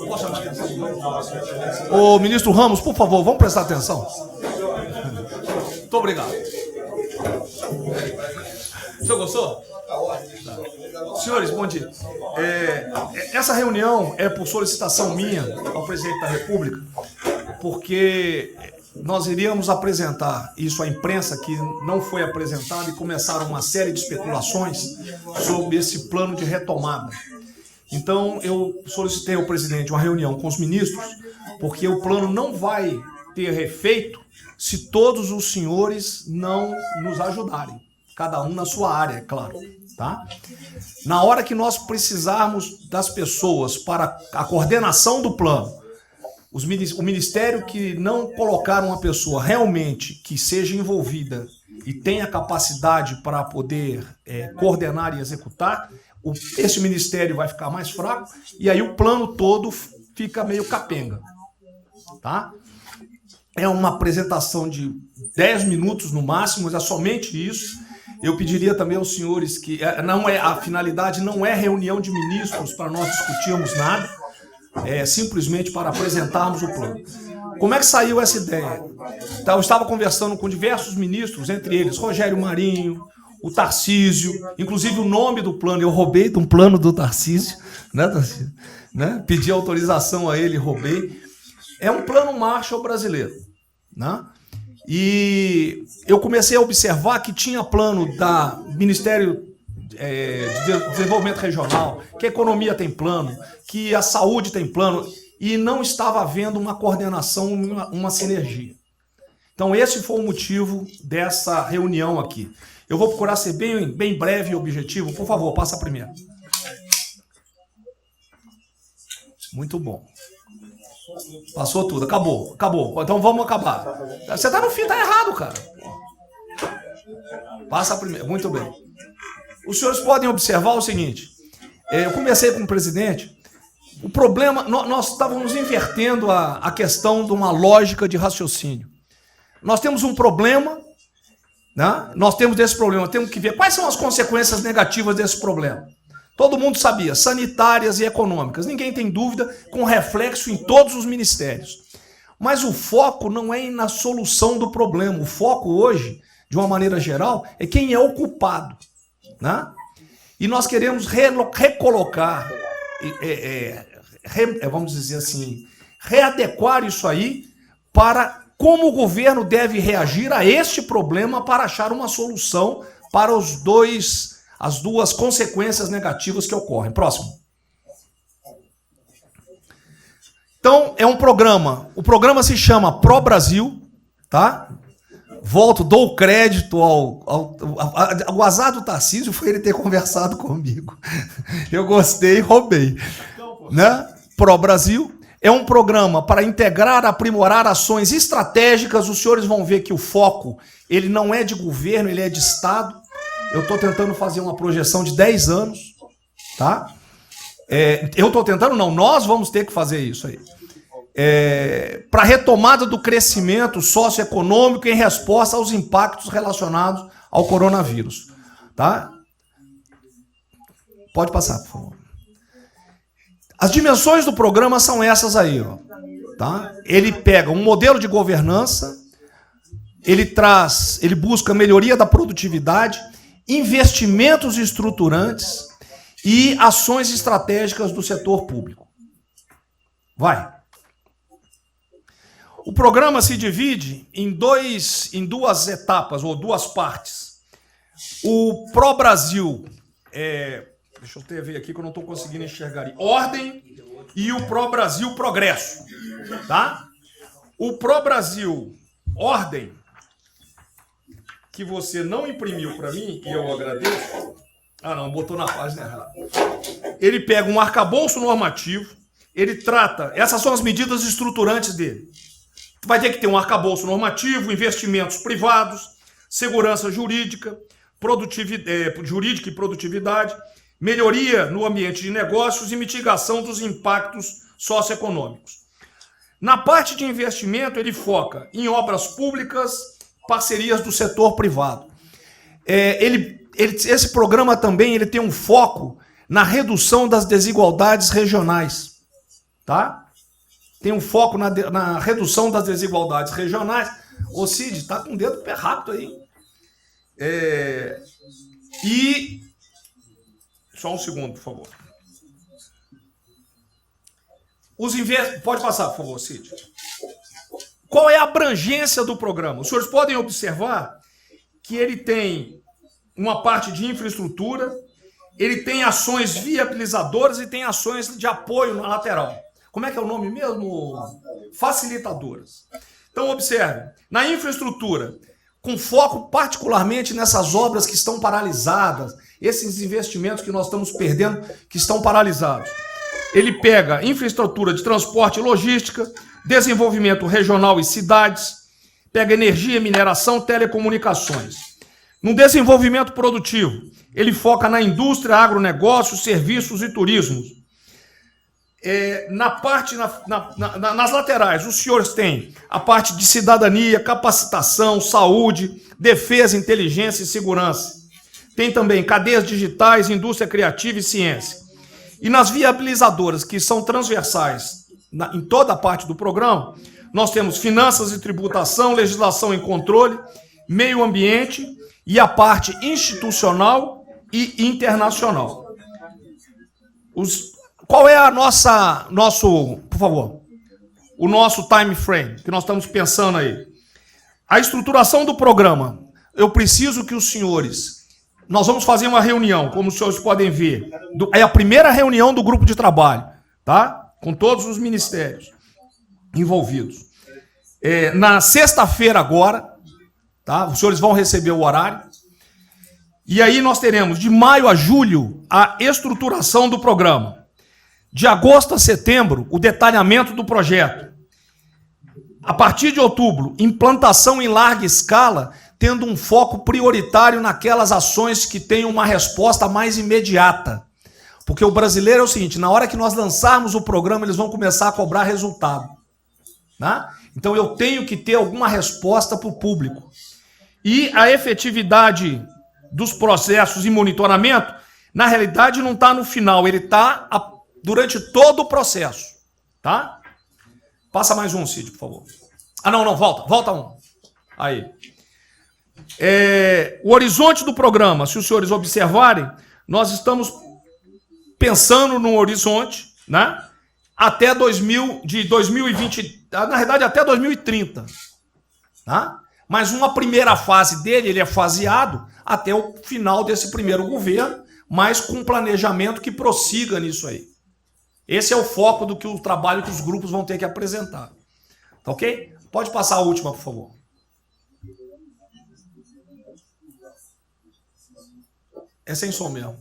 Posso chamar a atenção? Ô, ministro Ramos, por favor, vamos prestar atenção. Muito obrigado. O senhor gostou? Tá. Senhores, bom dia. Essa reunião é por solicitação minha ao presidente da República, porque nós iríamos apresentar isso à imprensa, que não foi apresentado, e começaram uma série de especulações sobre esse plano de retomada. Então, eu solicitei ao presidente uma reunião com os ministros, porque o plano não vai ter efeito se todos os senhores não nos ajudarem. Cada um na sua área, é claro. Tá? Na hora que nós precisarmos das pessoas para a coordenação do plano, o ministério que não colocar uma pessoa realmente que seja envolvida e tenha capacidade para poder coordenar e executar, esse ministério vai ficar mais fraco e aí o plano todo fica meio capenga. Tá? É uma apresentação de 10 minutos no máximo, é somente isso. Eu pediria também aos senhores que a finalidade não é reunião de ministros para nós discutirmos nada, é simplesmente para apresentarmos o plano. Como é que saiu essa ideia? Então, eu estava conversando com diversos ministros, entre eles Rogério Marinho, o Tarcísio, inclusive o nome do plano, eu roubei de um plano do Tarcísio, né, Tarcísio? Né? Pedi autorização a ele, roubei. É um plano Marshall brasileiro, né? E eu comecei a observar que tinha plano da Ministério de Desenvolvimento Regional, que a economia tem plano, que a saúde tem plano, e não estava havendo uma coordenação, uma sinergia. Então esse foi o motivo dessa reunião aqui. Eu vou procurar ser bem breve e objetivo. Por favor, passa a primeira. Muito bom. Passou tudo, acabou. Então vamos acabar. Você tá no fim, tá errado, cara. Passa a primeira, muito bem. Os senhores podem observar o seguinte, eu conversei com o presidente, o problema, nós estávamos invertendo a questão de uma lógica de raciocínio. Nós temos um problema, né? Nós temos desse problema, temos que ver quais são as consequências negativas desse problema. Todo mundo sabia, sanitárias e econômicas. Ninguém tem dúvida, com reflexo em todos os ministérios. Mas o foco não é na solução do problema. O foco hoje, de uma maneira geral, é quem é o culpado. Né? E nós queremos recolocar, vamos dizer assim, readequar isso aí para como o governo deve reagir a este problema para achar uma solução para as duas consequências negativas que ocorrem. Próximo. Então, é um programa. O programa se chama Pro Brasil, tá? Dou crédito ao azar do Tarcísio foi ele ter conversado comigo. Eu gostei e roubei. Né? Pro Brasil é um programa para integrar, aprimorar ações estratégicas. Os senhores vão ver que o foco ele não é de governo, ele é de Estado. Eu estou tentando fazer uma projeção de 10 anos, tá? Nós vamos ter que fazer isso aí. Para a retomada do crescimento socioeconômico em resposta aos impactos relacionados ao coronavírus, tá? Pode passar, por favor. As dimensões do programa são essas aí, ó, tá? Ele pega um modelo de governança, ele busca melhoria da produtividade, investimentos estruturantes e ações estratégicas do setor público. Vai. O programa se divide em duas etapas, ou duas partes. O Pro Brasil, deixa eu ver aqui que eu não estou conseguindo enxergar. Ordem e o Pro Brasil Progresso. Tá? O Pro Brasil Ordem, que você não imprimiu para mim, e eu agradeço. Ah, não, botou na página errada. Ele pega um arcabouço normativo, ele trata, essas são as medidas estruturantes dele. Vai ter que ter um arcabouço normativo, investimentos privados, segurança jurídica, jurídica e produtividade, melhoria no ambiente de negócios e mitigação dos impactos socioeconômicos. Na parte de investimento, ele foca em obras públicas, parcerias do setor privado. Ele esse programa também ele tem um foco na redução das desigualdades regionais, tá? Tem um foco na redução das desigualdades regionais. Ô Cid, tá com o dedo pé rápido aí. E... Só um segundo, por favor. Pode passar, por favor, Cid. Qual é a abrangência do programa? Os senhores podem observar que ele tem uma parte de infraestrutura, ele tem ações viabilizadoras e tem ações de apoio na lateral. Como é que é o nome mesmo? Facilitadoras. Então, observe, na infraestrutura, com foco particularmente nessas obras que estão paralisadas, esses investimentos que nós estamos perdendo, que estão paralisados. Ele pega infraestrutura de transporte e logística, desenvolvimento regional e cidades, pega energia, mineração, telecomunicações. No desenvolvimento produtivo, ele foca na indústria, agronegócio, serviços e turismo. Nas laterais, os senhores têm a parte de cidadania, capacitação, saúde, defesa, inteligência e segurança. Tem também cadeias digitais, indústria criativa e ciência. E nas viabilizadoras, que são transversais em toda a parte do programa, nós temos finanças e tributação, legislação e controle, meio ambiente e a parte institucional e internacional. Qual é por favor, o nosso time frame que nós estamos pensando aí? A estruturação do programa, eu preciso que os senhores... Nós vamos fazer uma reunião, como os senhores podem ver. É a primeira reunião do grupo de trabalho, tá? Com todos os ministérios envolvidos. Na sexta-feira agora, tá? Os senhores vão receber o horário. E aí nós teremos, de maio a julho, a estruturação do programa. De agosto a setembro, o detalhamento do projeto. A partir de outubro, implantação em larga escala, tendo um foco prioritário naquelas ações que tenham uma resposta mais imediata. Porque o brasileiro é o seguinte, na hora que nós lançarmos o programa, eles vão começar a cobrar resultado. Né? Então eu tenho que ter alguma resposta para o público. E a efetividade dos processos e monitoramento, na realidade não está no final, ele está durante todo o processo. Tá? Passa mais um, Cid, por favor. Não, volta um. Aí. O horizonte do programa, se os senhores observarem, nós estamos pensando num horizonte, né, até 2020, na verdade até 2030. Tá? Mas uma primeira fase dele, ele é faseado até o final desse primeiro governo, mas com planejamento que prossiga nisso aí. Esse é o foco do trabalho que os grupos vão ter que apresentar. Tá ok? Pode passar a última, por favor. É sem som mesmo.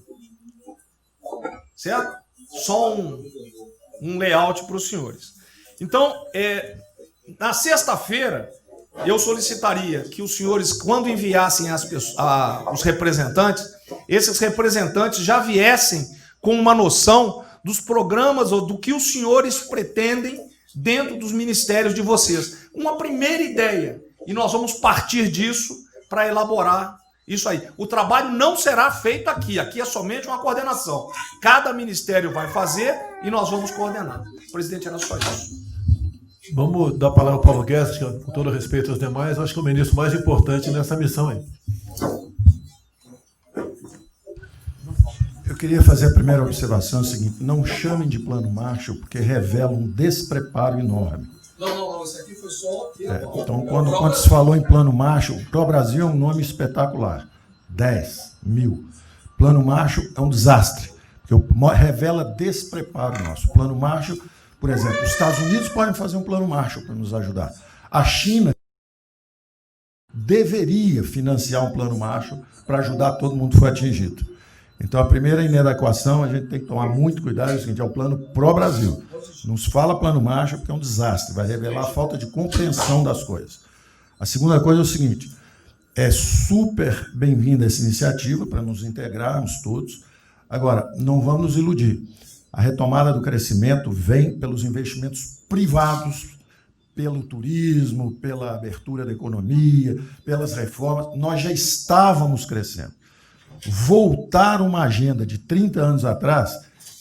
Certo? Só um layout para os senhores. Então, na sexta-feira, eu solicitaria que os senhores, quando enviassem os representantes, esses representantes já viessem com uma noção dos programas ou do que os senhores pretendem dentro dos ministérios de vocês. Uma primeira ideia. E nós vamos partir disso para elaborar isso aí. O trabalho não será feito aqui. Aqui é somente uma coordenação. Cada ministério vai fazer e nós vamos coordenar. Presidente, era só isso. Vamos dar a palavra ao Paulo Guedes, que, com todo respeito aos demais, acho que é o ministro mais importante nessa missão aí. Eu queria fazer a primeira observação, é o seguinte: não chamem de plano Marshall, porque revela um despreparo enorme. Não, isso aqui foi só... Então, quando se falou em plano Marshall, o Pro Brasil é um nome espetacular. 10.000. Plano Marshall é um desastre, porque revela despreparo nosso. Plano Marshall, por exemplo, os Estados Unidos podem fazer um plano Marshall para nos ajudar. A China deveria financiar um plano Marshall para ajudar todo mundo que foi atingido. Então, a primeira inadequação, a gente tem que tomar muito cuidado, é o seguinte: é o plano pró-Brasil. Não se fala plano Marshall porque é um desastre, vai revelar a falta de compreensão das coisas. A segunda coisa é o seguinte: é super bem-vinda essa iniciativa para nos integrarmos todos. Agora, não vamos nos iludir. A retomada do crescimento vem pelos investimentos privados, pelo turismo, pela abertura da economia, pelas reformas. Nós já estávamos crescendo. voltar uma agenda de 30 anos atrás,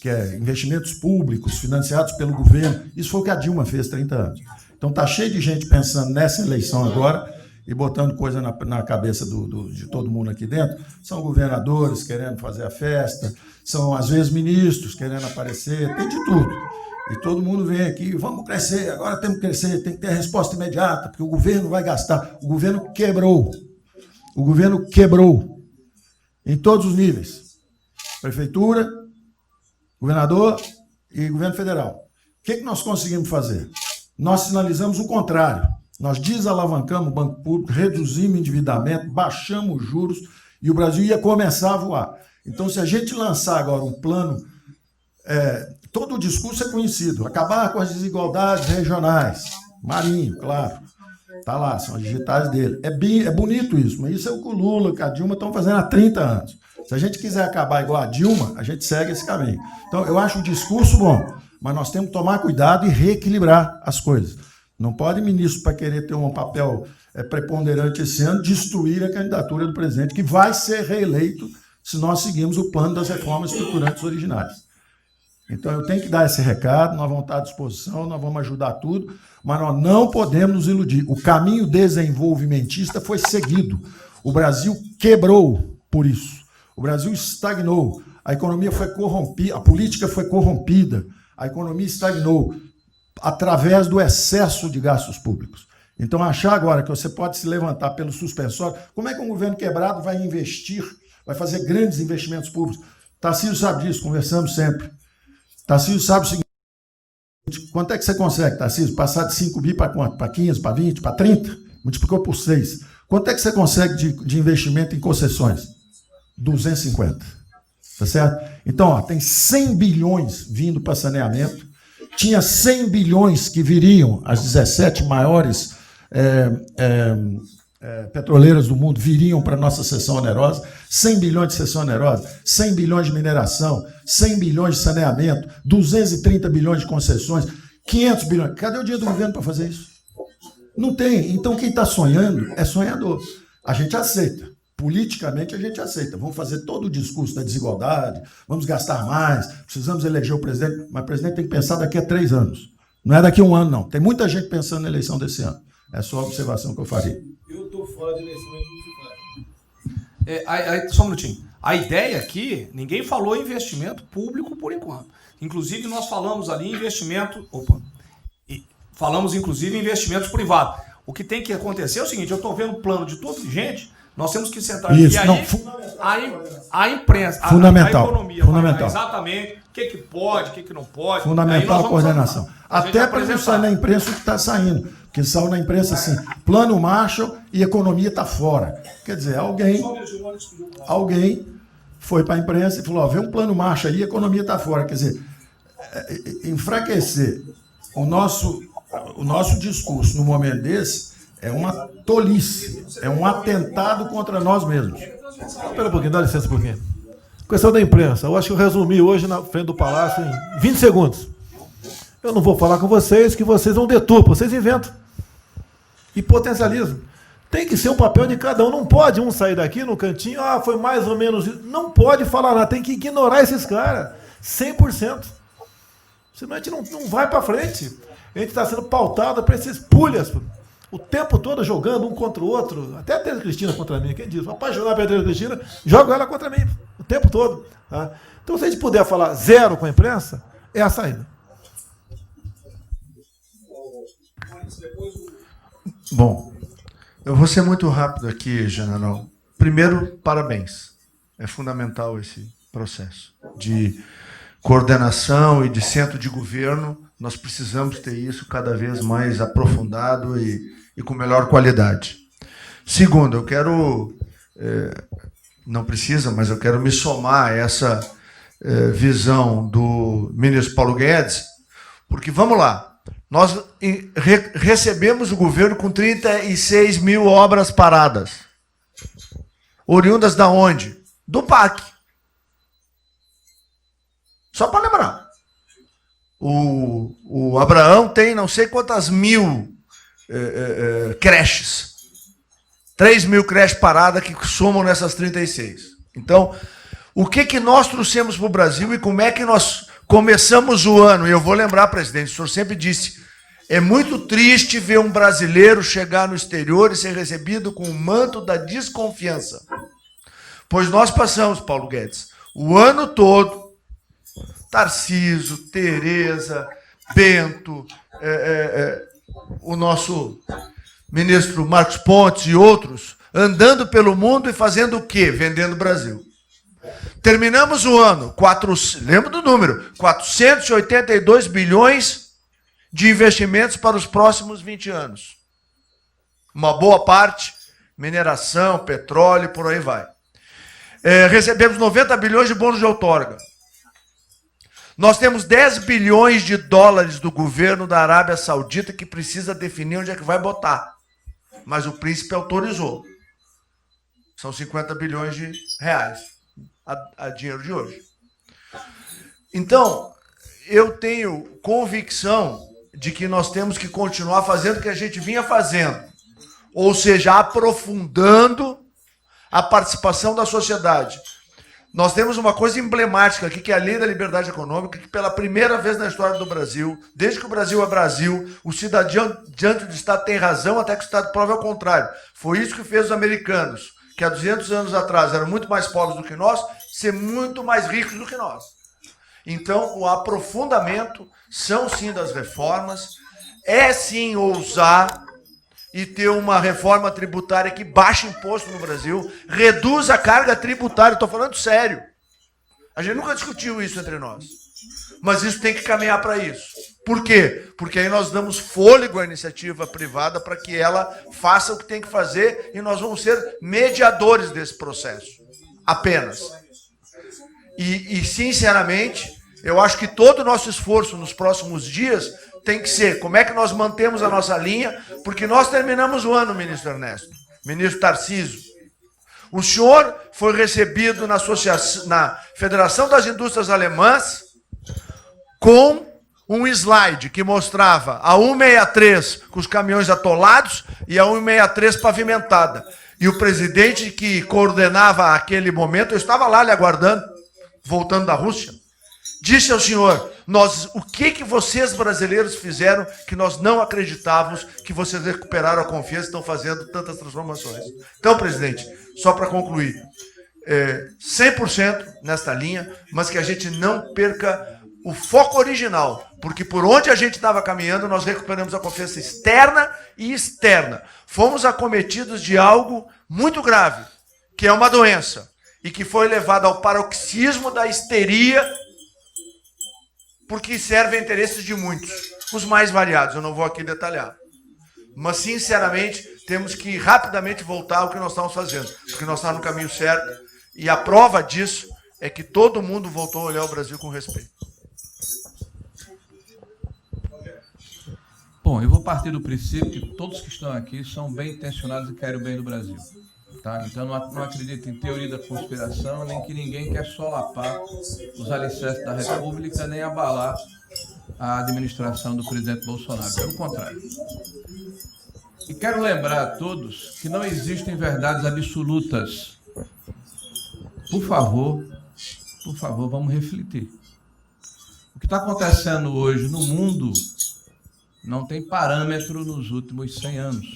que é investimentos públicos financiados pelo governo. Isso foi o que a Dilma fez 30 anos. Então está cheio de gente pensando nessa eleição agora e botando coisa na cabeça de todo mundo aqui dentro. São governadores querendo fazer a festa, são, às vezes, ministros querendo aparecer, tem de tudo. E todo mundo vem aqui, vamos crescer, agora temos que crescer, tem que ter a resposta imediata, porque o governo vai gastar. O governo quebrou. O governo quebrou em todos os níveis. Prefeitura, governador e governo federal. O que nós conseguimos fazer? Nós sinalizamos o contrário. Nós desalavancamos o banco público, reduzimos o endividamento, baixamos os juros e o Brasil ia começar a voar. Então, se a gente lançar agora um plano, todo o discurso é conhecido, acabar com as desigualdades regionais, Marinho, claro, está lá, são as digitais dele. É bonito isso, mas isso é o que o Lula, que a Dilma estão fazendo há 30 anos. Se a gente quiser acabar igual a Dilma, a gente segue esse caminho. Então, eu acho o discurso bom, mas nós temos que tomar cuidado e reequilibrar as coisas. Não pode ministro, para querer ter um papel preponderante esse ano, destruir a candidatura do presidente, que vai ser reeleito se nós seguirmos o plano das reformas estruturantes originárias. Então, eu tenho que dar esse recado, nós vamos estar à disposição, nós vamos ajudar tudo, mas nós não podemos nos iludir. O caminho desenvolvimentista foi seguido. O Brasil quebrou por isso. O Brasil estagnou. A economia foi corrompida, a política foi corrompida, a economia estagnou através do excesso de gastos públicos. Então, achar agora que você pode se levantar pelo suspensório, como é que um governo quebrado vai investir, vai fazer grandes investimentos públicos? Tarcísio sabe disso, conversamos sempre. Tarcísio sabe o seguinte, quanto é que você consegue, Tarcísio? Passar de 5 bi para quanto? Para 15, para 20, para 30? Multiplicou por 6. Quanto é que você consegue de investimento em concessões? 250. Tá certo? Então, ó, tem 100 bilhões vindo para saneamento, tinha 100 bilhões que viriam, as 17 maiores petroleiras do mundo viriam para a nossa cessão onerosa, 100 bilhões de cessão onerosa, 100 bilhões de mineração, 100 bilhões de saneamento, 230 bilhões de concessões, 500 bilhões. Cadê o dinheiro do governo para fazer isso? Não tem. Então, quem está sonhando é sonhador. A gente aceita. Politicamente, a gente aceita. Vamos fazer todo o discurso da desigualdade, vamos gastar mais, precisamos eleger o presidente, mas o presidente tem que pensar daqui a 3 anos. Não é daqui a 1 ano, não. Tem muita gente pensando na eleição desse ano. É só a observação que eu faria. Eu estou fora de eleição, Só um minutinho. A ideia aqui, ninguém falou em investimento público por enquanto. Inclusive, nós falamos ali em investimento... falamos, inclusive, em investimentos privados. O que tem que acontecer é o seguinte, eu estou vendo o plano de toda gente, nós temos que sentar aqui. Isso, e aí, não, a imprensa, fundamental, a economia, fundamental. Exatamente o que pode, o que não pode. Fundamental a coordenação. Até para não sair na imprensa o que está saindo. Porque saiu na imprensa assim, plano Marshall e economia está fora. Quer dizer, alguém foi para a imprensa e falou, ó, vê um plano Marshall aí e a economia está fora. Quer dizer, enfraquecer o nosso discurso no momento desse é uma tolice, é um atentado contra nós mesmos. Espera um pouquinho, dá licença um pouquinho. Questão da imprensa. Eu acho que eu resumi hoje na frente do Palácio em 20 segundos. Eu não vou falar com vocês, que vocês vão deturpar, vocês inventam. E potencializam. Tem que ser um papel de cada um. Não pode um sair daqui no cantinho, foi mais ou menos isso. Não pode falar nada, tem que ignorar esses caras. 100%. Senão a gente não vai para frente. A gente está sendo pautado para esses pulhas. O tempo todo jogando um contra o outro. Até a Tereza Cristina contra mim. Quem diz? Vou apaixonar pela Tereza Cristina, jogo ela contra mim. O tempo todo. Tá? Então, se a gente puder falar zero com a imprensa, é a saída. Bom, eu vou ser muito rápido aqui, general. Primeiro, parabéns. É fundamental esse processo de coordenação e de centro de governo. Nós precisamos ter isso cada vez mais aprofundado e com melhor qualidade. Segundo, eu quero, não precisa, mas eu quero me somar a essa visão do ministro Paulo Guedes, porque, vamos lá, nós recebemos o governo com 36 mil obras paradas. Oriundas da onde? Do PAC. Só para lembrar. O Abraão tem não sei quantas mil creches. 3 mil creches paradas que somam nessas 36. Então, o que nós trouxemos para o Brasil e como é que nós começamos o ano? E eu vou lembrar, presidente, o senhor sempre disse, é muito triste ver um brasileiro chegar no exterior e ser recebido com o manto da desconfiança. Pois nós passamos, Paulo Guedes, o ano todo, Tarcísio, Tereza, Bento, o nosso ministro Marcos Pontes e outros, andando pelo mundo e fazendo o quê? Vendendo o Brasil. Terminamos o ano, lembra do número, 482 bilhões de investimentos para os próximos 20 anos. Uma boa parte, mineração, petróleo, por aí vai. Recebemos 90 bilhões de bônus de outorga. Nós temos 10 bilhões de dólares do governo da Arábia Saudita que precisa definir onde é que vai botar. Mas o príncipe autorizou. São 50 bilhões de reais a dinheiro de hoje. Então, eu tenho convicção de que nós temos que continuar fazendo o que a gente vinha fazendo. Ou seja, aprofundando a participação da sociedade. Nós temos uma coisa emblemática aqui, que é a Lei da Liberdade Econômica, que pela primeira vez na história do Brasil, desde que o Brasil é Brasil, o cidadão diante do Estado tem razão até que o Estado prove ao contrário. Foi isso que fez os americanos, que há 200 anos atrás eram muito mais pobres do que nós, ser muito mais ricos do que nós. Então, o aprofundamento são sim das reformas, é sim ousar e ter uma reforma tributária que baixe imposto no Brasil, reduz a carga tributária, estou falando sério. A gente nunca discutiu isso entre nós. Mas isso tem que caminhar para isso. Por quê? Porque aí nós damos fôlego à iniciativa privada para que ela faça o que tem que fazer e nós vamos ser mediadores desse processo. Apenas. E sinceramente, eu acho que todo o nosso esforço nos próximos dias tem que ser como é que nós mantemos a nossa linha, porque nós terminamos o ano, ministro Ernesto, ministro Tarcísio. O senhor foi recebido na Federação das Indústrias Alemãs com um slide que mostrava a 163 com os caminhões atolados e a 163 pavimentada. E o presidente que coordenava aquele momento, eu estava lá lhe aguardando, voltando da Rússia, disse ao senhor, o que vocês brasileiros fizeram que nós não acreditávamos que vocês recuperaram a confiança e estão fazendo tantas transformações. Então, presidente, só para concluir, 100% nesta linha, mas que a gente não perca o foco original, porque por onde a gente estava caminhando, nós recuperamos a confiança externa e externa. Fomos acometidos de algo muito grave, que é uma doença, e que foi levado ao paroxismo da histeria, porque serve a interesses de muitos, os mais variados, eu não vou aqui detalhar. Mas, sinceramente, temos que rapidamente voltar ao que nós estamos fazendo, porque nós estamos no caminho certo, e a prova disso é que todo mundo voltou a olhar o Brasil com respeito. Bom, eu vou partir do princípio que todos que estão aqui são bem intencionados e querem o bem do Brasil. Tá? Então, não acredito em teoria da conspiração, nem que ninguém quer solapar os alicerces da República, nem abalar a administração do presidente Bolsonaro. Pelo contrário. E quero lembrar a todos que não existem verdades absolutas. Por favor, vamos refletir. O que está acontecendo hoje no mundo não tem parâmetro nos últimos 100 anos.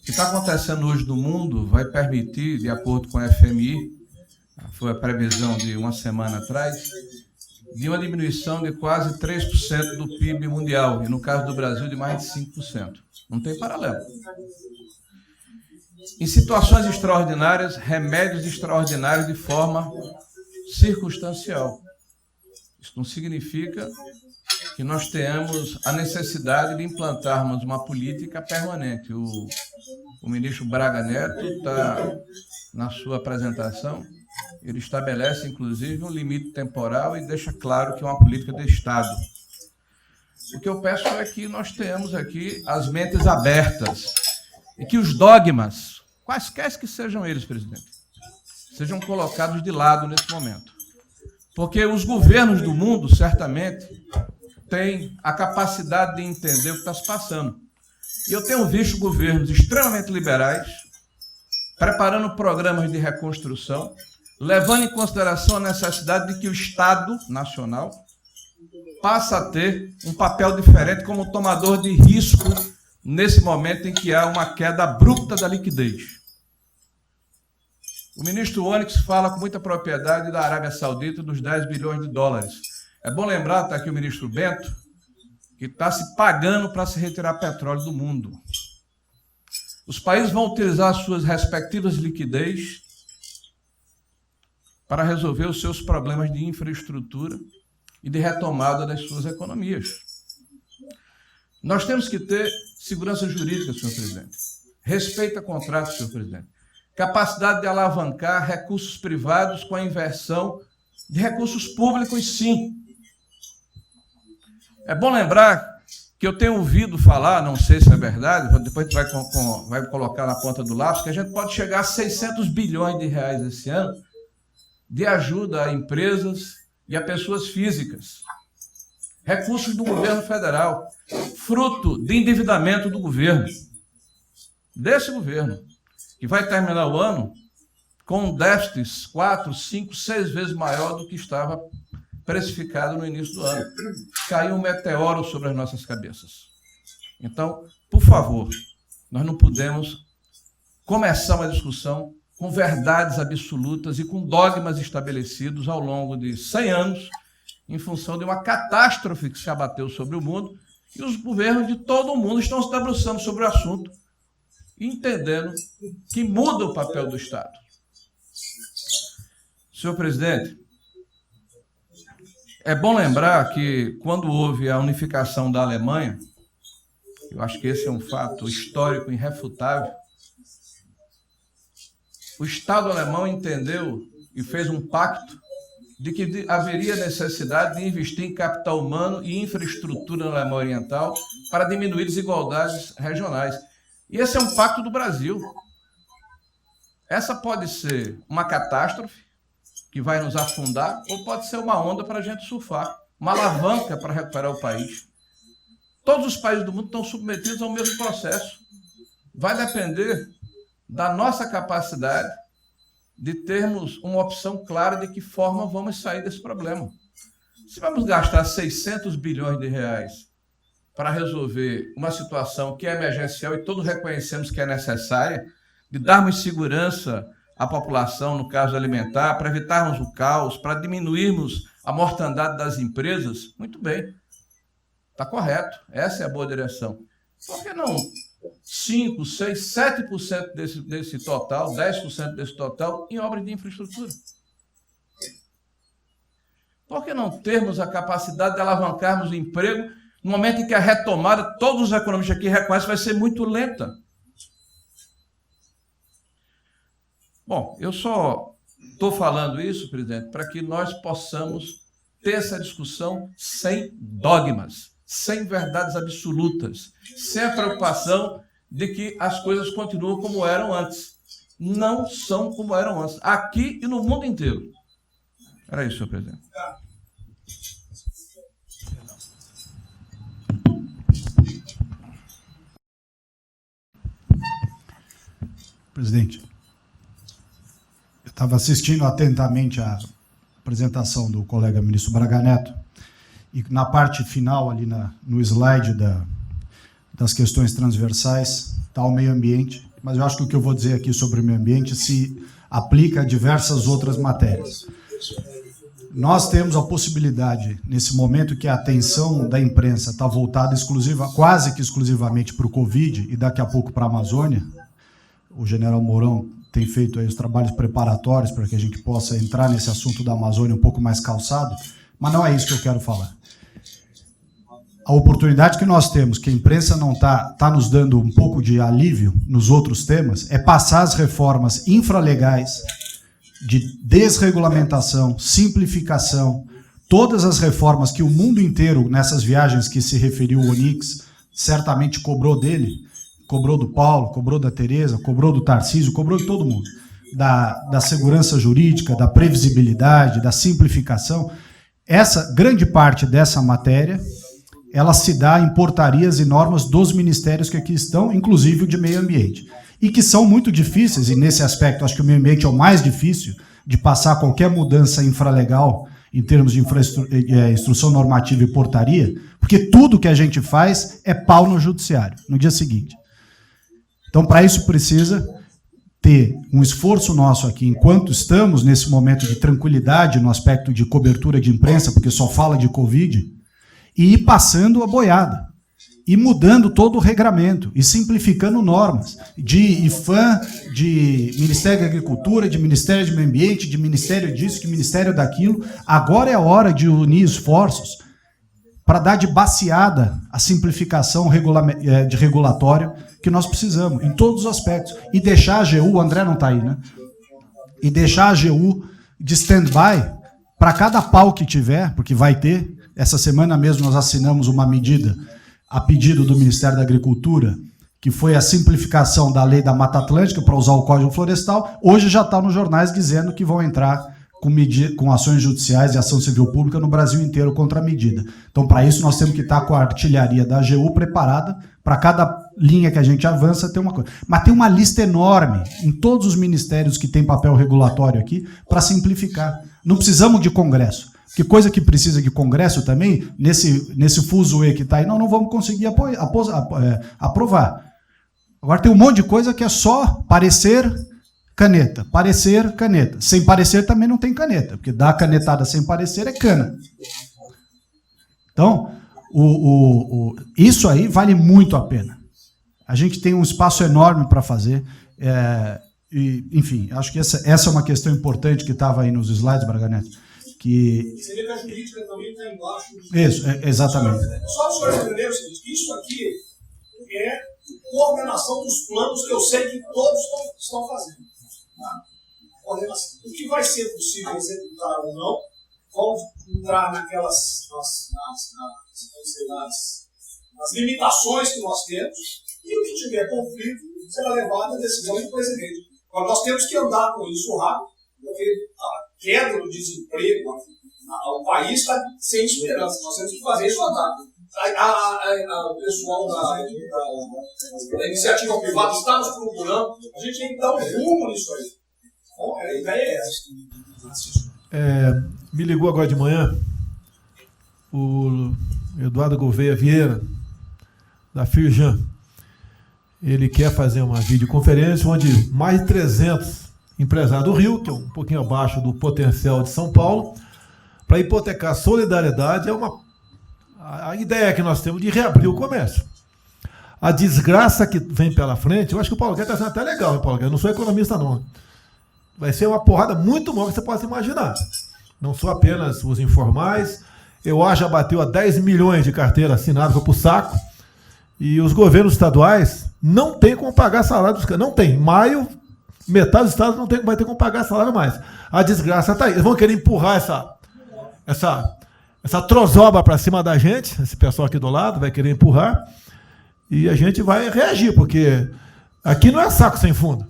O que está acontecendo hoje no mundo vai permitir, de acordo com a FMI, foi a previsão de uma semana atrás, de uma diminuição de quase 3% do PIB mundial, e no caso do Brasil de mais de 5%. Não tem paralelo. Em situações extraordinárias, remédios extraordinários de forma circunstancial. Isso não significa que nós tenhamos a necessidade de implantarmos uma política permanente. O ministro Braga Neto está, na sua apresentação, ele estabelece, inclusive, um limite temporal e deixa claro que é uma política de Estado. O que eu peço é que nós tenhamos aqui as mentes abertas e que os dogmas, quaisquer que sejam eles, presidente, sejam colocados de lado nesse momento. Porque os governos do mundo, certamente, têm a capacidade de entender o que está se passando. E eu tenho visto governos extremamente liberais preparando programas de reconstrução, levando em consideração a necessidade de que o Estado Nacional passe a ter um papel diferente como tomador de risco nesse momento em que há uma queda abrupta da liquidez. O ministro Onyx fala com muita propriedade da Arábia Saudita dos 10 bilhões de dólares. É bom lembrar, está aqui o ministro Bento, que está se pagando para se retirar petróleo do mundo. Os países vão utilizar suas respectivas liquidez para resolver os seus problemas de infraestrutura e de retomada das suas economias. Nós temos que ter segurança jurídica, senhor presidente. Respeito a contratos, senhor presidente. Capacidade de alavancar recursos privados com a inversão de recursos públicos, sim. É bom lembrar que eu tenho ouvido falar, não sei se é verdade, depois a gente vai colocar na ponta do lápis, que a gente pode chegar a 600 bilhões de reais esse ano de ajuda a empresas e a pessoas físicas. Recursos do governo federal, fruto de endividamento do governo, desse governo, que vai terminar o ano com déficits 4, 5, 6 vezes maior do que estava precificado no início do ano. Caiu um meteoro sobre as nossas cabeças. Então, por favor, nós não podemos começar uma discussão com verdades absolutas e com dogmas estabelecidos ao longo de 100 anos, em função de uma catástrofe que se abateu sobre o mundo, e os governos de todo o mundo estão se debruçando sobre o assunto, entendendo que muda o papel do Estado. Senhor presidente, é bom lembrar que, quando houve a unificação da Alemanha, eu acho que esse é um fato histórico irrefutável, o Estado alemão entendeu e fez um pacto de que haveria necessidade de investir em capital humano e infraestrutura na Alemanha Oriental para diminuir desigualdades regionais. E esse é um pacto do Brasil. Essa pode ser uma catástrofe que vai nos afundar, ou pode ser uma onda para a gente surfar, uma alavanca para recuperar o país. Todos os países do mundo estão submetidos ao mesmo processo. Vai depender da nossa capacidade de termos uma opção clara de que forma vamos sair desse problema. Se vamos gastar 600 bilhões de reais para resolver uma situação que é emergencial e todos reconhecemos que é necessária, de darmos segurança à população, no caso alimentar, para evitarmos o caos, para diminuirmos a mortandade das empresas, muito bem, está correto, essa é a boa direção. Por que não 5, 6, 7% desse total, 10% desse total em obras de infraestrutura? Por que não termos a capacidade de alavancarmos o emprego no momento em que a retomada, todos os economistas aqui reconhecem, vai ser muito lenta? Bom, eu só estou falando isso, presidente, para que nós possamos ter essa discussão sem dogmas, sem verdades absolutas, sem a preocupação de que as coisas continuam como eram antes. Não são como eram antes, aqui e no mundo inteiro. Era isso, senhor presidente. Presidente, eu estava assistindo atentamente a apresentação do colega ministro Braga Neto, e na parte final, ali no slide das questões transversais, está o meio ambiente, mas eu acho que o que eu vou dizer aqui sobre o meio ambiente se aplica a diversas outras matérias. Nós temos a possibilidade, nesse momento que a atenção da imprensa está voltada quase que exclusivamente para o Covid e daqui a pouco para a Amazônia, o general Mourão tem feito aí os trabalhos preparatórios para que a gente possa entrar nesse assunto da Amazônia um pouco mais calçado, mas não é isso que eu quero falar. A oportunidade que nós temos, que a imprensa não está nos dando um pouco de alívio nos outros temas, é passar as reformas infralegais de desregulamentação, simplificação, todas as reformas que o mundo inteiro, nessas viagens que se referiu o Onyx, certamente cobrou dele, cobrou do Paulo, cobrou da Tereza, cobrou do Tarcísio, cobrou de todo mundo, da segurança jurídica, da previsibilidade, da simplificação. Essa grande parte dessa matéria, ela se dá em portarias e normas dos ministérios que aqui estão, inclusive o de meio ambiente. e que são muito difíceis, e nesse aspecto acho que o meio ambiente é o mais difícil de passar qualquer mudança infralegal em termos de instrução normativa e portaria, porque tudo que a gente faz é pau no judiciário, no dia seguinte. Então, para isso precisa ter um esforço nosso aqui, enquanto estamos nesse momento de tranquilidade no aspecto de cobertura de imprensa, porque só fala de Covid, e ir passando a boiada, e mudando todo o regramento, e simplificando normas, de IFAM, de Ministério da Agricultura, de Ministério do Meio Ambiente, de Ministério disso, de Ministério daquilo. Agora é a hora de unir esforços para dar de baseada a simplificação de regulatório que nós precisamos, em todos os aspectos. E deixar a AGU, o André não está aí, né? E deixar a AGU de stand-by para cada pau que tiver, porque vai ter. Essa semana mesmo nós assinamos uma medida a pedido do Ministério da Agricultura, que foi a simplificação da lei da Mata Atlântica para usar o Código Florestal. Hoje já está nos jornais dizendo que vão entrar com ações judiciais e ação civil pública no Brasil inteiro contra a medida. Então, para isso, nós temos que estar com a artilharia da AGU preparada para cada linha que a gente avança ter uma coisa. Mas tem uma lista enorme em todos os ministérios que tem papel regulatório aqui para simplificar. Não precisamos de Congresso. Que coisa que precisa de Congresso também, nesse fuzuê que está aí, não vamos conseguir aprovar. Agora tem um monte de coisa que é só parecer, caneta. Parecer, caneta. Sem parecer também não tem caneta, porque dar canetada sem parecer é cana. Então, isso aí vale muito a pena. A gente tem um espaço enorme para fazer. Enfim, acho que essa é uma questão importante que estava aí nos slides, Braga Neto. Você vê que a jurídica também está embaixo. Isso, exatamente. Só os senhores entenderem o seguinte, isso aqui é coordenação dos planos que eu sei que todos estão fazendo. Tá? Coordenação. O que vai ser possível executar ou não, vamos entrar naquelas nas limitações que nós temos, e o que tiver conflito será levado à decisão do presidente. Agora, nós temos que andar com isso rápido, porque a queda do desemprego, o país está sem esperança. Nós temos que fazer isso andar. O pessoal da iniciativa privada está nos procurando. A gente tem que dar um rumo nisso aí. Bom, a ideia é essa. Me ligou agora de manhã o Eduardo Gouveia Vieira, da Firjan. Ele quer fazer uma videoconferência onde mais de 300 empresários do Rio, que é um pouquinho abaixo do potencial de São Paulo, para hipotecar solidariedade. A ideia que nós temos de reabrir o comércio. A desgraça que vem pela frente, eu acho que o Paulo Guedes está sendo até legal, hein, Paulo Guedes? Eu não sou economista, não. Vai ser uma porrada muito maior que você possa imaginar. Não são apenas os informais. Eu acho que já bateu a 10 milhões de carteiras assinadas, foi para o saco. E os governos estaduais não têm como pagar salário dos caras. Não tem. Em maio, metade dos estados vai ter como pagar salário mais. A desgraça está aí. Eles vão querer empurrar essa trozoba para cima da gente. Esse pessoal aqui do lado vai querer empurrar. E a gente vai reagir, porque aqui não é saco sem fundo.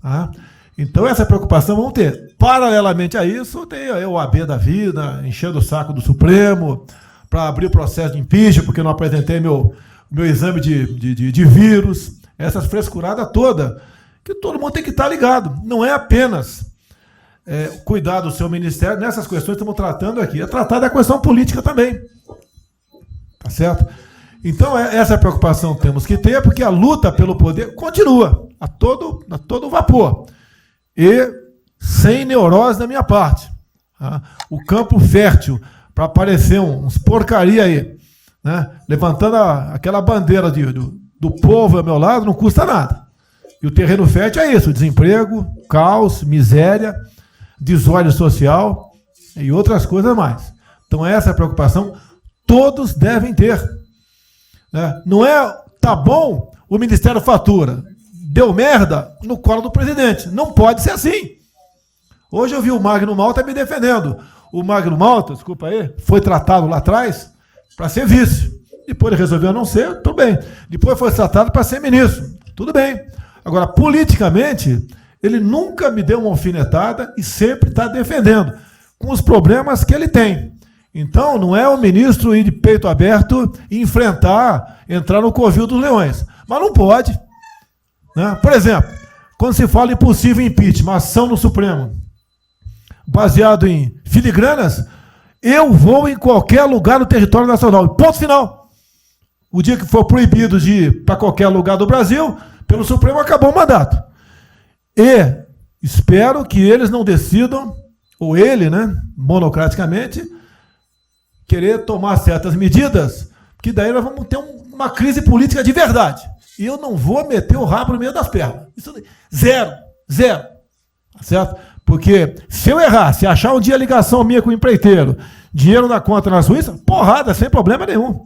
Tá? Então essa preocupação vamos ter. Paralelamente a isso, tem o AB da vida, enchendo o saco do Supremo, para abrir o processo de impeachment, porque eu não apresentei meu exame de vírus, essas frescuradas todas, que todo mundo tem que estar ligado. Não é apenas cuidar do seu ministério, nessas questões que estamos tratando aqui, é tratar da questão política também. Tá certo? Então, essa preocupação temos que ter, porque a luta pelo poder continua, a todo vapor. E sem neurose da minha parte. Tá? O campo fértil para aparecer uns porcaria aí, né? Levantando aquela bandeira do povo ao meu lado, não custa nada. E o terreno fértil é isso: desemprego, caos, miséria, desordem social e outras coisas mais. Então essa preocupação todos devem ter. Né? Não é, tá bom, o Ministério fatura, deu merda no colo do presidente. Não pode ser assim. Hoje eu vi o Magno Malta me defendendo. O Magno Malta, desculpa aí, foi tratado lá atrás para ser vice. Depois ele resolveu não ser, tudo bem. Depois foi tratado para ser ministro, tudo bem. Agora, politicamente, ele nunca me deu uma alfinetada e sempre está defendendo, com os problemas que ele tem. Então, não é o ministro ir de peito aberto e entrar no covil dos leões. Mas não pode. Né? Por exemplo, quando se fala em possível impeachment, ação no Supremo, baseado em filigranas, eu vou em qualquer lugar do território nacional. Ponto final. O dia que for proibido de ir para qualquer lugar do Brasil, pelo Supremo, acabou o mandato. E espero que eles não decidam, ou ele, né, monocraticamente, querer tomar certas medidas, que daí nós vamos ter uma crise política de verdade. E eu não vou meter o rabo no meio das pernas. Isso, zero. Tá certo? Porque se eu errar, se achar um dia ligação minha com o empreiteiro, dinheiro na conta na Suíça, porrada, sem problema nenhum.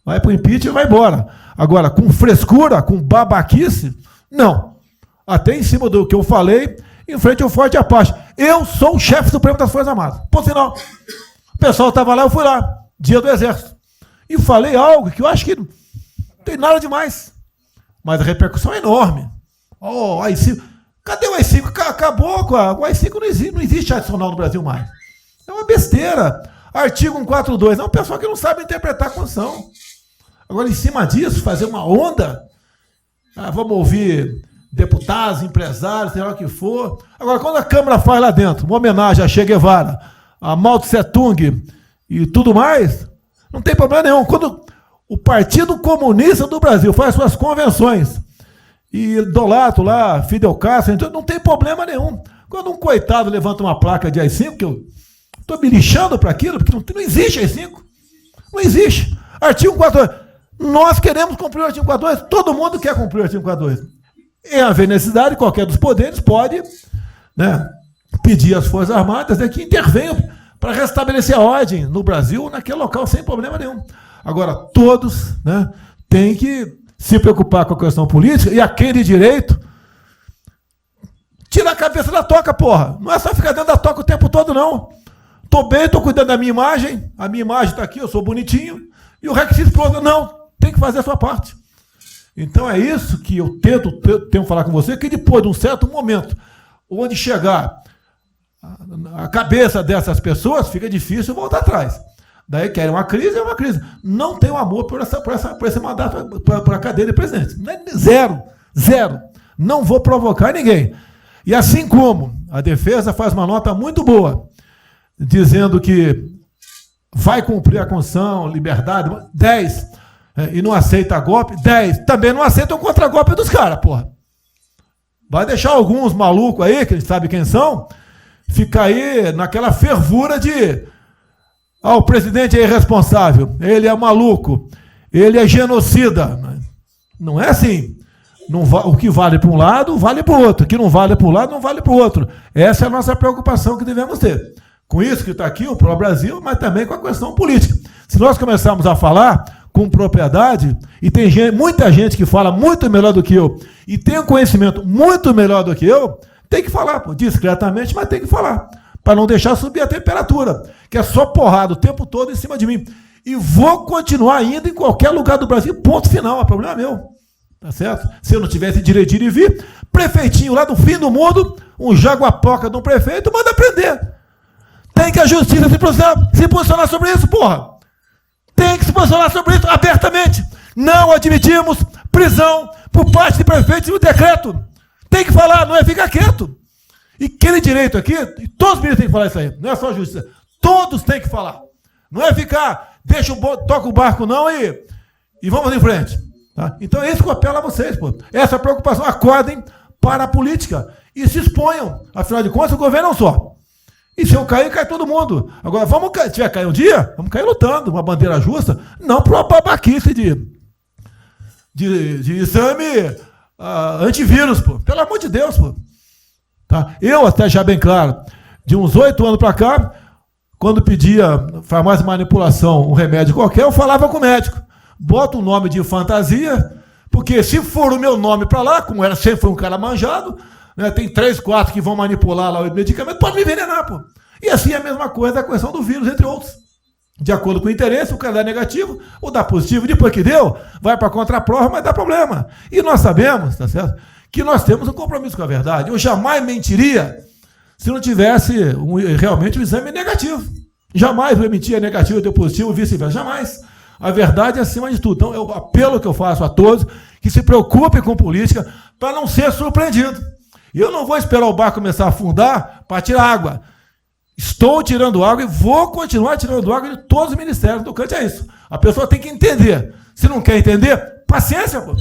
Vai pro impeachment e vai embora. Agora, com frescura, com babaquice, não. Até em cima do que eu falei, em frente ao Forte Apache. Eu sou o chefe supremo das Forças Armadas. Ponto final. O pessoal estava lá, eu fui lá, dia do Exército. E falei algo que eu acho que não tem nada demais. Mas a repercussão é enorme. Oh, AI-5. Cadê o AI-5? Acabou com o AI-5, não existe adicional no Brasil mais. É uma besteira. Artigo 142. É um pessoal que não sabe interpretar a Constituição. Agora, em cima disso, fazer uma onda. Vamos ouvir deputados, empresários, sei lá o que for. Agora, quando a Câmara faz lá dentro uma homenagem a Che Guevara, a Mao Tse Tung e tudo mais, não tem problema nenhum. Quando o Partido Comunista do Brasil faz suas convenções e idolato lá, Fidel Castro, então não tem problema nenhum. Quando um coitado levanta uma placa de AI-5, que eu estou me lixando para aquilo, porque não existe AI-5. Não existe. Artigo 42. Nós queremos cumprir o artigo 42, todo mundo quer cumprir o artigo 42. Em haver necessidade, qualquer dos poderes pode, né, pedir às Forças Armadas, né, que intervenham para restabelecer a ordem no Brasil, naquele local, sem problema nenhum. Agora, todos, né, têm que se preocupar com a questão política, e a quem de direito tira a cabeça da toca, porra. Não é só ficar dentro da toca o tempo todo, não. Tô bem, tô cuidando da minha imagem, a minha imagem está aqui, eu sou bonitinho, e o requisito pronto. Não, tem que fazer a sua parte. Então é isso que eu tento falar com você, que depois de um certo momento, onde chegar a cabeça dessas pessoas, fica difícil voltar atrás. Daí querem uma crise, é uma crise. Não tenho amor por esse mandato, por a cadeira de presidente. Zero. Não vou provocar ninguém. E assim como a defesa faz uma nota muito boa, dizendo que vai cumprir a Constituição, liberdade, 10, e não aceita golpe, 10, também não aceita o contragolpe dos caras, porra. Vai deixar alguns malucos aí, que a gente sabe quem são, ficar aí naquela fervura de o presidente é irresponsável, ele é maluco, ele é genocida. Não é assim. O que vale para um lado, vale para o outro. O que não vale para um lado, não vale para o outro. Essa é a nossa preocupação que devemos ter. Com isso que está aqui, o pró-Brasil, mas também com a questão política. Se nós começarmos a falar com propriedade, e tem muita gente que fala muito melhor do que eu, e tem um conhecimento muito melhor do que eu, tem que falar, pô, discretamente, mas tem que falar, para não deixar subir a temperatura, que é só porrada o tempo todo em cima de mim. E vou continuar indo em qualquer lugar do Brasil, ponto final, é problema meu. Tá certo? Se eu não tivesse direito de ir e vir, prefeitinho lá do fim do mundo, um jaguapoca de um prefeito, manda prender. Tem que a justiça se posicionar sobre isso, porra. Tem que se posicionar sobre isso abertamente. Não admitimos prisão por parte de prefeitos e decreto. Tem que falar, não é ficar quieto. E aquele direito aqui, e todos os ministros têm que falar isso aí, não é só a justiça. Todos têm que falar. Não é ficar, toca o barco não e vamos em frente. Tá? Então é isso que eu apelo a vocês, pô. Essa preocupação, acordem para a política e se exponham. Afinal de contas, o governo é um só. E se eu cair, cai todo mundo. Agora, se tiver cair um dia, vamos cair lutando, uma bandeira justa, não para uma babaquice de exame antivírus, pô. Pelo amor de Deus, pô. Tá? Eu, até já bem claro, de uns 8 anos para cá, quando pedia farmácia de manipulação, um remédio qualquer, eu falava com o médico. Bota um nome de fantasia, porque se for o meu nome para lá, como sempre foi um cara manjado, né, tem 3, 4 que vão manipular lá o medicamento, pode me envenenar, pô. E assim é a mesma coisa a questão do vírus, entre outros. De acordo com o interesse, o cara dá negativo, ou dá positivo, depois que deu, vai para a contraprova, mas dá problema. E nós sabemos, tá certo, que nós temos um compromisso com a verdade. Eu jamais mentiria se não tivesse realmente um exame negativo. Jamais eu mentia negativo, deu positivo, vice-versa, jamais. A verdade é acima de tudo. Então, é o apelo que eu faço a todos que se preocupem com política para não ser surpreendido. E eu não vou esperar o barco começar a afundar para tirar água. Estou tirando água e vou continuar tirando água de todos os ministérios. Do Cante é isso. A pessoa tem que entender. Se não quer entender, paciência, pô.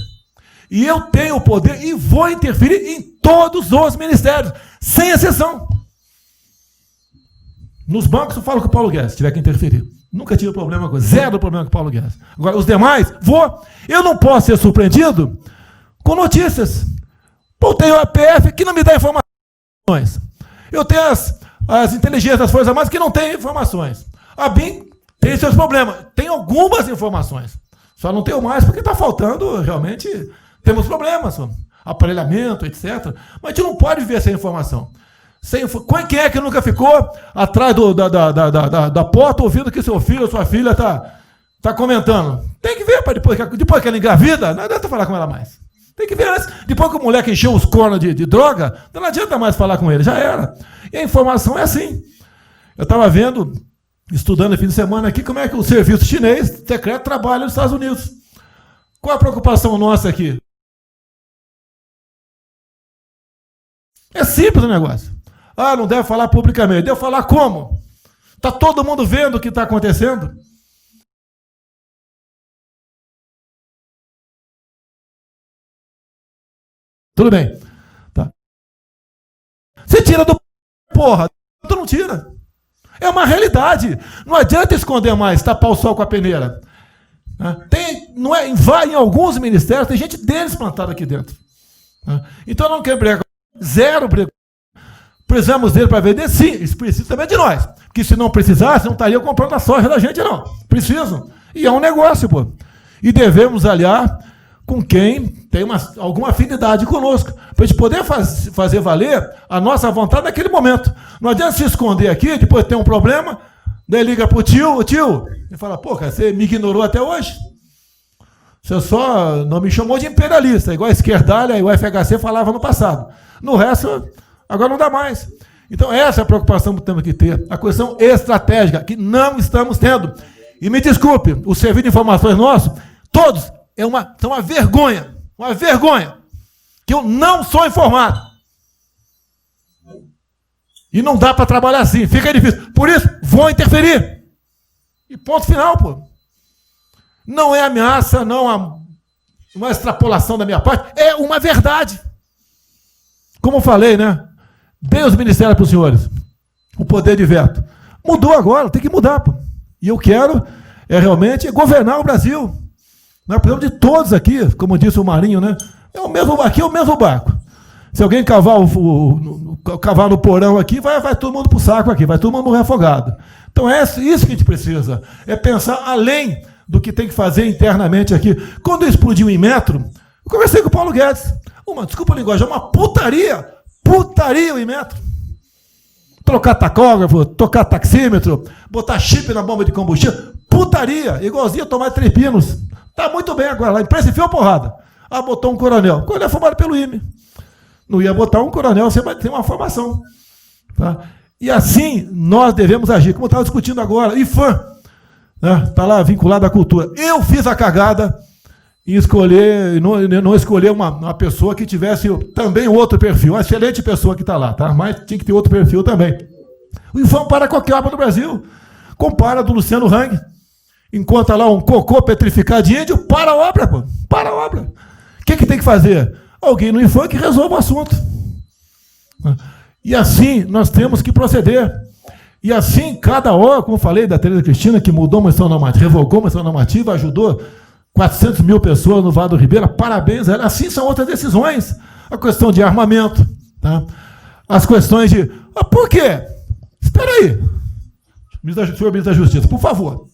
E eu tenho o poder e vou interferir em todos os ministérios, sem exceção. Nos bancos eu falo com o Paulo Guedes, se tiver que interferir. Nunca tive problema com zero problema com o Paulo Guedes. Agora, os demais, vou. Eu não posso ser surpreendido com notícias. Pô, eu tenho a PF que não me dá informações. Eu tenho as inteligências das Forças Armadas que não têm informações. A BIM tem seus problemas. Tem algumas informações. Só não tenho mais porque está faltando, realmente, temos problemas. Aparelhamento, etc. Mas a gente não pode viver sem informação. Quem é que nunca ficou atrás da porta ouvindo que seu filho ou sua filha está comentando? Tem que ver, para depois que ela engravida, não adianta falar com ela mais. Tem que ver antes. Depois que o moleque encheu os cornos de droga, não adianta mais falar com ele, já era. E a informação é assim. Eu estava vendo, estudando no fim de semana aqui, como é que o serviço chinês secreto trabalha nos Estados Unidos. Qual a preocupação nossa aqui? É simples o negócio. Ah, não deve falar publicamente. Deve falar como? Está todo mundo vendo o que está acontecendo? Tudo bem. Tá. Você tira do porra, tu não tira. É uma realidade. Não adianta esconder mais, tapar o sol com a peneira. Vai em alguns ministérios, tem gente deles plantada aqui dentro. Então não quer brigar. Zero briga. Precisamos dele para vender? Sim, eles precisam também de nós. Porque se não precisasse, não estariam comprando a soja da gente, não. Precisam. E é um negócio, pô. E devemos aliar com quem tem alguma afinidade conosco, para a gente poder fazer valer a nossa vontade naquele momento. Não adianta se esconder aqui, depois tem um problema, daí liga para o tio, e fala, pô, cara, você me ignorou até hoje? Você só não me chamou de imperialista, igual a esquerdalha e o FHC falava no passado. No resto, agora não dá mais. Então, essa é a preocupação que temos que ter, a questão estratégica, que não estamos tendo. E me desculpe, o serviço de informações nosso, todos, são uma vergonha, que eu não sou informado. E não dá para trabalhar assim, fica difícil. Por isso, vou interferir. E ponto final, pô. Não é ameaça, não uma extrapolação da minha parte, é uma verdade. Como eu falei, né? Dei os ministérios para os senhores, o poder de veto. Mudou agora, tem que mudar, pô. E eu quero realmente governar o Brasil. Nós precisamos de todos aqui, como disse o Marinho, né? Aqui é o mesmo barco. Se alguém cavar no porão aqui, vai todo mundo para o saco aqui, vai todo mundo morrer afogado. Então é isso que a gente precisa, é pensar além do que tem que fazer internamente aqui. Quando eu explodi o Inmetro, eu conversei com o Paulo Guedes. Desculpa a linguagem, é uma putaria o Inmetro. Trocar tacógrafo, tocar taxímetro, botar chip na bomba de combustível, putaria, igualzinho a tomar 3 pinos. Tá muito bem agora, lá imprensa enfiou porrada. Botou um coronel. O coronel é formado pelo IME. Não ia botar um coronel, você vai ter uma formação. Tá? E assim nós devemos agir, como eu estava discutindo agora. IFAM, está lá vinculado à cultura. Eu fiz a cagada em escolher, não escolher uma pessoa que tivesse também outro perfil. Uma excelente pessoa que está lá, tá? Mas tinha que ter outro perfil também. O IFAM para qualquer obra do Brasil. Compara do Luciano Hang. Encontra lá um cocô petrificado de índio, para a obra, pô. Para a obra. O que tem que fazer? Alguém no IFAM que resolva o assunto. E assim nós temos que proceder. E assim, cada hora, como eu falei da Tereza Cristina, que mudou uma questão normativa, revogou uma questão normativa, ajudou 400 mil pessoas no Vale do Ribeira, parabéns. Assim são outras decisões. A questão de armamento, tá? As questões de... por quê? Espera aí. Senhor ministro da Justiça, por favor.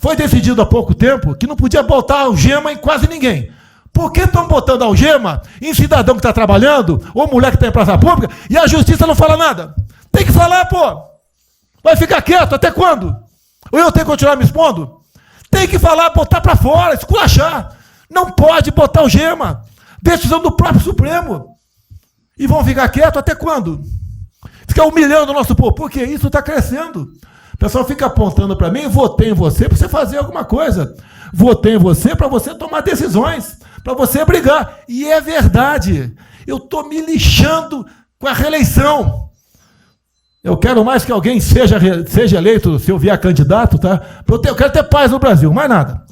Foi decidido há pouco tempo que não podia botar algema em quase ninguém. Por que estão botando algema em cidadão que está trabalhando, ou mulher que está em praça pública, e a justiça não fala nada? Tem que falar, pô. Vai ficar quieto até quando? Ou eu tenho que continuar me expondo? Tem que falar, botar para fora, esculachar. Não pode botar algema. Decisão do próprio Supremo. E vão ficar quietos até quando? Ficar humilhando o nosso povo. Porque isso está crescendo. pessoal fica apontando para mim, votei em você para você fazer alguma coisa. Votei em você para você tomar decisões, para você brigar. E é verdade. Eu estou me lixando com a reeleição. Eu quero mais que alguém seja eleito, se eu vier candidato, tá? Eu quero ter paz no Brasil, mais nada.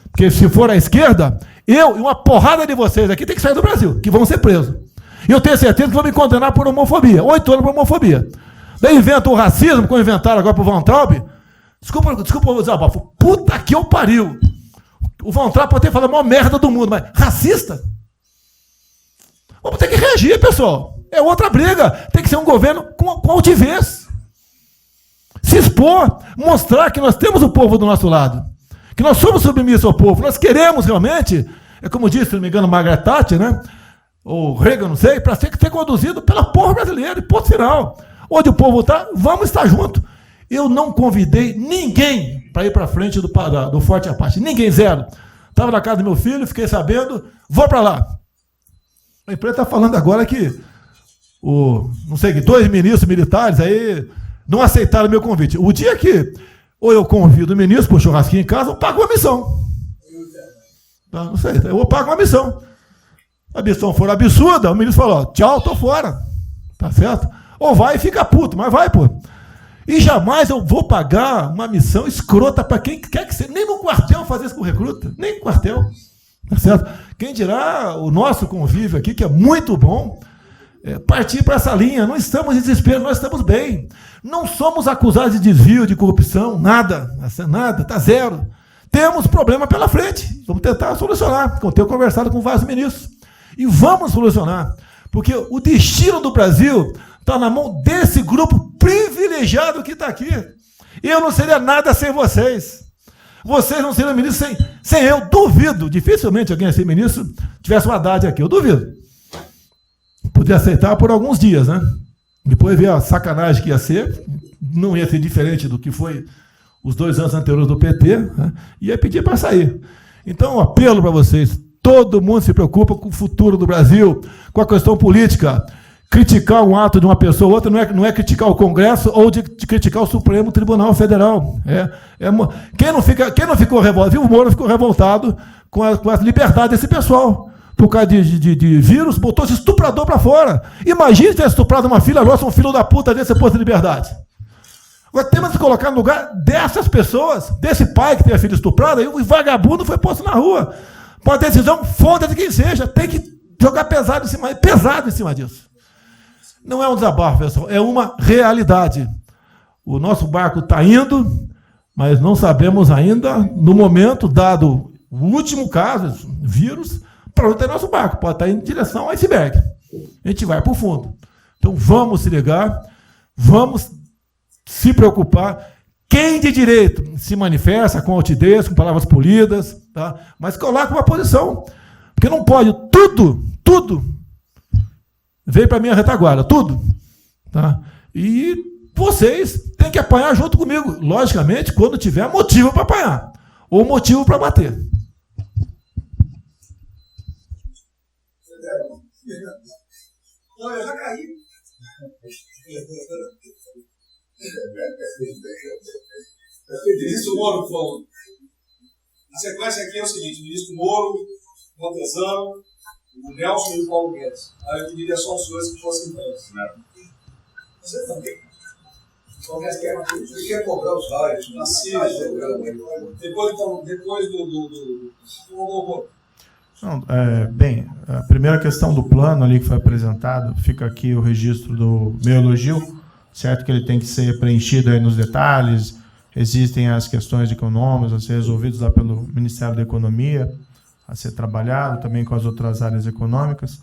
Porque se for à esquerda, eu e uma porrada de vocês aqui tem que sair do Brasil, que vão ser presos. E eu tenho certeza que vão me condenar por homofobia. 8 anos por homofobia. Daí inventam o racismo, como inventaram agora pro Von Traub. Desculpa o desabafo. Puta que eu pariu. O Von Traub pode ter falado a maior merda do mundo, mas racista? Vamos ter que reagir, pessoal. É outra briga. Tem que ser um governo com altivez. Se expor, mostrar que nós temos o povo do nosso lado. Que nós somos submissos ao povo. Nós queremos realmente, é como disse, se não me engano, Margaret Thatcher, né? Ou Reagan, não sei, para ser conduzido pela porra brasileira. E ponto final. Onde o povo está, vamos estar junto. Eu não convidei ninguém para ir para frente do Forte Apache. Ninguém, zero. Estava na casa do meu filho, fiquei sabendo, vou para lá. A imprensa está falando agora que não sei, que 2 ministros militares aí não aceitaram meu convite. O dia que ou eu convido o ministro para um churrasquinho em casa, eu pago uma missão. Tá? Não sei, eu pago uma missão. A missão for absurda, o ministro falou, tchau, tô fora. Tá certo? Ou vai e fica puto, mas vai, pô. E jamais eu vou pagar uma missão escrota para quem quer que seja. Nem no quartel fazer isso com recruta. Nem no quartel. Tá certo? Quem dirá o nosso convívio aqui, que é muito bom, partir para essa linha. Não estamos em desespero, nós estamos bem. Não somos acusados de desvio, de corrupção, nada. Nada, tá zero. Temos problema pela frente. Vamos tentar solucionar. Eu tenho conversado com vários ministros. E vamos solucionar. Porque o destino do Brasil está na mão desse grupo privilegiado que está aqui. Eu não seria nada sem vocês. Vocês não seriam ministros sem eu. Duvido. Dificilmente alguém ia ser ministro tivesse uma Haddad aqui. Eu duvido. Podia aceitar por alguns dias, né? Depois ver a sacanagem que ia ser. Não ia ser diferente do que foi os 2 anos anteriores do PT. Né? Ia pedir para sair. Então, um apelo para vocês. Todo mundo se preocupa com o futuro do Brasil, com a questão política. Criticar um ato de uma pessoa ou outra não é criticar o Congresso ou de criticar o Supremo Tribunal Federal. Quem não ficou revoltado? Viu, o Moro ficou revoltado com a liberdade desse pessoal. Por causa de vírus, botou esse estuprador para fora. Imagine ter estuprado uma filha nossa, um filho da puta desse posto de liberdade. Agora temos que colocar no lugar dessas pessoas, desse pai que tem a filha estuprada, e o vagabundo foi posto na rua. Uma decisão, foda-se quem seja, tem que jogar pesado em cima disso. Não é um desabafo, pessoal, é uma realidade. O nosso barco está indo, mas não sabemos ainda, no momento, dado o último caso, vírus, para onde está nosso barco. Pode estar indo em direção ao iceberg. A gente vai para o fundo. Então vamos se ligar, vamos se preocupar. Quem de direito se manifesta com altidez, com palavras polidas, tá? Mas coloca uma posição. Porque não pode tudo veio para a minha retaguarda, tudo. Tá? E vocês têm que apanhar junto comigo, logicamente, quando tiver motivo para apanhar, ou motivo para bater. Não, eu já caí. Ministro Moro falando. A sequência aqui é o seguinte: o ministro Moro, o Montezano, o Nelson e o Paulo Guedes. Aí eu pediria só os senhores que fossem antes. Você também. Você quer cobrar os vários? Depois do Não, bem, a primeira questão do plano ali que foi apresentado, fica aqui o registro do meu elogio, certo que ele tem que ser preenchido aí nos detalhes, existem as questões econômicas a ser resolvidas lá pelo Ministério da Economia, a ser trabalhado também com as outras áreas econômicas.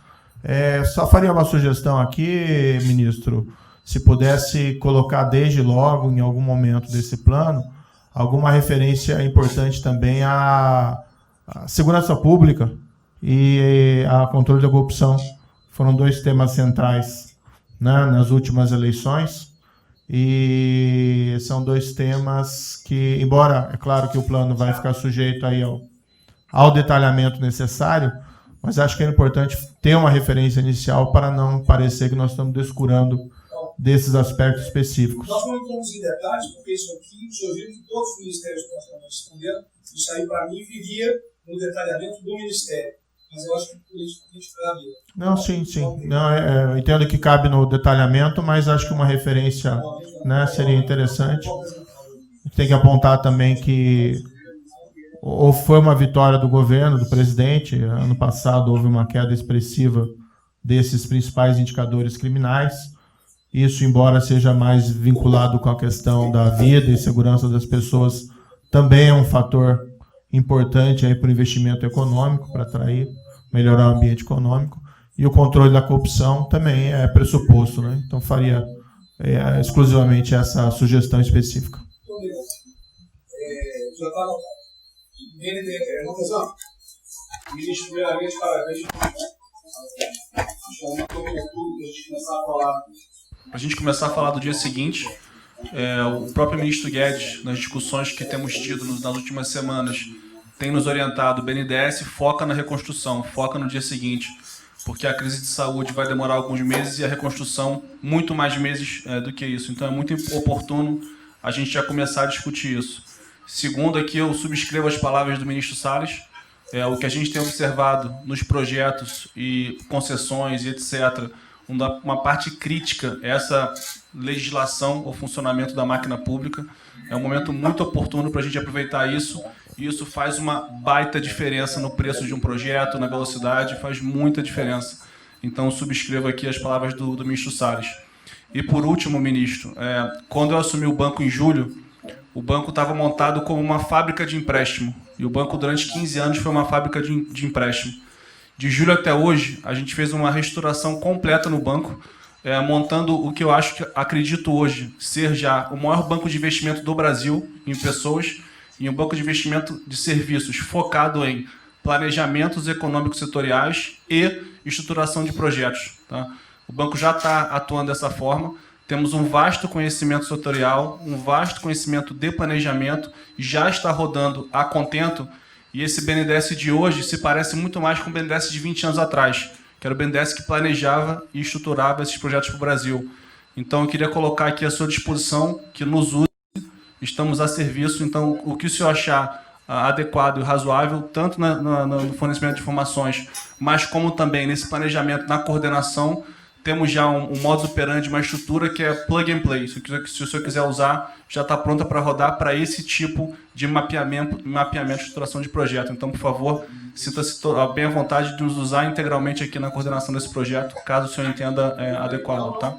Só faria uma sugestão aqui, ministro, se pudesse colocar desde logo, em algum momento desse plano, alguma referência importante também à segurança pública e a controle da corrupção. Foram 2 temas centrais, né, nas últimas eleições, e são 2 temas que, embora é claro que o plano vai ficar sujeito aí ao detalhamento necessário, mas acho que é importante ter uma referência inicial para não parecer que nós estamos descurando desses aspectos específicos. Nós não entramos em detalhes, porque isso aqui, o senhor viu que todos os ministérios que nós estamos respondendo, isso aí para mim viria no detalhamento do Ministério. Mas eu acho que politicamente cabe. Não, sim. Não, eu entendo que cabe no detalhamento, mas acho que uma referência, né, seria interessante. Tem que apontar também que ou foi uma vitória do governo, do presidente. Ano passado houve uma queda expressiva desses principais indicadores criminais. Isso, embora seja mais vinculado com a questão da vida e segurança das pessoas, também é um fator importante para o investimento econômico, para atrair, melhorar o ambiente econômico. E o controle da corrupção também é pressuposto, né? Então, faria exclusivamente essa sugestão específica. Já estava bem perguntas, ó. Ministro, primeiramente, parabéns. Para a gente começar a falar do dia seguinte, o próprio ministro Guedes, nas discussões que temos tido nas últimas semanas, tem nos orientado: o BNDES foca na reconstrução, foca no dia seguinte, porque a crise de saúde vai demorar alguns meses e a reconstrução muito mais meses do que isso. Então é muito oportuno a gente já começar a discutir isso. Segundo, aqui eu subscrevo as palavras do ministro Salles. O que a gente tem observado nos projetos e concessões e etc., uma parte crítica é essa legislação, o funcionamento da máquina pública. É um momento muito oportuno para a gente aproveitar isso, e isso faz uma baita diferença no preço de um projeto, na velocidade, faz muita diferença. Então, subscrevo aqui as palavras do ministro Salles. E, por último, ministro, quando eu assumi o banco em julho, o banco estava montado como uma fábrica de empréstimo, e o banco, durante 15 anos, foi uma fábrica de empréstimo. De julho até hoje, a gente fez uma reestruturação completa no banco, montando o que eu acredito hoje ser já o maior banco de investimento do Brasil em pessoas, e um banco de investimento de serviços focado em planejamentos econômicos setoriais e estruturação de projetos. Tá? O banco já está atuando dessa forma. Temos um vasto conhecimento setorial, um vasto conhecimento de planejamento, já está rodando a contento, e esse BNDES de hoje se parece muito mais com o BNDES de 20 anos atrás, que era o BNDES que planejava e estruturava esses projetos para o Brasil. Então, eu queria colocar aqui à sua disposição, que nos use, estamos a serviço. Então, o que o senhor achar adequado e razoável, tanto no fornecimento de informações, mas como também nesse planejamento, na coordenação, temos já um modus operandi, uma estrutura que é plug and play. Se o senhor quiser usar, já está pronta para rodar para esse tipo de mapeamento e estruturação de projeto. Então, por favor, sinta-se bem à vontade de nos usar integralmente aqui na coordenação desse projeto, caso o senhor entenda adequado. Tá?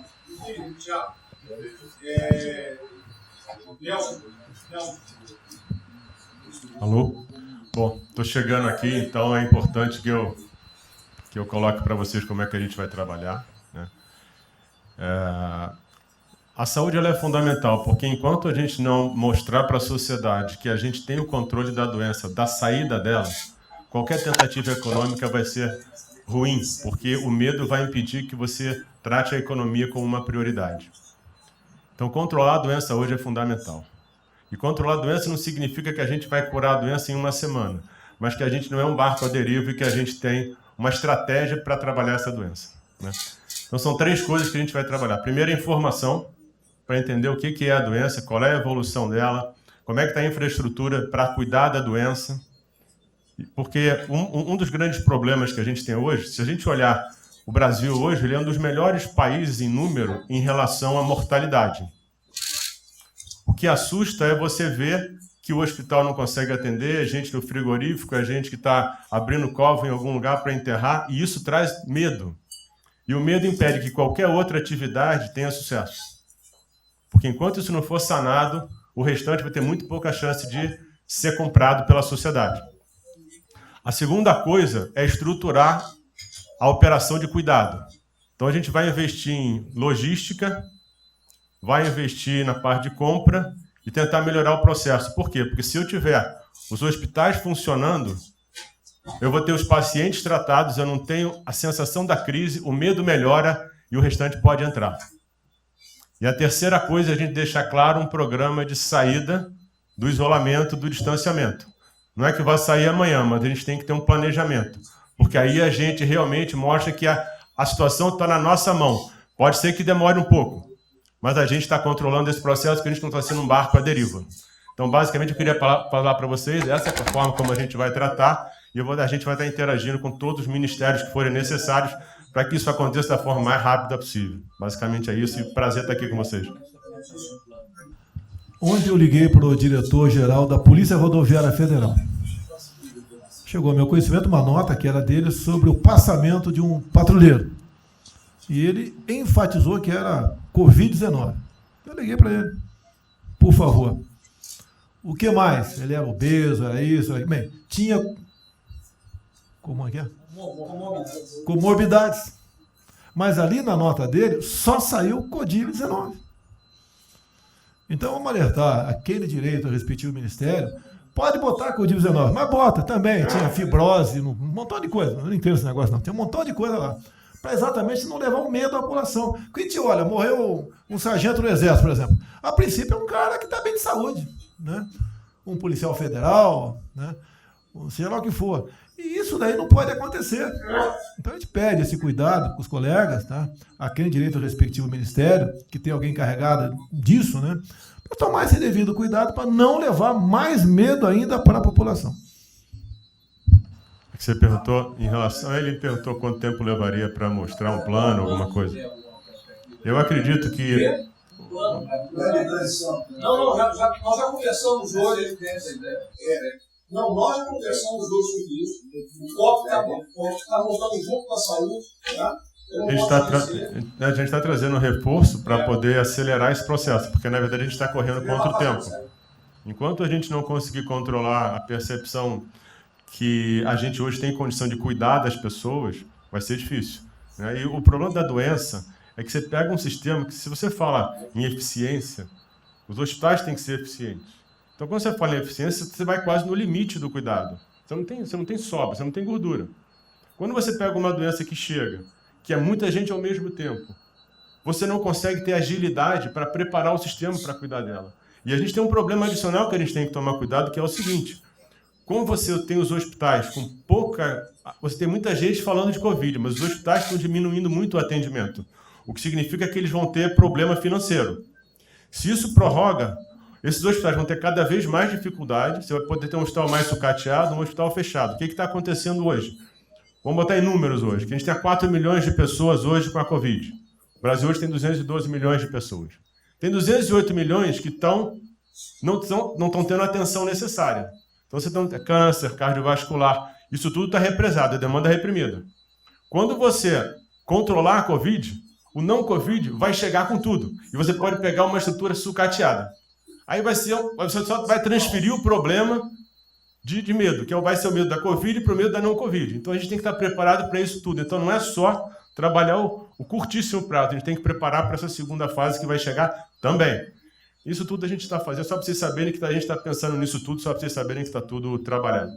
Alô? Bom, estou chegando aqui, então é importante que eu coloque para vocês como é que a gente vai trabalhar. A saúde ela é fundamental, porque enquanto a gente não mostrar para a sociedade que a gente tem o controle da doença, da saída dela, qualquer tentativa econômica vai ser ruim, porque o medo vai impedir que você trate a economia como uma prioridade. Então, controlar a doença hoje é fundamental. E controlar a doença não significa que a gente vai curar a doença em uma semana, mas que a gente não é um barco à deriva e que a gente tem uma estratégia para trabalhar essa doença, né? Então, são 3 coisas que a gente vai trabalhar. Primeiro, a informação, para entender o que é a doença, qual é a evolução dela, como é que está a infraestrutura para cuidar da doença. Porque um dos grandes problemas que a gente tem hoje, se a gente olhar o Brasil hoje, ele é um dos melhores países em número em relação à mortalidade. O que assusta é você ver que o hospital não consegue atender, a gente no frigorífico, a gente que está abrindo cova em algum lugar para enterrar, e isso traz medo. E o medo impede que qualquer outra atividade tenha sucesso. Porque enquanto isso não for sanado, o restante vai ter muito pouca chance de ser comprado pela sociedade. A segunda coisa é estruturar a operação de cuidado. Então a gente vai investir em logística, vai investir na parte de compra e tentar melhorar o processo. Por quê? Porque se eu tiver os hospitais funcionando, eu vou ter os pacientes tratados, eu não tenho a sensação da crise, o medo melhora e o restante pode entrar. E a terceira coisa é a gente deixar claro um programa de saída do isolamento, do distanciamento. Não é que vai sair amanhã, mas a gente tem que ter um planejamento. Porque aí a gente realmente mostra que a situação está na nossa mão. Pode ser que demore um pouco, mas a gente está controlando esse processo porque a gente não está sendo um barco à deriva. Então, basicamente, eu queria falar para vocês, essa é a forma como a gente vai tratar, e a gente vai estar interagindo com todos os ministérios que forem necessários para que isso aconteça da forma mais rápida possível. Basicamente é isso, e prazer estar aqui com vocês. Ontem eu liguei para o diretor-geral da Polícia Rodoviária Federal. Chegou ao meu conhecimento uma nota que era dele sobre o passamento de um patrulheiro. E ele enfatizou que era Covid-19. Eu liguei para ele. Por favor. O que mais? Ele era obeso, era isso, era... Bem, tinha... Como é que é? Comorbidades. Mas ali na nota dele só saiu Covid-19. Então vamos alertar aquele direito ao respectivo ministério. Pode botar Covid-19, mas bota também. Tinha fibrose, um montão de coisa. Eu não entendo esse negócio, não. Tem um montão de coisa lá. Para exatamente não levar um medo à população. Porque a gente olha, morreu um sargento no Exército, por exemplo. A princípio é um cara que está bem de saúde, né? Um policial federal, né? Seja lá o que for. E isso daí não pode acontecer. Então a gente pede esse cuidado com os colegas, tá? A quem direito ao respectivo ministério, que tem alguém encarregado disso, né? Para tomar esse devido cuidado para não levar mais medo ainda para a população. Você perguntou, em relação a ele perguntou quanto tempo levaria para mostrar um plano, alguma coisa. Eu acredito que... Não, nós já conversamos hoje. Não, nós já conversamos hoje sobre isso. O COP está mostrando junto com a saúde. Tá? A gente está trazendo um reforço para poder acelerar esse processo, porque na verdade a gente está correndo contra o tempo. Enquanto a gente não conseguir controlar a percepção que a gente hoje tem condição de cuidar das pessoas, vai ser difícil, né? E o problema da doença é que você pega um sistema que, se você fala em eficiência, os hospitais têm que ser eficientes. Então, quando você fala em eficiência, você vai quase no limite do cuidado. Você não tem sobra, você não tem gordura. Quando você pega uma doença que chega, que é muita gente ao mesmo tempo, você não consegue ter agilidade para preparar o sistema para cuidar dela. E a gente tem um problema adicional que a gente tem que tomar cuidado, que é o seguinte: como você tem os hospitais com pouca... Você tem muita gente falando de Covid, mas os hospitais estão diminuindo muito o atendimento, o que significa que eles vão ter problema financeiro. Se isso prorroga, esses hospitais vão ter cada vez mais dificuldade, você vai poder ter um hospital mais sucateado, um hospital fechado. O que está acontecendo hoje? Vamos botar em números hoje, que a gente tem 4 milhões de pessoas hoje com a Covid. O Brasil hoje tem 212 milhões de pessoas. Tem 208 milhões que não estão tendo a atenção necessária. Então você tem câncer, cardiovascular, isso tudo está represado, é demanda reprimida. Quando você controlar a Covid, o não Covid vai chegar com tudo. E você pode pegar uma estrutura sucateada. Aí você só vai transferir o problema de medo, que vai ser o medo da Covid para o medo da não Covid. Então a gente tem que estar preparado para isso tudo. Então não é só trabalhar o curtíssimo prazo, a gente tem que preparar para essa segunda fase que vai chegar também. Isso tudo a gente está fazendo, só para vocês saberem que a gente está pensando nisso tudo, só para vocês saberem que está tudo trabalhando.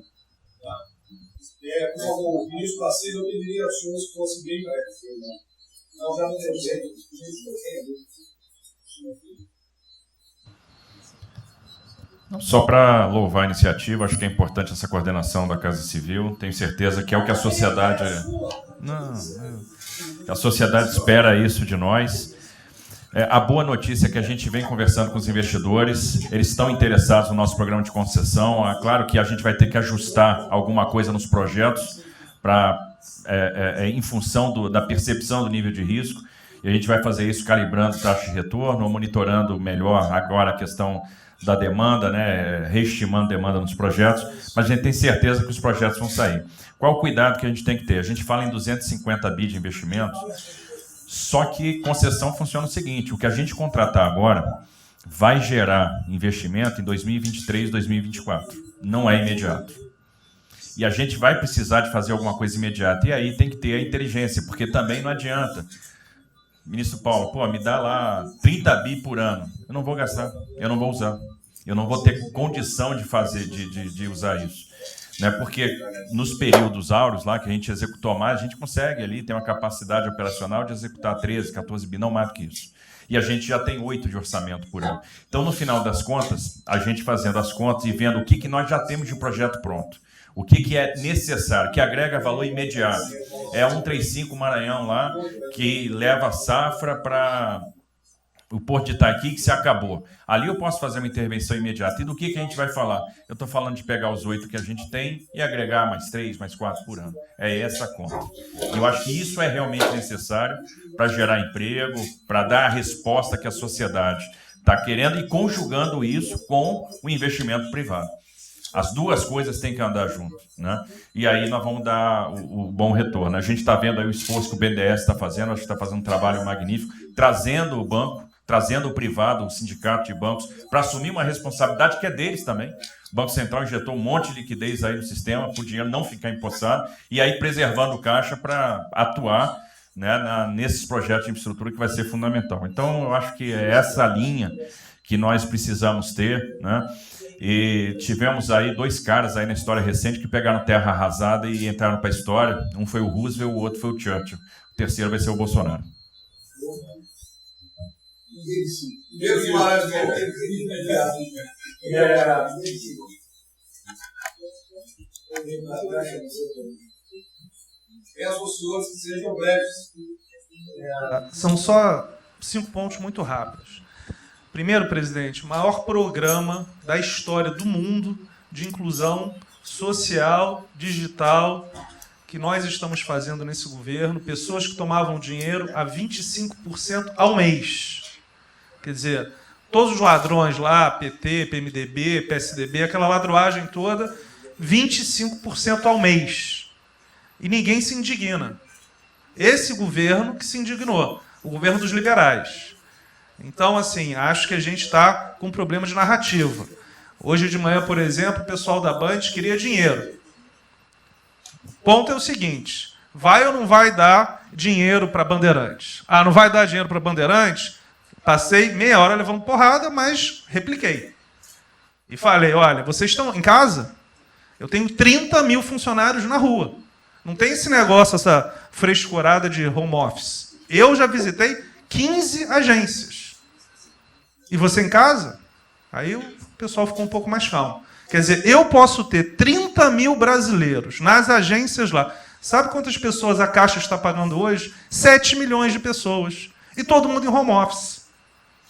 Por favor, o ministro Lacerda, eu pediria aos senhores que fosse bem breve. Não, já não tem jeito. Só para louvar a iniciativa, acho que é importante essa coordenação da Casa Civil. Tenho certeza que é o que a sociedade... a sociedade espera isso de nós. A boa notícia é que a gente vem conversando com os investidores, eles estão interessados no nosso programa de concessão. É claro que a gente vai ter que ajustar alguma coisa nos projetos em função da percepção do nível de risco, e a gente vai fazer isso calibrando taxa de retorno, monitorando melhor agora a questão da demanda, né, reestimando demanda nos projetos, mas a gente tem certeza que os projetos vão sair. Qual o cuidado que a gente tem que ter? A gente fala em 250 bi de investimentos, só que concessão funciona o seguinte: o que a gente contratar agora vai gerar investimento em 2023, 2024. Não é imediato. E a gente vai precisar de fazer alguma coisa imediata. E aí tem que ter a inteligência, porque também não adianta. Ministro Paulo, me dá lá 30 bi por ano. Eu não vou gastar, eu não vou usar. Eu não vou ter condição de fazer, de usar isso. Né? Porque nos períodos áureos lá que a gente executou mais, a gente consegue ali, tem uma capacidade operacional de executar 13, 14 bi, não mais do que isso. E a gente já tem 8 de orçamento por ano. Então, no final das contas, a gente fazendo as contas e vendo o que nós já temos de projeto pronto, o que é necessário, que agrega valor imediato. É 135 Maranhão lá, que leva a safra para o Porto de Itaqui, que se acabou. Ali eu posso fazer uma intervenção imediata. E do que a gente vai falar? Eu estou falando de pegar os 8 que a gente tem e agregar mais 3, mais 4 por ano. É essa a conta. E eu acho que isso é realmente necessário para gerar emprego, para dar a resposta que a sociedade está querendo e conjugando isso com o investimento privado. As duas coisas têm que andar junto, né? E aí nós vamos dar o bom retorno. A gente está vendo aí o esforço que o BNDES está fazendo, acho que está fazendo um trabalho magnífico, trazendo o banco, trazendo o privado, o sindicato de bancos, para assumir uma responsabilidade que é deles também. O Banco Central injetou um monte de liquidez aí no sistema, para o dinheiro não ficar empossado, e aí preservando o caixa para atuar, né, nesses projetos de infraestrutura que vai ser fundamental. Então, eu acho que é essa linha que nós precisamos ter, né? E tivemos aí 2 caras aí na história recente que pegaram terra arrasada e entraram para a história. Um foi o Roosevelt, o outro foi o Churchill. O terceiro vai ser o Bolsonaro. Peço aos senhores que sejam breves. São só 5 pontos muito rápidos. Primeiro, presidente, o maior programa da história do mundo de inclusão social, digital, que nós estamos fazendo nesse governo. Pessoas que tomavam dinheiro a 25% ao mês. Quer dizer, todos os ladrões lá, PT, PMDB, PSDB, aquela ladroagem toda, 25% ao mês. E ninguém se indigna. Esse governo que se indignou, o governo dos liberais. Então, assim, acho que a gente está com um problema de narrativa. Hoje de manhã, por exemplo, o pessoal da Band queria dinheiro. O ponto é o seguinte, vai ou não vai dar dinheiro para Bandeirantes? Ah, não vai dar dinheiro para Bandeirantes? Passei meia hora levando porrada, mas repliquei. E falei, olha, vocês estão em casa? Eu tenho 30 mil funcionários na rua. Não tem esse negócio, essa frescurada de home office. Eu já visitei 15 agências. E você em casa? Aí o pessoal ficou um pouco mais calmo. Quer dizer, eu posso ter 30 mil brasileiros nas agências lá. Sabe quantas pessoas a Caixa está pagando hoje? 7 milhões de pessoas. E todo mundo em home office.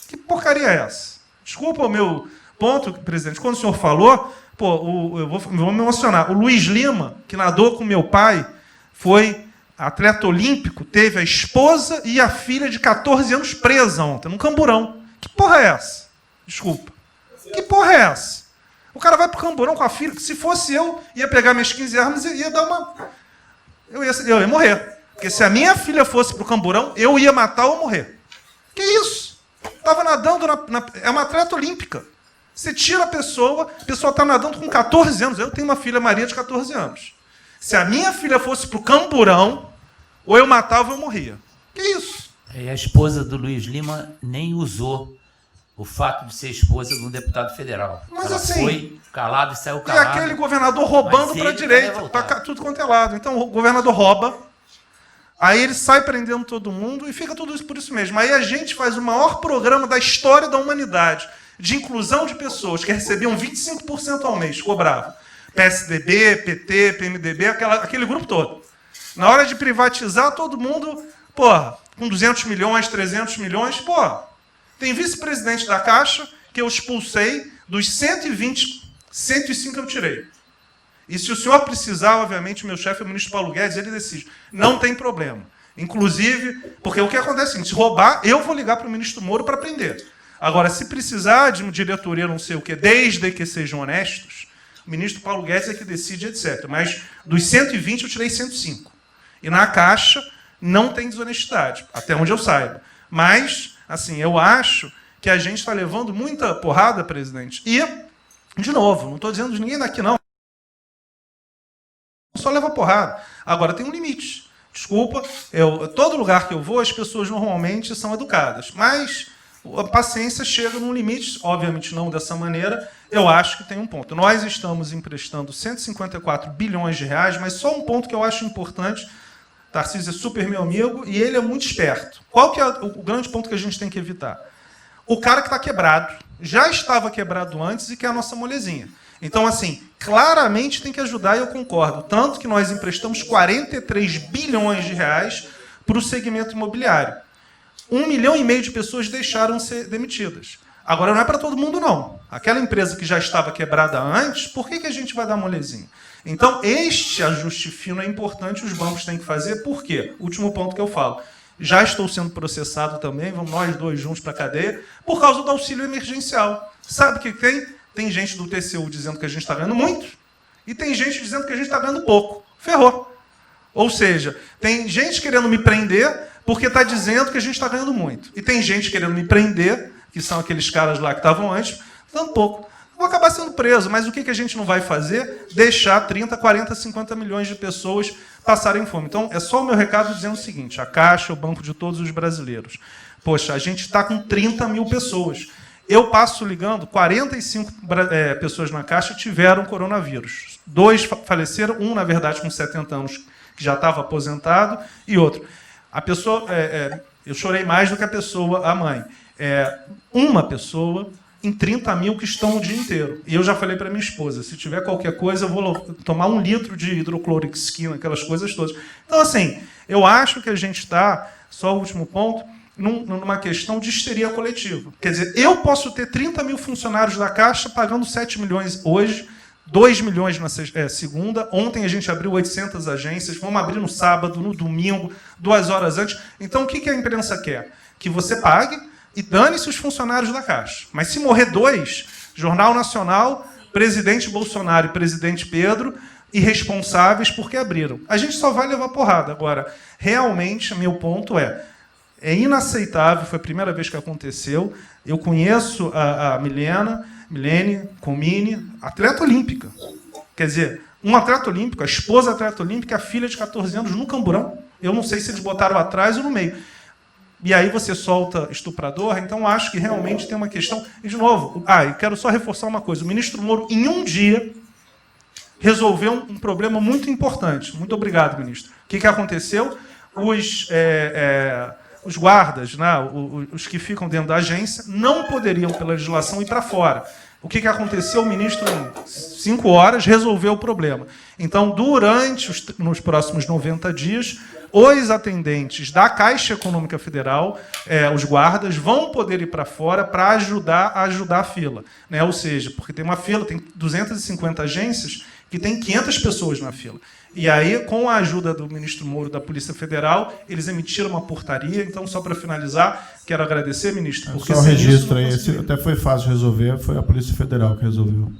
Que porcaria é essa? Desculpa o meu ponto, presidente. Quando o senhor falou, eu vou me emocionar. O Luiz Lima, que nadou com meu pai, foi atleta olímpico, teve a esposa e a filha de 14 anos presa ontem, num camburão. Que porra é essa? Desculpa. Que porra é essa? O cara vai pro camburão com a filha, que se fosse eu, ia pegar minhas 15 armas e ia dar uma... Eu ia morrer. Porque se a minha filha fosse pro camburão, eu ia matar ou morrer. Que isso? Estava nadando, é uma atleta olímpica. Você tira a pessoa está nadando com 14 anos. Eu tenho uma filha, Maria, de 14 anos. Se a minha filha fosse pro camburão, ou eu matava ou eu morria. Que isso? E a esposa do Luiz Lima nem usou o fato de ser esposa de um deputado federal. Mas ela assim, foi calado e saiu calado. E aquele governador roubando para a direita, para tudo quanto é lado. Então o governador rouba, aí ele sai prendendo todo mundo e fica tudo isso por isso mesmo. Aí a gente faz o maior programa da história da humanidade de inclusão de pessoas que recebiam 25% ao mês, cobravam. PSDB, PT, PMDB, aquele grupo todo. Na hora de privatizar, todo mundo, com 200 milhões, 300 milhões, tem vice-presidente da Caixa que eu expulsei, dos 120, 105 eu tirei. E se o senhor precisar, obviamente, o meu chefe é o ministro Paulo Guedes, ele decide. Não tem problema. Inclusive, porque o que acontece é o seguinte, se roubar, eu vou ligar para o ministro Moro para prender. Agora, se precisar de uma diretoria, não sei o quê, desde que sejam honestos, o ministro Paulo Guedes é que decide, etc. Mas dos 120 eu tirei 105. E na Caixa não tem desonestidade, até onde eu saiba. Mas, assim, eu acho que a gente está levando muita porrada, presidente. E, de novo, não estou dizendo de ninguém daqui, não. Só leva porrada. Agora, tem um limite. Desculpa, todo lugar que eu vou, as pessoas normalmente são educadas. Mas a paciência chega num limite, obviamente não dessa maneira, eu acho que tem um ponto. Nós estamos emprestando 154 bilhões de reais, mas só um ponto que eu acho importante. Tarcísio é super meu amigo e ele é muito esperto. Qual que é o grande ponto que a gente tem que evitar? O cara que está quebrado, já estava quebrado antes e quer a nossa molezinha. Então, assim, claramente tem que ajudar, e eu concordo. Tanto que nós emprestamos 43 bilhões de reais para o segmento imobiliário. 1,5 milhão de pessoas deixaram de ser demitidas. Agora, não é para todo mundo, não. Aquela empresa que já estava quebrada antes, por que a gente vai dar molezinha? Então, este ajuste fino é importante, os bancos têm que fazer. Por quê? Último ponto que eu falo. Já estou sendo processado também, vamos nós dois juntos para a cadeia, por causa do auxílio emergencial. Sabe o que tem? Tem gente do TCU dizendo que a gente está ganhando muito, e tem gente dizendo que a gente está ganhando pouco. Ferrou. Ou seja, tem gente querendo me prender porque está dizendo que a gente está ganhando muito. E tem gente querendo me prender, que são aqueles caras lá que estavam antes, dando pouco. Vou acabar sendo preso, mas o que a gente não vai fazer? Deixar 30, 40, 50 milhões de pessoas passarem fome. Então, é só o meu recado dizendo o seguinte, a Caixa é o banco de todos os brasileiros. Poxa, a gente está com 30 mil pessoas. Eu passo ligando, 45 pessoas na Caixa tiveram coronavírus. 2 faleceram, um, na verdade, com 70 anos, que já estava aposentado, e outro. A pessoa, eu chorei mais do que a pessoa, a mãe. Uma pessoa em 30 mil que estão o dia inteiro. E eu já falei para minha esposa, se tiver qualquer coisa, eu vou tomar 1 litro de hidrocloroquina, aquelas coisas todas. Então, assim, eu acho que a gente está, só o último ponto, numa questão de histeria coletiva. Quer dizer, eu posso ter 30 mil funcionários da Caixa pagando 7 milhões hoje, 2 milhões na segunda. Ontem a gente abriu 800 agências, vamos abrir no sábado, no domingo, 2 horas antes. Então, o que a imprensa quer? Que você pague e dane-se os funcionários da Caixa. Mas se morrer 2, Jornal Nacional, presidente Bolsonaro e presidente Pedro, irresponsáveis porque abriram. A gente só vai levar porrada. Agora, realmente, meu ponto é inaceitável, foi a primeira vez que aconteceu. Eu conheço a Milene Comini, atleta olímpica. Quer dizer, um atleta olímpico, a esposa atleta olímpica, a filha de 14 anos no Camburão. Eu não sei se eles botaram atrás ou no meio. E aí você solta estuprador, então acho que realmente tem uma questão. E, de novo, e quero só reforçar uma coisa. O ministro Moro, em um dia, resolveu um problema muito importante. Muito obrigado, ministro. O que aconteceu? Os guardas, né, os que ficam dentro da agência, não poderiam, pela legislação, ir para fora. O que aconteceu? O ministro, em 5 horas, resolveu o problema. Então, nos próximos 90 dias, os atendentes da Caixa Econômica Federal, os guardas, vão poder ir para fora para ajudar a fila. Né? Ou seja, porque tem uma fila, tem 250 agências que tem 500 pessoas na fila. E aí, com a ajuda do ministro Moro da Polícia Federal, eles emitiram uma portaria. Então, só para finalizar, quero agradecer, ministro. Porque só o registro aí, esse até foi fácil de resolver, foi a Polícia Federal que resolveu.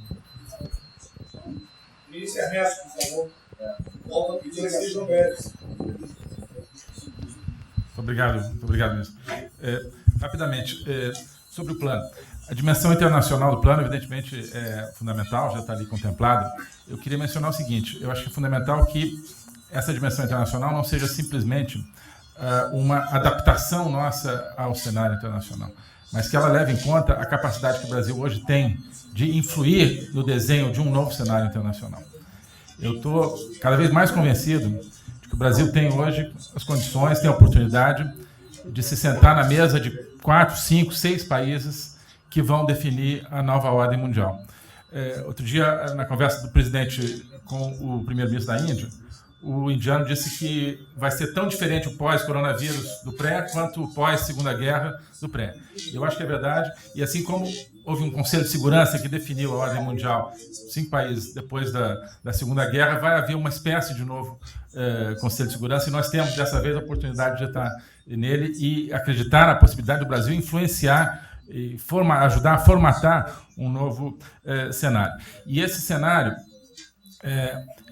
Ministro Ernesto, por favor. Volta a pedir que sejam velhos. Muito obrigado, ministro. Rapidamente, sobre o plano. A dimensão internacional do plano, evidentemente, é fundamental, já está ali contemplada. Eu queria mencionar o seguinte, eu acho que é fundamental que essa dimensão internacional não seja simplesmente uma adaptação nossa ao cenário internacional, mas que ela leve em conta a capacidade que o Brasil hoje tem de influir no desenho de um novo cenário internacional. Eu estou cada vez mais convencido de que o Brasil tem hoje as condições, tem a oportunidade de se sentar na mesa de 4, 5, 6 países que vão definir a nova ordem mundial. Outro dia, na conversa do presidente com o primeiro-ministro da Índia, o indiano disse que vai ser tão diferente o pós-coronavírus do pré quanto o pós-segunda guerra do pré. Eu acho que é verdade, e assim como houve um Conselho de Segurança que definiu a ordem mundial, 5 países depois da Segunda Guerra, vai haver uma espécie de novo Conselho de Segurança, e nós temos, dessa vez, a oportunidade de estar nele e acreditar na possibilidade do Brasil influenciar e ajudar a formatar um novo cenário. E esse cenário,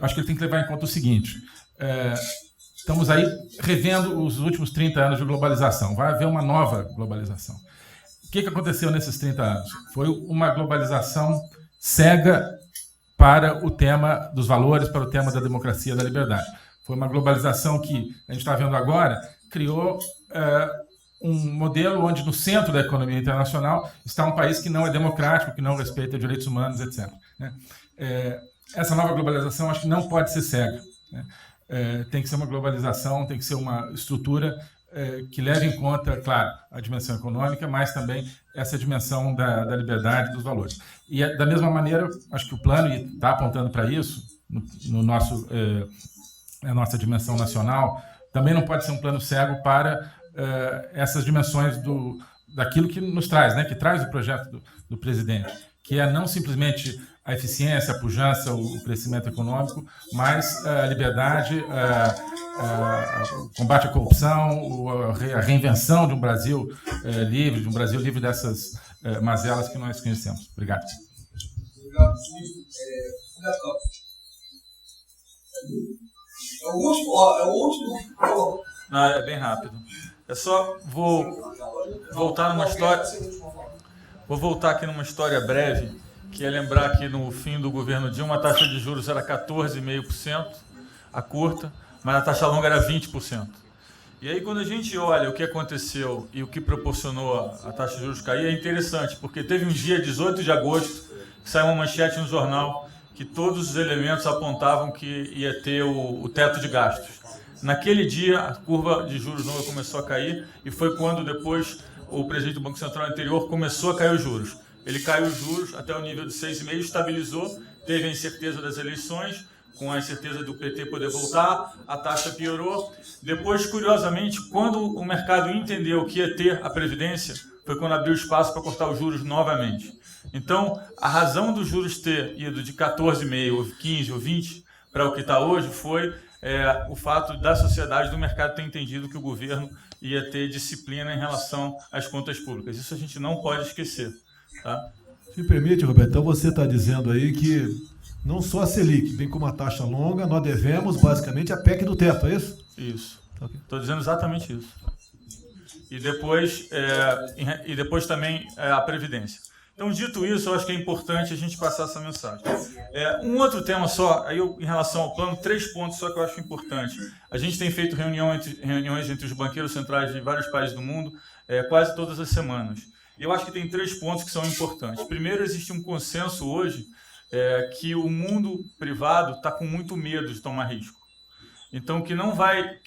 acho que ele tem que levar em conta o seguinte, estamos aí revendo os últimos 30 anos de globalização, vai haver uma nova globalização. O que aconteceu nesses 30 anos? Foi uma globalização cega para o tema dos valores, para o tema da democracia e da liberdade. Foi uma globalização que, a gente está vendo agora, criou um modelo onde no centro da economia internacional está um país que não é democrático, que não respeita direitos humanos, etc. Né? Essa nova globalização acho que não pode ser cega. Né? Tem que ser uma globalização, tem que ser uma estrutura que leve em conta, claro, a dimensão econômica, mas também essa dimensão da liberdade e dos valores. E da mesma maneira, acho que o plano está apontando para isso, na nossa dimensão nacional, também não pode ser um plano cego para essas dimensões daquilo que nos traz, né, que traz o projeto do presidente, que é não simplesmente a eficiência, a pujança, o crescimento econômico, mas a liberdade, o combate à corrupção, a reinvenção de um Brasil livre, de um Brasil livre dessas mazelas que nós conhecemos. Obrigado. Obrigado, é o último. Não, é bem rápido. Eu só vou voltar numa história. Vou voltar aqui numa história breve, que é lembrar que no fim do governo Dilma a taxa de juros era 14,5%, a curta, mas a taxa longa era 20%. E aí, quando a gente olha o que aconteceu e o que proporcionou a taxa de juros cair, é interessante, porque teve um dia, 18 de agosto, que saiu uma manchete no jornal que todos os elementos apontavam que ia ter o teto de gastos. Naquele dia, a curva de juros nova começou a cair e foi quando depois o presidente do Banco Central anterior começou a cair os juros. Ele caiu os juros até o nível de 6,5%, estabilizou, teve a incerteza das eleições, com a incerteza do PT poder voltar, a taxa piorou. Depois, curiosamente, quando o mercado entendeu que ia ter a Previdência, foi quando abriu espaço para cortar os juros novamente. Então, a razão dos juros ter ido de 14,5%, ou 15% ou 20% para o que está hoje foi o fato da sociedade, do mercado ter entendido que o governo ia ter disciplina em relação às contas públicas. Isso a gente não pode esquecer. Tá? Se me permite, Roberto, então você está dizendo aí que não só a Selic, bem como a taxa longa, nós devemos basicamente a PEC do teto, é isso? Isso. Estou dizendo exatamente isso. E depois também a Previdência. Então, dito isso, eu acho que é importante a gente passar essa mensagem. Um outro tema só, aí em relação ao plano, 3 pontos só que eu acho importante. A gente tem feito reuniões entre os banqueiros centrais de vários países do mundo quase todas as semanas. E eu acho que tem 3 pontos que são importantes. Primeiro, existe um consenso hoje que o mundo privado está com muito medo de tomar risco. Então, que não vai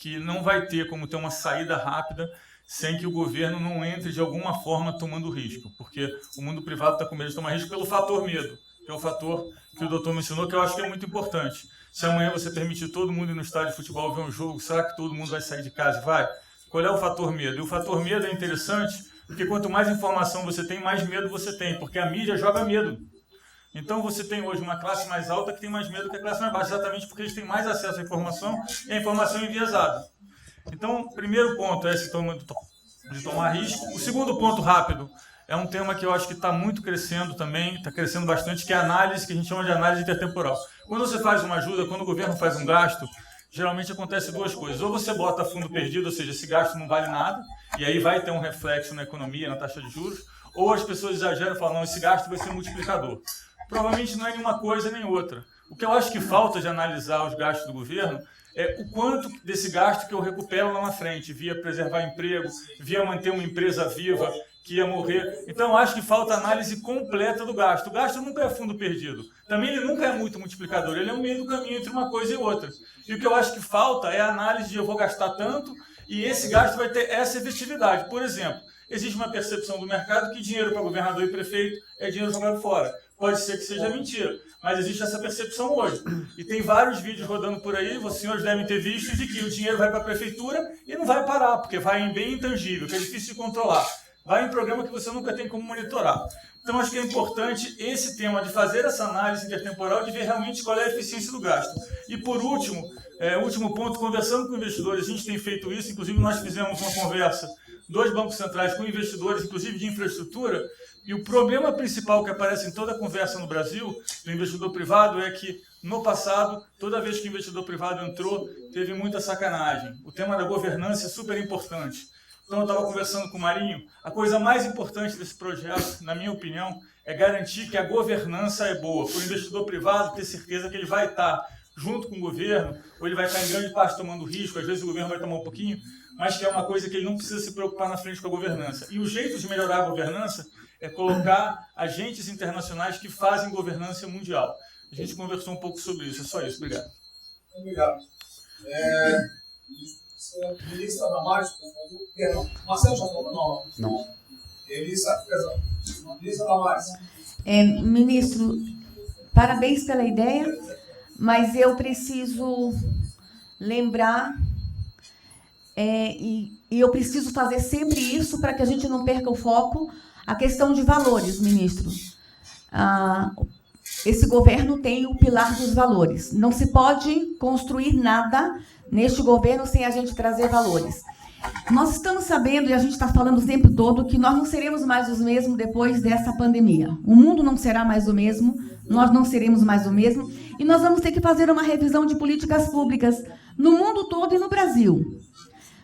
ter como ter uma saída rápida sem que o governo não entre de alguma forma tomando risco, porque o mundo privado está com medo de tomar risco pelo fator medo, que é o fator que o doutor mencionou, que eu acho que é muito importante. Se amanhã você permitir todo mundo ir no estádio de futebol ver um jogo, será que todo mundo vai sair de casa e vai? Qual é o fator medo? E o fator medo é interessante, porque quanto mais informação você tem, mais medo você tem, porque a mídia joga medo. Então você tem hoje uma classe mais alta que tem mais medo que a classe mais baixa, exatamente porque eles têm mais acesso à informação e a informação é enviesada. Então, o primeiro ponto é esse de tomar risco. O segundo ponto, rápido, é um tema que eu acho que está muito crescendo também, está crescendo bastante, que é a análise, que a gente chama de análise intertemporal. Quando você faz uma ajuda, quando o governo faz um gasto, geralmente acontece 2 coisas. Ou você bota fundo perdido, ou seja, esse gasto não vale nada, e aí vai ter um reflexo na economia, na taxa de juros, ou as pessoas exageram e falam, não, esse gasto vai ser um multiplicador. Provavelmente não é nenhuma coisa nem outra. O que eu acho que falta de analisar os gastos do governo é o quanto desse gasto que eu recupero lá na frente, via preservar emprego, via manter uma empresa viva que ia morrer. Então, eu acho que falta análise completa do gasto. O gasto nunca é fundo perdido. Também ele nunca é muito multiplicador. Ele é um meio do caminho entre uma coisa e outra. E o que eu acho que falta é a análise de eu vou gastar tanto e esse gasto vai ter essa efetividade. Por exemplo, existe uma percepção do mercado que dinheiro para governador e prefeito é dinheiro jogado fora. Pode ser que seja mentira, mas existe essa percepção hoje. E tem vários vídeos rodando por aí, os senhores devem ter visto, de que o dinheiro vai para a prefeitura e não vai parar, porque vai em bem intangível, que é difícil de controlar. Vai em programa que você nunca tem como monitorar. Então, acho que é importante esse tema de fazer essa análise intertemporal, de ver realmente qual é a eficiência do gasto. E, por último, último ponto, conversando com investidores, a gente tem feito isso, inclusive nós fizemos uma conversa, 2 bancos centrais com investidores, inclusive de infraestrutura, e o problema principal que aparece em toda a conversa no Brasil, do investidor privado, é que, no passado, toda vez que o investidor privado entrou, teve muita sacanagem. O tema da governança é super importante. Então, eu estava conversando com o Marinho, a coisa mais importante desse projeto, na minha opinião, é garantir que a governança é boa, para o investidor privado ter certeza que ele vai estar junto com o governo, ou ele vai estar em grande parte tomando risco, às vezes o governo vai tomar um pouquinho, mas que é uma coisa que ele não precisa se preocupar na frente com a governança. E o jeito de melhorar a governança é colocar agentes internacionais que fazem governança mundial. A gente conversou um pouco sobre isso, é só isso. Obrigado. Obrigado. Ministra Damares, por favor. Marcelo já falou? Não. Ministra Damares. Ministro, parabéns pela ideia, mas eu preciso lembrar e e eu preciso fazer sempre isso para que a gente não perca o foco, a questão de valores, ministro. Esse governo tem o pilar dos valores. Não se pode construir nada neste governo sem a gente trazer valores. Nós estamos sabendo, e a gente está falando o tempo todo, que nós não seremos mais os mesmos depois dessa pandemia. O mundo não será mais o mesmo, nós não seremos mais o mesmo, e nós vamos ter que fazer uma revisão de políticas públicas no mundo todo e no Brasil.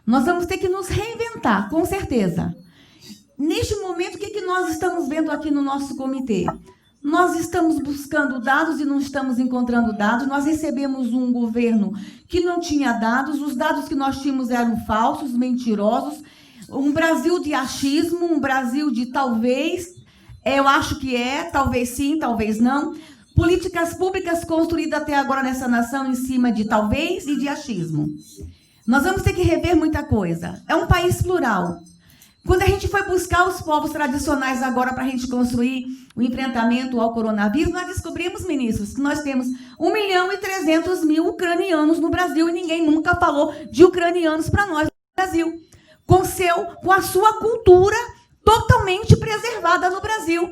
Nós vamos ter que nos reinventar, com certeza. Neste momento, o que nós estamos vendo aqui no nosso comitê? Nós estamos buscando dados e não estamos encontrando dados. Nós recebemos um governo que não tinha dados. Os dados que nós tínhamos eram falsos, mentirosos. Um Brasil de achismo, um Brasil de talvez, eu acho que talvez sim, talvez não. Políticas públicas construídas até agora nessa nação em cima de talvez e de achismo. Nós vamos ter que rever muita coisa. É um país plural. Quando a gente foi buscar os povos tradicionais agora para a gente construir o enfrentamento ao coronavírus, nós descobrimos, ministros, que nós temos 1.300.000 ucranianos no Brasil e ninguém nunca falou de ucranianos para nós no Brasil, com a sua cultura totalmente preservada no Brasil.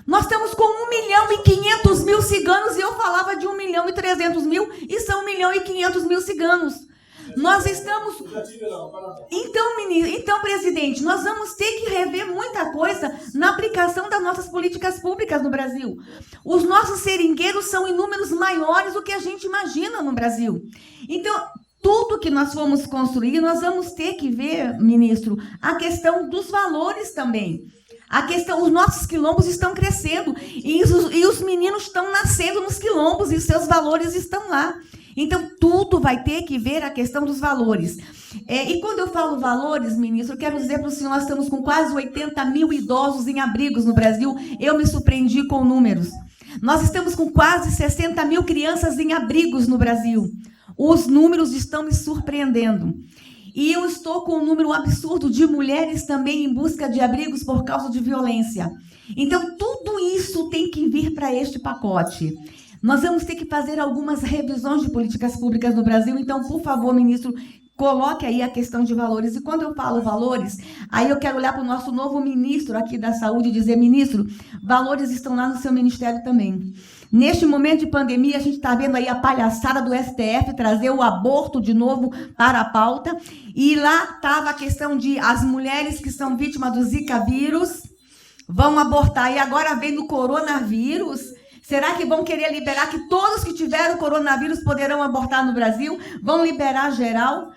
Nós estamos com 1.500.000 ciganos e eu falava de 1.300.000 e são 1.500.000 ciganos. Nós estamos... Então, presidente, nós vamos ter que rever muita coisa na aplicação das nossas políticas públicas no Brasil. Os nossos seringueiros são em números maiores do que a gente imagina no Brasil. Então, tudo que nós formos construir, nós vamos ter que ver, ministro, a questão dos valores também. Os nossos quilombos estão crescendo e os meninos estão nascendo nos quilombos e seus valores estão lá. Então, tudo vai ter que ver a questão dos valores. E quando eu falo valores, ministro, eu quero dizer para o senhor, nós estamos com quase 80.000 idosos em abrigos no Brasil. Eu me surpreendi com números. Nós estamos com quase 60.000 crianças em abrigos no Brasil. Os números estão me surpreendendo. E eu estou com um número absurdo de mulheres também em busca de abrigos por causa de violência. Então, tudo isso tem que vir para este pacote. Nós vamos ter que fazer algumas revisões de políticas públicas no Brasil. Então, por favor, ministro, coloque aí a questão de valores. E quando eu falo valores, aí eu quero olhar para o nosso novo ministro aqui da Saúde e dizer, ministro, valores estão lá no seu ministério também. Neste momento de pandemia, a gente está vendo aí a palhaçada do STF trazer o aborto de novo para a pauta. E lá estava a questão de as mulheres que são vítimas do Zika vírus vão abortar. E agora vem do coronavírus. Será que vão querer liberar que todos que tiveram coronavírus poderão abortar no Brasil? Vão liberar geral?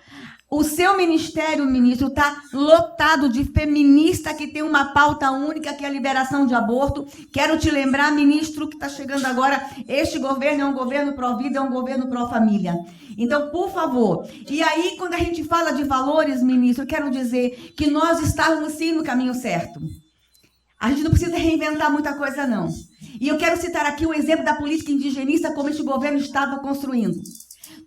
O seu ministério, ministro, está lotado de feminista que tem uma pauta única, que é a liberação de aborto. Quero te lembrar, ministro, que está chegando agora, este governo é um governo pró-vida, é um governo pró-família. Então, por favor. E aí, quando a gente fala de valores, ministro, eu quero dizer que nós estávamos sim no caminho certo. A gente não precisa reinventar muita coisa, não. E eu quero citar aqui o exemplo da política indigenista, como este governo estava construindo.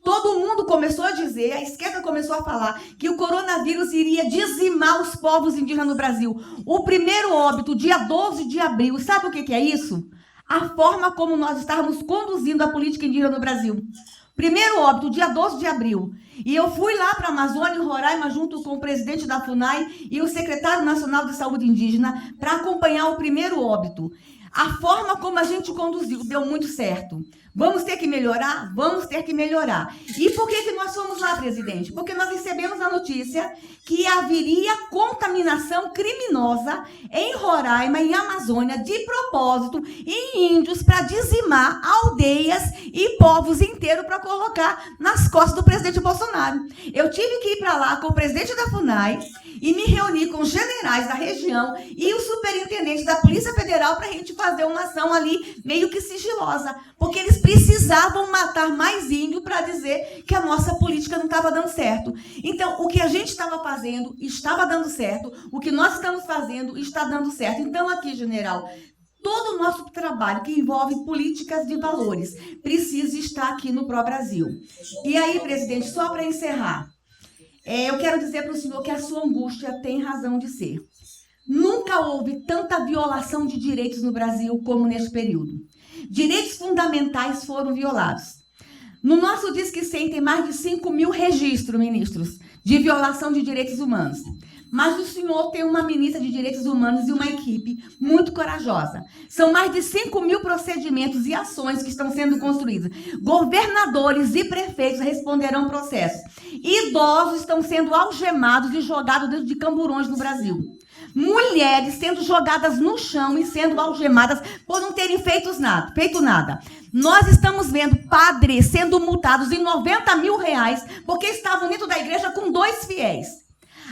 Todo mundo começou a dizer, a esquerda começou a falar, que o coronavírus iria dizimar os povos indígenas no Brasil. O primeiro óbito, dia 12 de abril, sabe o que é isso? A forma como nós estávamos conduzindo a política indígena no Brasil. Primeiro óbito, dia 12 de abril. E eu fui lá para a Amazônia, em Roraima, junto com o presidente da FUNAI e o secretário nacional de saúde indígena, para acompanhar o primeiro óbito. A forma como a gente conduziu deu muito certo. Vamos ter que melhorar? Vamos ter que melhorar. E por que nós fomos lá, presidente? Porque nós recebemos a notícia que haveria contaminação criminosa em Roraima, em Amazônia, de propósito, em índios, para dizimar aldeias e povos inteiros para colocar nas costas do presidente Bolsonaro. Eu tive que ir para lá com o presidente da FUNAI e me reunir com os generais da região e o superintendente da Polícia Federal para a gente fazer uma ação ali meio que sigilosa, porque eles precisavam matar mais índio para dizer que a nossa política não estava dando certo. Então, o que a gente estava fazendo estava dando certo, o que nós estamos fazendo está dando certo. Então, aqui, general, todo o nosso trabalho que envolve políticas de valores precisa estar aqui no Pró-Brasil. E aí, presidente, só para encerrar, eu quero dizer para o senhor que a sua angústia tem razão de ser. Nunca houve tanta violação de direitos no Brasil como neste período. Direitos fundamentais foram violados. No nosso Disque 100 tem mais de 5.000 registros, ministros, de violação de direitos humanos. Mas o senhor tem uma ministra de Direitos Humanos e uma equipe muito corajosa. São mais de 5.000 procedimentos e ações que estão sendo construídos. Governadores e prefeitos responderão processos. Idosos estão sendo algemados e jogados dentro de camburões no Brasil. Mulheres sendo jogadas no chão e sendo algemadas por não terem feito nada. Nós estamos vendo padres sendo multados em R$90 mil porque estavam dentro da igreja com 2 fiéis.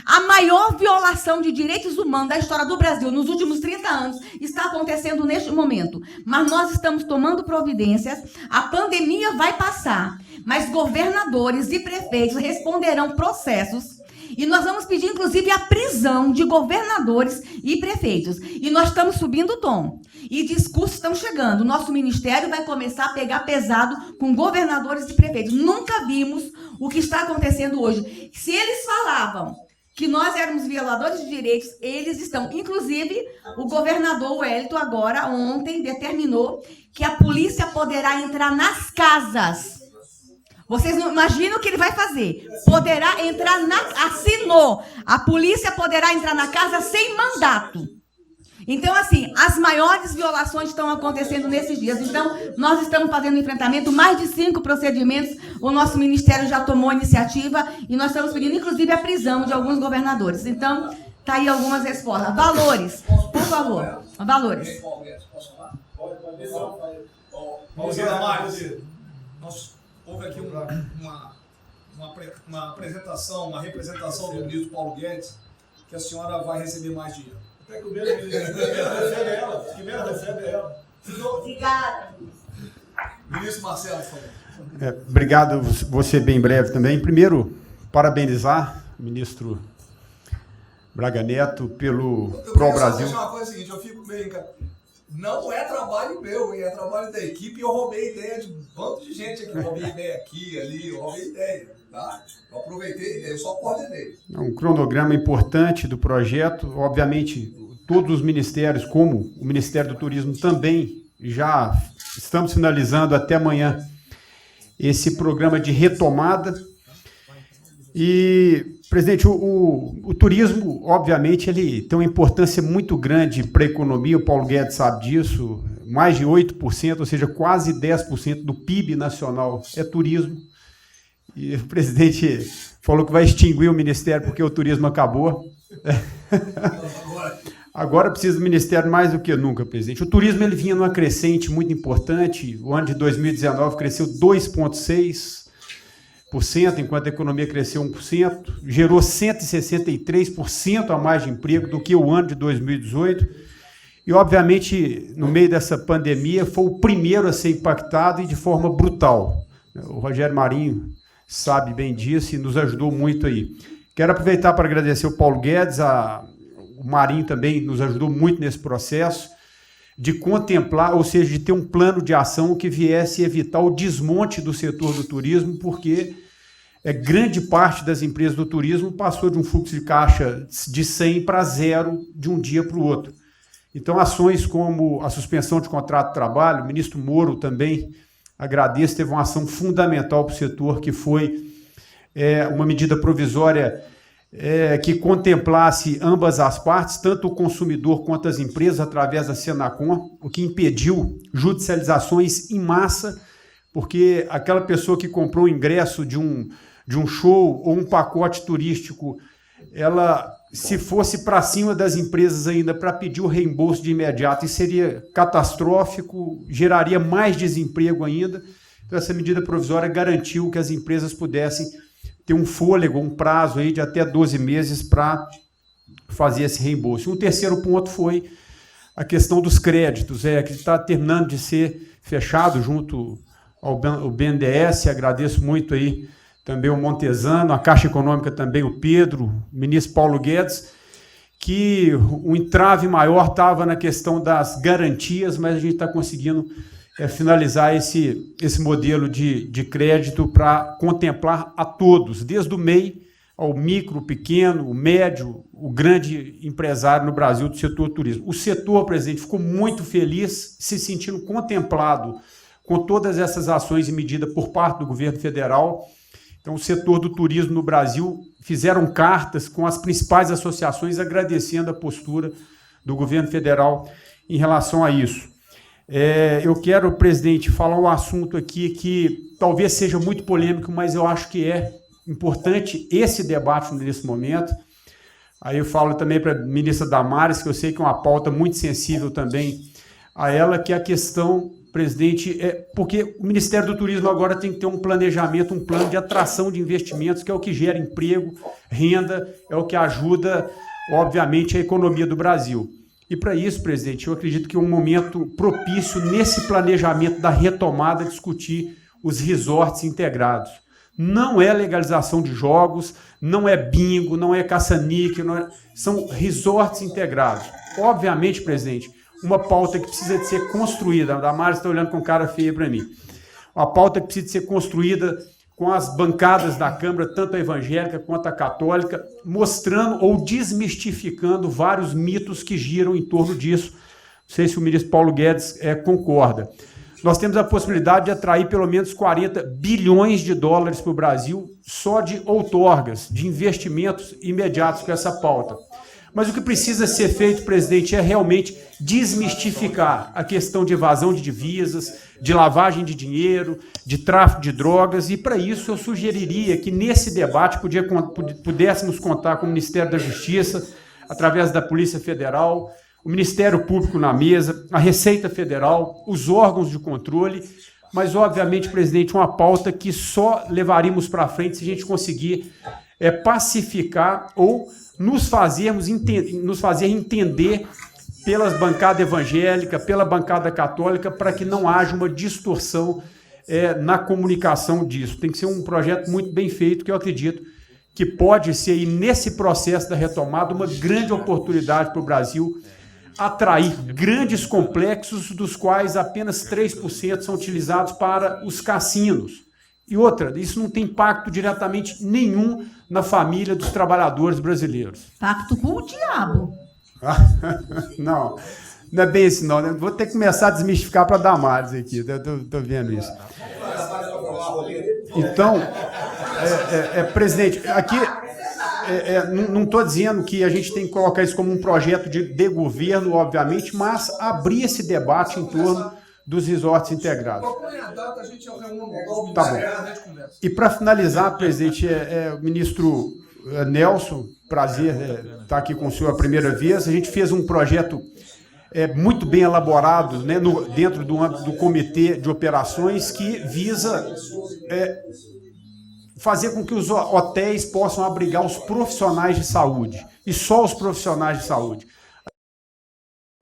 A maior violação de direitos humanos da história do Brasil nos últimos 30 anos está acontecendo neste momento. Mas nós estamos tomando providências, a pandemia vai passar, mas governadores e prefeitos responderão processos. E nós vamos pedir, inclusive, a prisão de governadores e prefeitos. E nós estamos subindo o tom. E discursos estão chegando. O nosso ministério vai começar a pegar pesado com governadores e prefeitos. Nunca vimos o que está acontecendo hoje. Se eles falavam que nós éramos violadores de direitos, eles estão. Inclusive, o governador Wellington, agora, ontem, determinou que a polícia poderá entrar nas casas. Vocês não imaginam o que ele vai fazer. Poderá entrar assinou. A polícia poderá entrar na casa sem mandato. Então, assim, as maiores violações estão acontecendo nesses dias. Então, nós estamos fazendo enfrentamento, mais de 5 procedimentos. O nosso ministério já tomou iniciativa e nós estamos pedindo, inclusive, a prisão de alguns governadores. Então, tá aí algumas respostas. Valores, por favor. Valores. Houve aqui uma apresentação, uma representação do ministro Paulo Guedes, que a senhora vai receber mais dinheiro. Até que o mesmo recebe ela. Obrigada. Ministro Marcelo, por favor. Obrigado, vou ser bem breve também. Primeiro, parabenizar o ministro Braga Neto pelo Pro Brasil. Eu queria só uma coisa seguinte, eu fico meio... Não é trabalho meu, é trabalho da equipe e eu roubei ideia de um bando de gente aqui. Eu roubei ideia aqui, ali, eu roubei ideia, tá? Eu aproveitei a ideia, eu só coordenei. Um cronograma importante do projeto. Obviamente, todos os ministérios, como o Ministério do Turismo também, já estamos finalizando até amanhã esse programa de retomada. E, presidente, o turismo, obviamente, ele tem uma importância muito grande para a economia, o Paulo Guedes sabe disso, mais de 8%, ou seja, quase 10% do PIB nacional é turismo. E o presidente falou que vai extinguir o ministério porque o turismo acabou. Agora precisa do ministério mais do que nunca, presidente. O turismo ele vinha numa crescente muito importante, o ano de 2019 cresceu 2,6%, enquanto a economia cresceu 1%, gerou 163% a mais de emprego do que o ano de 2018. E, obviamente, no meio dessa pandemia, foi o primeiro a ser impactado e de forma brutal. O Rogério Marinho sabe bem disso e nos ajudou muito aí. Quero aproveitar para agradecer o Paulo Guedes, o Marinho também nos ajudou muito nesse processo, de contemplar, ou seja, de ter um plano de ação que viesse evitar o desmonte do setor do turismo, porque grande parte das empresas do turismo passou de um fluxo de caixa de 100 para 0 de um dia para o outro. Então, ações como a suspensão de contrato de trabalho, o ministro Moro também, agradeço, teve uma ação fundamental para o setor, que foi uma medida provisória que contemplasse ambas as partes, tanto o consumidor quanto as empresas, através da Senacom, o que impediu judicializações em massa, porque aquela pessoa que comprou o ingresso de um show ou um pacote turístico, ela, se fosse para cima das empresas ainda para pedir o reembolso de imediato, isso seria catastrófico, geraria mais desemprego ainda. Então, essa medida provisória garantiu que as empresas pudessem ter um fôlego, um prazo aí de até 12 meses para fazer esse reembolso. Um terceiro ponto foi a questão dos créditos, que está terminando de ser fechado junto ao BNDES. Agradeço muito aí também o Montesano, a Caixa Econômica também, o Pedro, o ministro Paulo Guedes, que o entrave maior estava na questão das garantias, mas a gente está conseguindo finalizar esse modelo de crédito para contemplar a todos, desde o MEI ao micro, o pequeno, o médio, o grande empresário no Brasil do setor turismo. O setor, presidente, ficou muito feliz, se sentindo contemplado com todas essas ações e medidas por parte do governo federal, Então, o setor do turismo no Brasil fizeram cartas com as principais associações agradecendo a postura do governo federal em relação a isso. Eu quero, presidente, falar um assunto aqui que talvez seja muito polêmico, mas eu acho que é importante esse debate nesse momento. Aí eu falo também para a ministra Damares, que eu sei que é uma pauta muito sensível também a ela, que é a questão, presidente, porque o Ministério do Turismo agora tem que ter um planejamento, um plano de atração de investimentos, que é o que gera emprego, renda, é o que ajuda, obviamente, a economia do Brasil. E para isso, presidente, eu acredito que é um momento propício nesse planejamento da retomada discutir os resorts integrados. Não é legalização de jogos, não é bingo, não é caça-níquel, são resorts integrados. Obviamente, presidente, uma pauta que precisa de ser construída, a Damares está olhando com cara feia para mim, uma pauta que precisa de ser construída com as bancadas da Câmara, tanto a evangélica quanto a católica, mostrando ou desmistificando vários mitos que giram em torno disso. Não sei se o ministro Paulo Guedes concorda. Nós temos a possibilidade de atrair pelo menos 40 bilhões de dólares para o Brasil só de outorgas, de investimentos imediatos com essa pauta. Mas o que precisa ser feito, presidente, é realmente desmistificar a questão de evasão de divisas, de lavagem de dinheiro, de tráfico de drogas, e para isso eu sugeriria que nesse debate pudéssemos contar com o Ministério da Justiça, através da Polícia Federal, o Ministério Público na mesa, a Receita Federal, os órgãos de controle, mas, obviamente, presidente, uma pauta que só levaríamos para frente se a gente conseguir pacificar ou nos fazer entender pelas bancadas evangélicas, pela bancada católica, para que não haja uma distorção na comunicação disso. Tem que ser um projeto muito bem feito, que eu acredito que pode ser, e nesse processo da retomada, uma grande oportunidade para o Brasil atrair grandes complexos, dos quais apenas 3% são utilizados para os cassinos. E outra, isso não tem impacto diretamente nenhum na família dos trabalhadores brasileiros. Pacto com o diabo. Não é bem assim, não. Vou ter que começar a desmistificar para Damares aqui, estou vendo isso. Então, presidente, aqui não estou dizendo que a gente tem que colocar isso como um projeto de governo, obviamente, mas abrir esse debate em torno dos resorts integrados. Tá bom. E para finalizar, presidente, o ministro Nelson, prazer estar aqui com o senhor a primeira vez. A gente fez um projeto muito bem elaborado, né, dentro do âmbito do comitê de operações, que visa fazer com que os hotéis possam abrigar os profissionais de saúde, e só os profissionais de saúde.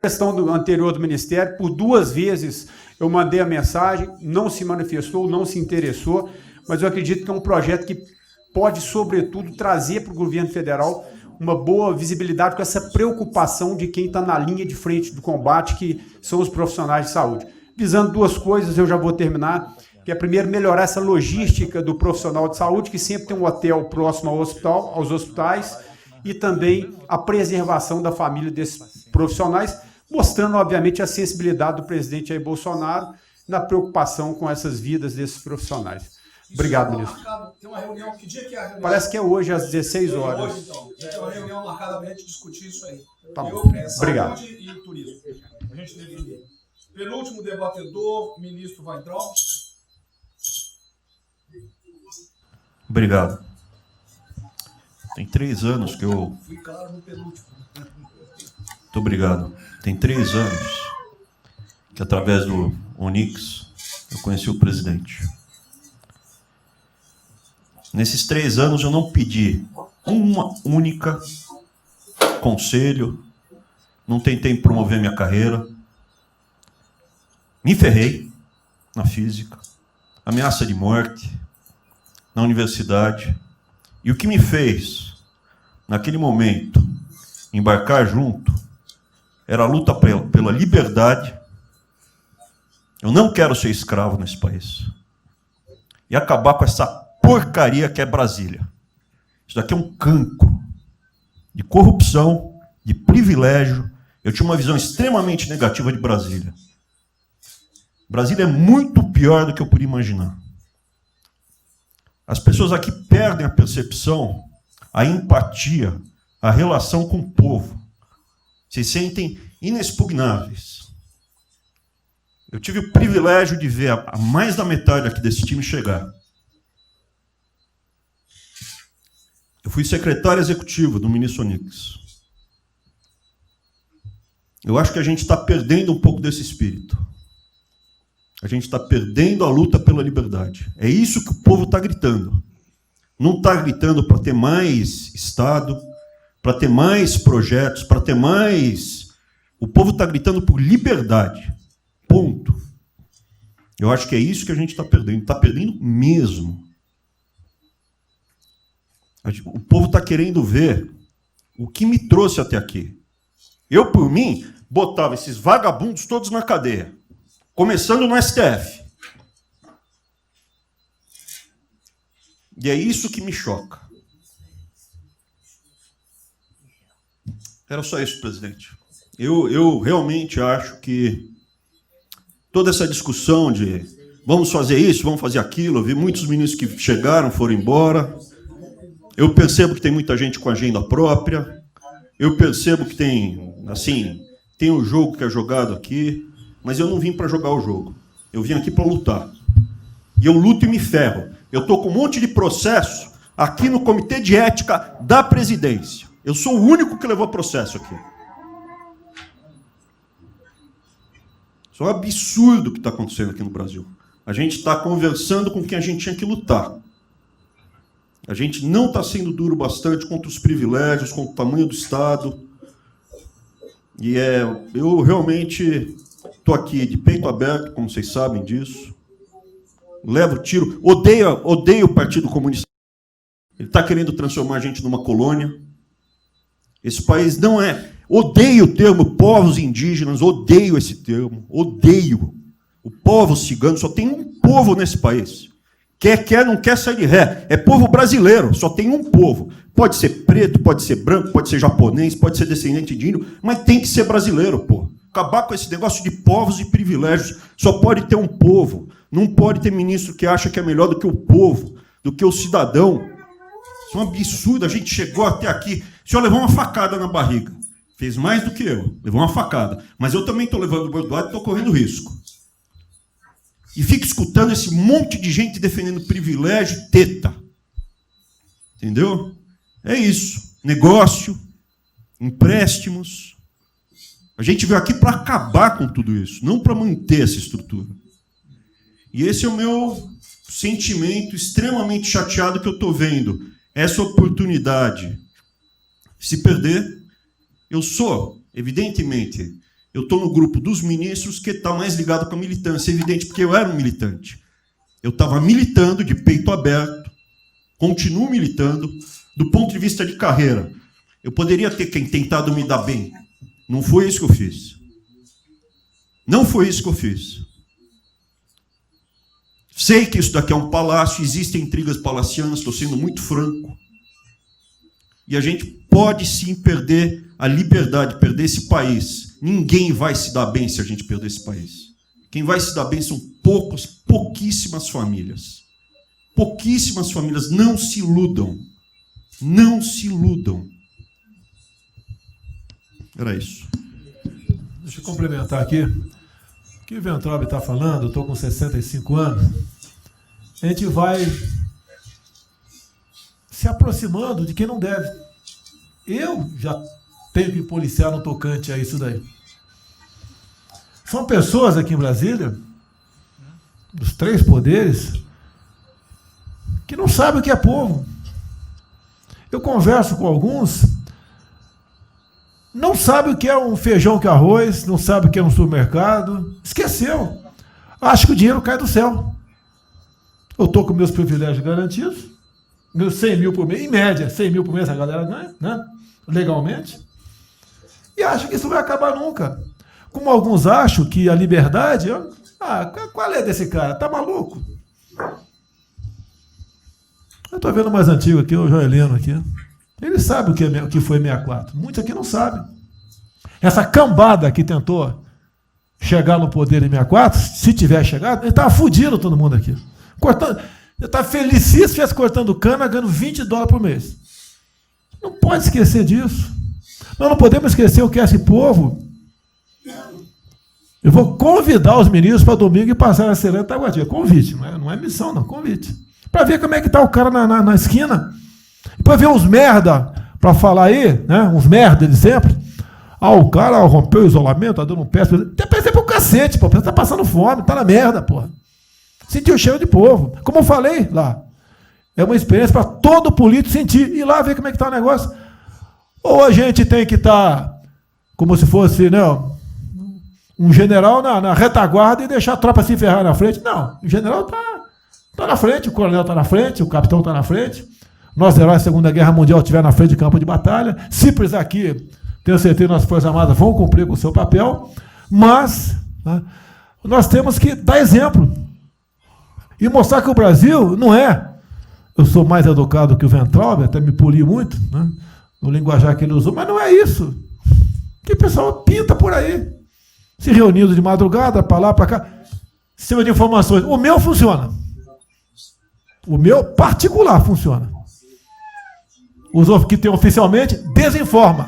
A questão anterior do Ministério, por 2 vezes eu mandei a mensagem, não se manifestou, não se interessou, mas eu acredito que é um projeto que pode, sobretudo, trazer para o governo federal uma boa visibilidade com essa preocupação de quem está na linha de frente do combate, que são os profissionais de saúde. Visando 2 coisas, eu já vou terminar, que é, primeiro, melhorar essa logística do profissional de saúde, que sempre tem um hotel próximo ao hospital, aos hospitais, e também a preservação da família desses profissionais, mostrando, obviamente, a sensibilidade do presidente Jair Bolsonaro na preocupação com essas vidas desses profissionais. Obrigado, ministro. Tem uma reunião, que dia que é a reunião? Parece que é hoje, às 16 horas. Hoje, então. Tem uma reunião marcada para a gente discutir isso aí. Tá bom. Obrigado. Saúde e turismo. A gente definir. Penúltimo debatedor, ministro Weintraub. Obrigado. Tem 3 anos que eu... Fui claro no penúltimo. Muito obrigado. Tem 3 anos que, através do Onix, eu conheci o presidente. Nesses 3 anos eu não pedi uma única conselho, não tentei promover minha carreira, me ferrei na física, ameaça de morte na universidade, e o que me fez, naquele momento, embarcar junto, era a luta pela liberdade. Eu não quero ser escravo nesse país. E acabar com essa porcaria que é Brasília. Isso daqui é um cancro de corrupção, de privilégio. Eu tinha uma visão extremamente negativa de Brasília. Brasília é muito pior do que eu podia imaginar. As pessoas aqui perdem a percepção, a empatia, a relação com o povo. Se sentem inexpugnáveis. Eu tive o privilégio de ver a mais da metade aqui desse time chegar. Eu fui secretário executivo do ministro Onix. Eu acho que a gente está perdendo um pouco desse espírito. A gente está perdendo a luta pela liberdade. É isso que o povo está gritando. Não está gritando para ter mais Estado, para ter mais projetos, para ter mais... O povo está gritando por liberdade. Ponto. Eu acho que é isso que a gente está perdendo. Está perdendo mesmo. O povo está querendo ver o que me trouxe até aqui. Eu, por mim, botava esses vagabundos todos na cadeia. Começando no STF. E é isso que me choca. Era só isso, presidente. Eu realmente acho que toda essa discussão de vamos fazer isso, vamos fazer aquilo, eu vi muitos ministros que chegaram, foram embora. Eu percebo que tem muita gente com agenda própria. Eu percebo que tem, assim, tem um jogo que é jogado aqui, mas eu não vim para jogar o jogo. Eu vim aqui para lutar. E eu luto e me ferro. Eu estou com um monte de processo aqui no Comitê de Ética da Presidência. Eu sou o único que levou processo aqui. Isso é um absurdo o que está acontecendo aqui no Brasil. A gente está conversando com quem a gente tinha que lutar. A gente não está sendo duro bastante contra os privilégios, contra o tamanho do Estado. E eu realmente estou aqui de peito aberto, como vocês sabem disso. Levo tiro. Odeio o Partido Comunista. Ele está querendo transformar a gente numa colônia. Esse país não é... Odeio o termo povos indígenas, odeio esse termo, odeio. O povo cigano, só tem um povo nesse país. Quer, não quer sair de ré. É povo brasileiro, só tem um povo. Pode ser preto, pode ser branco, pode ser japonês, pode ser descendente de índio, mas tem que ser brasileiro, pô. Acabar com esse negócio de povos e privilégios. Só pode ter um povo. Não pode ter ministro que acha que é melhor do que o povo, do que o cidadão. Isso é um absurdo. A gente chegou até aqui. O senhor levou uma facada na barriga. Fez mais do que eu. Levou uma facada. Mas eu também estou levando o bordoado e estou correndo risco. E fico escutando esse monte de gente defendendo privilégio e teta. Entendeu? É isso. Negócio, empréstimos. A gente veio aqui para acabar com tudo isso, não para manter essa estrutura. E esse é o meu sentimento extremamente chateado que eu estou vendo. Essa oportunidade se perder. Eu sou, evidentemente, eu estou no grupo dos ministros que está mais ligado com a militância, evidente, porque eu era um militante. Eu estava militando de peito aberto, continuo militando, do ponto de vista de carreira. Eu poderia ter tentado me dar bem. Não foi isso que eu fiz. Não foi isso que eu fiz. Sei que isso daqui é um palácio, existem intrigas palacianas, estou sendo muito franco. E a gente pode sim perder a liberdade, perder esse país. Ninguém vai se dar bem se a gente perder esse país. Quem vai se dar bem são pouquíssimas famílias. Pouquíssimas famílias. Não se iludam. Não se iludam. Era isso. Deixa eu complementar aqui. O que o Weintraub está falando, eu estou com 65 anos, a gente vai se aproximando de quem não deve. Eu já tenho que policiar no tocante a isso daí. São pessoas aqui em Brasília, dos três poderes, que não sabem o que é povo. Eu converso com alguns, não sabe o que é um feijão com arroz, não sabe o que é um supermercado, esqueceu. Acha que o dinheiro cai do céu. Eu estou com meus privilégios garantidos, meus 100 mil por mês, em média, 100 mil por mês a galera ganha, né? Legalmente, e acha que isso vai acabar nunca. Como alguns acham que a liberdade... qual é desse cara? Tá maluco? Eu estou vendo o mais antigo aqui, o Joelino aqui. Ele sabe o que foi 64. Muitos aqui não sabem. Essa cambada que tentou chegar no poder em 64, se tiver chegado, ele estava fudido todo mundo aqui. Cortando. Você está felicíssimo se estivesse cortando cana, ganhando $20 por mês. Não pode esquecer disso. Nós não podemos esquecer o que é esse povo. Eu vou convidar os ministros para domingo e passar a Serena Itaguatinga. Convite, não é missão, não, convite. Para ver como é que está o cara na esquina. Para ver uns merda, para falar aí, né? Uns merda de sempre. O cara rompeu o isolamento, tá dando um pé. Tem PC pro cacete, pô. Você tá passando fome, tá na merda, porra. Sentiu o cheiro de povo. Como eu falei lá, é uma experiência para todo político sentir. Ir lá ver como é que tá o negócio. Ou a gente tem que estar como se fosse, né, um general na retaguarda e deixar a tropa se ferrar na frente. Não, o general tá na frente, o coronel tá na frente, o capitão tá na frente. Nós, heróis da Segunda Guerra Mundial, estiver na frente de campo de batalha. Se precisar aqui, tenho certeza que nossas Forças Armadas vão cumprir com o seu papel, mas, né, nós temos que dar exemplo e mostrar que o Brasil não é. Eu sou mais educado que o Weintraub, até me poli muito, né, no linguajar que ele usou, mas não é isso. Que o pessoal pinta por aí, se reunindo de madrugada, para lá, para cá, sistema de informações. O meu funciona. O meu particular funciona. Os que tem oficialmente, desinforma.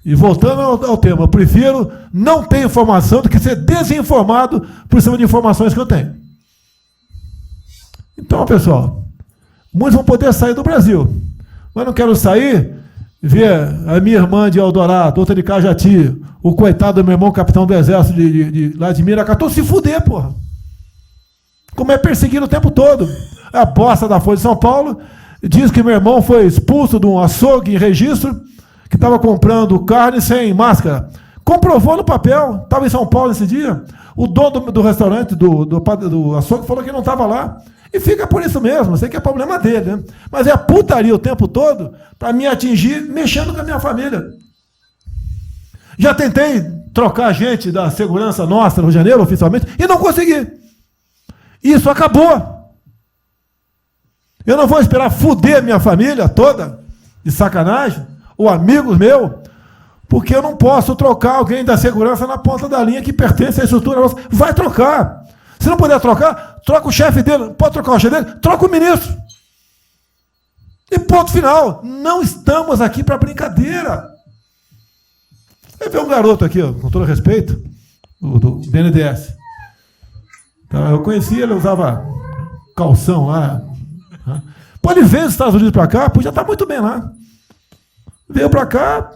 E voltando ao tema, eu prefiro não ter informação do que ser desinformado por cima de informações que eu tenho. Então, pessoal, muitos vão poder sair do Brasil, mas não quero sair, ver a minha irmã de Eldorado, outra de Cajati, o coitado do meu irmão, capitão do exército lá de Miracatu, se fuder, porra. Como é perseguido o tempo todo. A bosta da Folha de São Paulo diz que meu irmão foi expulso de um açougue em registro, que estava comprando carne sem máscara. Comprovou no papel, estava em São Paulo nesse dia. O dono do restaurante, do açougue, falou que não estava lá. E fica por isso mesmo, sei que é problema dele, né? Mas é a putaria o tempo todo para me atingir, mexendo com a minha família. Já tentei trocar gente da segurança nossa no Rio de Janeiro, oficialmente, e não consegui. Isso acabou. Eu não vou esperar fuder minha família toda, de sacanagem, ou amigos meus, porque eu não posso trocar alguém da segurança na ponta da linha que pertence à estrutura nossa. Vai trocar. Se não puder trocar, troca o chefe dele. Pode trocar o chefe dele? Troca o ministro. E ponto final. Não estamos aqui para brincadeira. Vai ver um garoto aqui, ó, com todo respeito, do BNDES. Então, eu conheci ele, usava calção lá. Né? Pode ver os Estados Unidos para cá, podia estar muito bem lá. Veio para cá,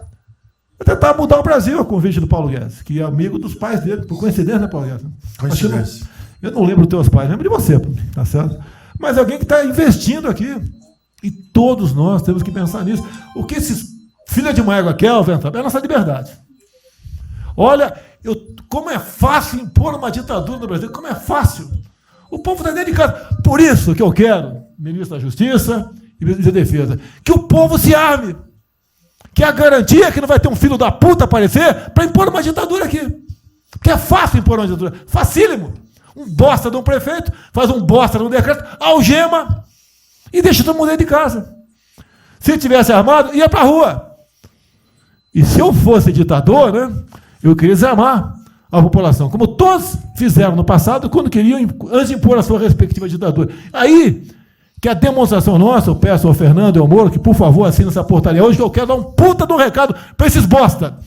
vai tentar mudar o Brasil, a convite do Paulo Guedes, que é amigo dos pais dele, por coincidência, né, Paulo Guedes? Coincidência. Eu não lembro dos teus pais, lembro de você, tá certo? Mas alguém que está investindo aqui. E todos nós temos que pensar nisso. O que esses filha de uma égua querem, é a nossa liberdade. Olha, como é fácil impor uma ditadura no Brasil, como é fácil. O povo está dentro de casa. Por isso que eu quero, ministro da Justiça e ministro da Defesa, que o povo se arme. Que é a garantia que não vai ter um filho da puta aparecer para impor uma ditadura aqui. Porque é fácil impor uma ditadura. Facílimo. Um bosta de um prefeito, faz um bosta de um decreto, algema e deixa todo mundo dentro de casa. Se tivesse armado, ia para a rua. E se eu fosse ditador, né, eu queria desarmar a população, como todos fizeram no passado, quando queriam, antes de impor a sua respectiva ditadura. Aí, que a demonstração nossa, eu peço ao Fernando e ao Moro, que por favor assine essa portaria hoje, que eu quero dar um puta de um recado para esses bosta.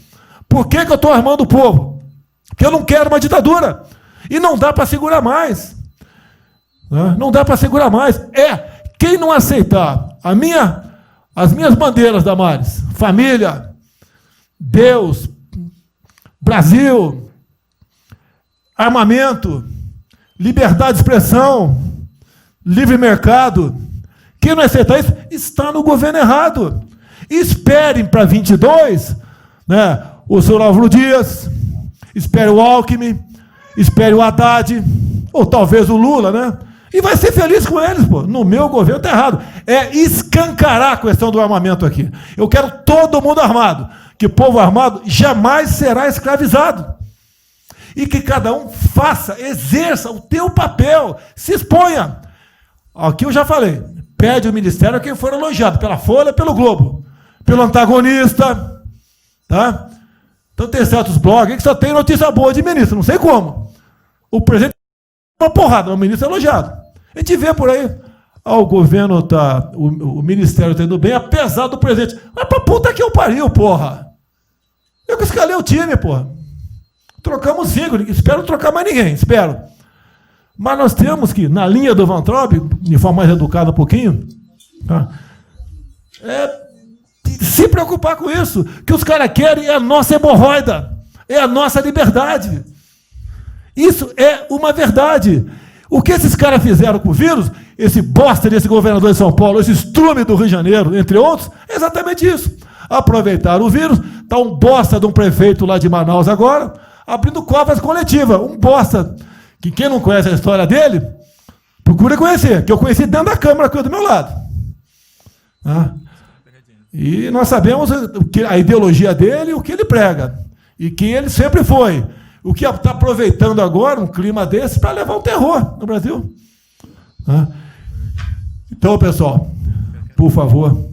Por que eu estou armando o povo? Porque eu não quero uma ditadura. E não dá para segurar mais. Não dá para segurar mais. Quem não aceitar as minhas bandeiras, Damares, família, Deus, Brasil, armamento, liberdade de expressão, livre mercado, quem não aceitar isso está no governo errado. Esperem para 22, né, o senhor Álvaro Dias, espere o Alckmin, espere o Haddad, ou talvez o Lula, né? E vai ser feliz com eles, pô. No meu governo está errado. É escancarar a questão do armamento aqui. Eu quero todo mundo armado. Que povo armado jamais será escravizado. E que cada um faça, exerça o teu papel, se exponha. Aqui eu já falei. Pede o ministério a quem for elogiado, pela Folha, pelo Globo, pelo antagonista, tá? Então tem certos blogs que só tem notícia boa de ministro, não sei como. O presidente é uma porrada, o ministro é elogiado. A gente vê por aí, o governo tá, o ministério está indo bem, apesar do presidente. Mas pra puta que eu pariu, porra! Eu que escalei o time, porra. Trocamos 5, espero não trocar mais ninguém, espero. Mas nós temos que, na linha do Van Traub, de forma mais educada um pouquinho, tá? Se preocupar com isso, que os caras querem é a nossa hemorroida, é a nossa liberdade. Isso é uma verdade. O que esses caras fizeram com o vírus, esse bosta desse governador de São Paulo, esse estrume do Rio de Janeiro, entre outros, é exatamente isso. Aproveitaram o vírus, está um bosta de um prefeito lá de Manaus agora, abrindo covas coletivas, um bosta, que quem não conhece a história dele, procura conhecer, que eu conheci dentro da Câmara aqui do meu lado. E nós sabemos a ideologia dele e o que ele prega, e que ele sempre foi. O que está aproveitando agora um clima desse para levar o terror no Brasil. Então, pessoal, por favor,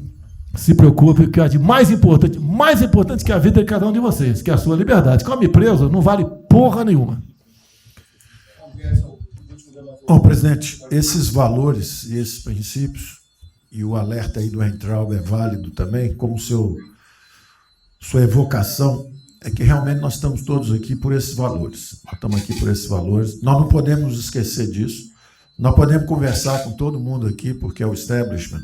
se preocupe, que é de mais importante que a vida de cada um de vocês, que é a sua liberdade. Come preso não vale porra nenhuma. Bom, presidente, esses valores e esses princípios, e o alerta aí do Weintraub é válido também, como sua evocação, é que realmente nós estamos todos aqui por esses valores. Nós estamos aqui por esses valores. Nós não podemos nos esquecer disso. Nós podemos conversar com todo mundo aqui, porque é o establishment,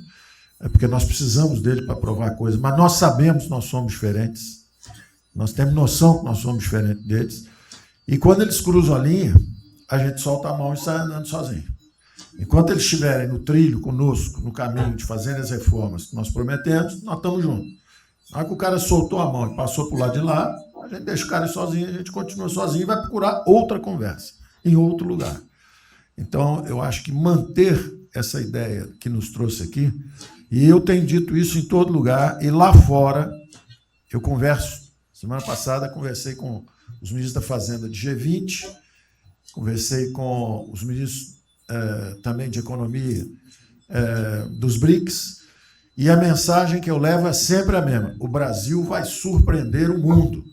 porque nós precisamos dele para provar coisas, mas nós sabemos que nós somos diferentes. Nós temos noção que nós somos diferentes deles. E quando eles cruzam a linha, a gente solta a mão e sai andando sozinho. Enquanto eles estiverem no trilho conosco, no caminho de fazer as reformas que nós prometemos, nós estamos juntos. Na hora que o cara soltou a mão e passou para o lado de lá, a gente deixa o cara sozinho, a gente continua sozinho e vai procurar outra conversa, em outro lugar. Então, eu acho que manter essa ideia que nos trouxe aqui, e eu tenho dito isso em todo lugar, e lá fora, eu converso. Semana passada, conversei com os ministros da Fazenda de G20, conversei com os ministros também de Economia dos BRICS, e a mensagem que eu levo é sempre a mesma: o Brasil vai surpreender o mundo.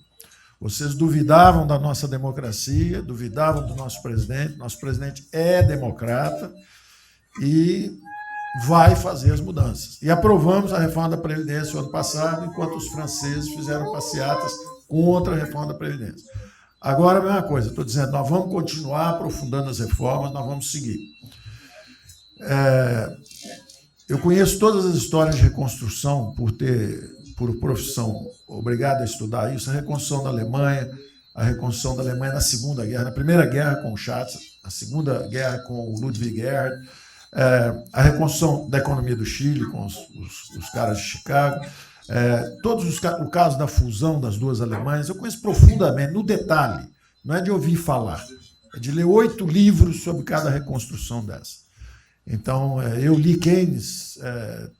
Vocês duvidavam da nossa democracia, duvidavam do nosso presidente é democrata e vai fazer as mudanças. E aprovamos a reforma da Previdência no ano passado, enquanto os franceses fizeram passeatas contra a reforma da Previdência. Agora, a mesma coisa, estou dizendo, nós vamos continuar aprofundando as reformas, nós vamos seguir. Eu conheço todas as histórias de reconstrução por profissão, obrigado a estudar isso, a reconstrução da Alemanha na Segunda Guerra, na Primeira Guerra com o Schatz, na Segunda Guerra com o Ludwig Erhard, a reconstrução da economia do Chile com os caras de Chicago, o caso da fusão das duas Alemanhas, eu conheço profundamente, no detalhe, não é de ouvir falar, é de ler 8 livros sobre cada reconstrução dessa. Então, eu li Keynes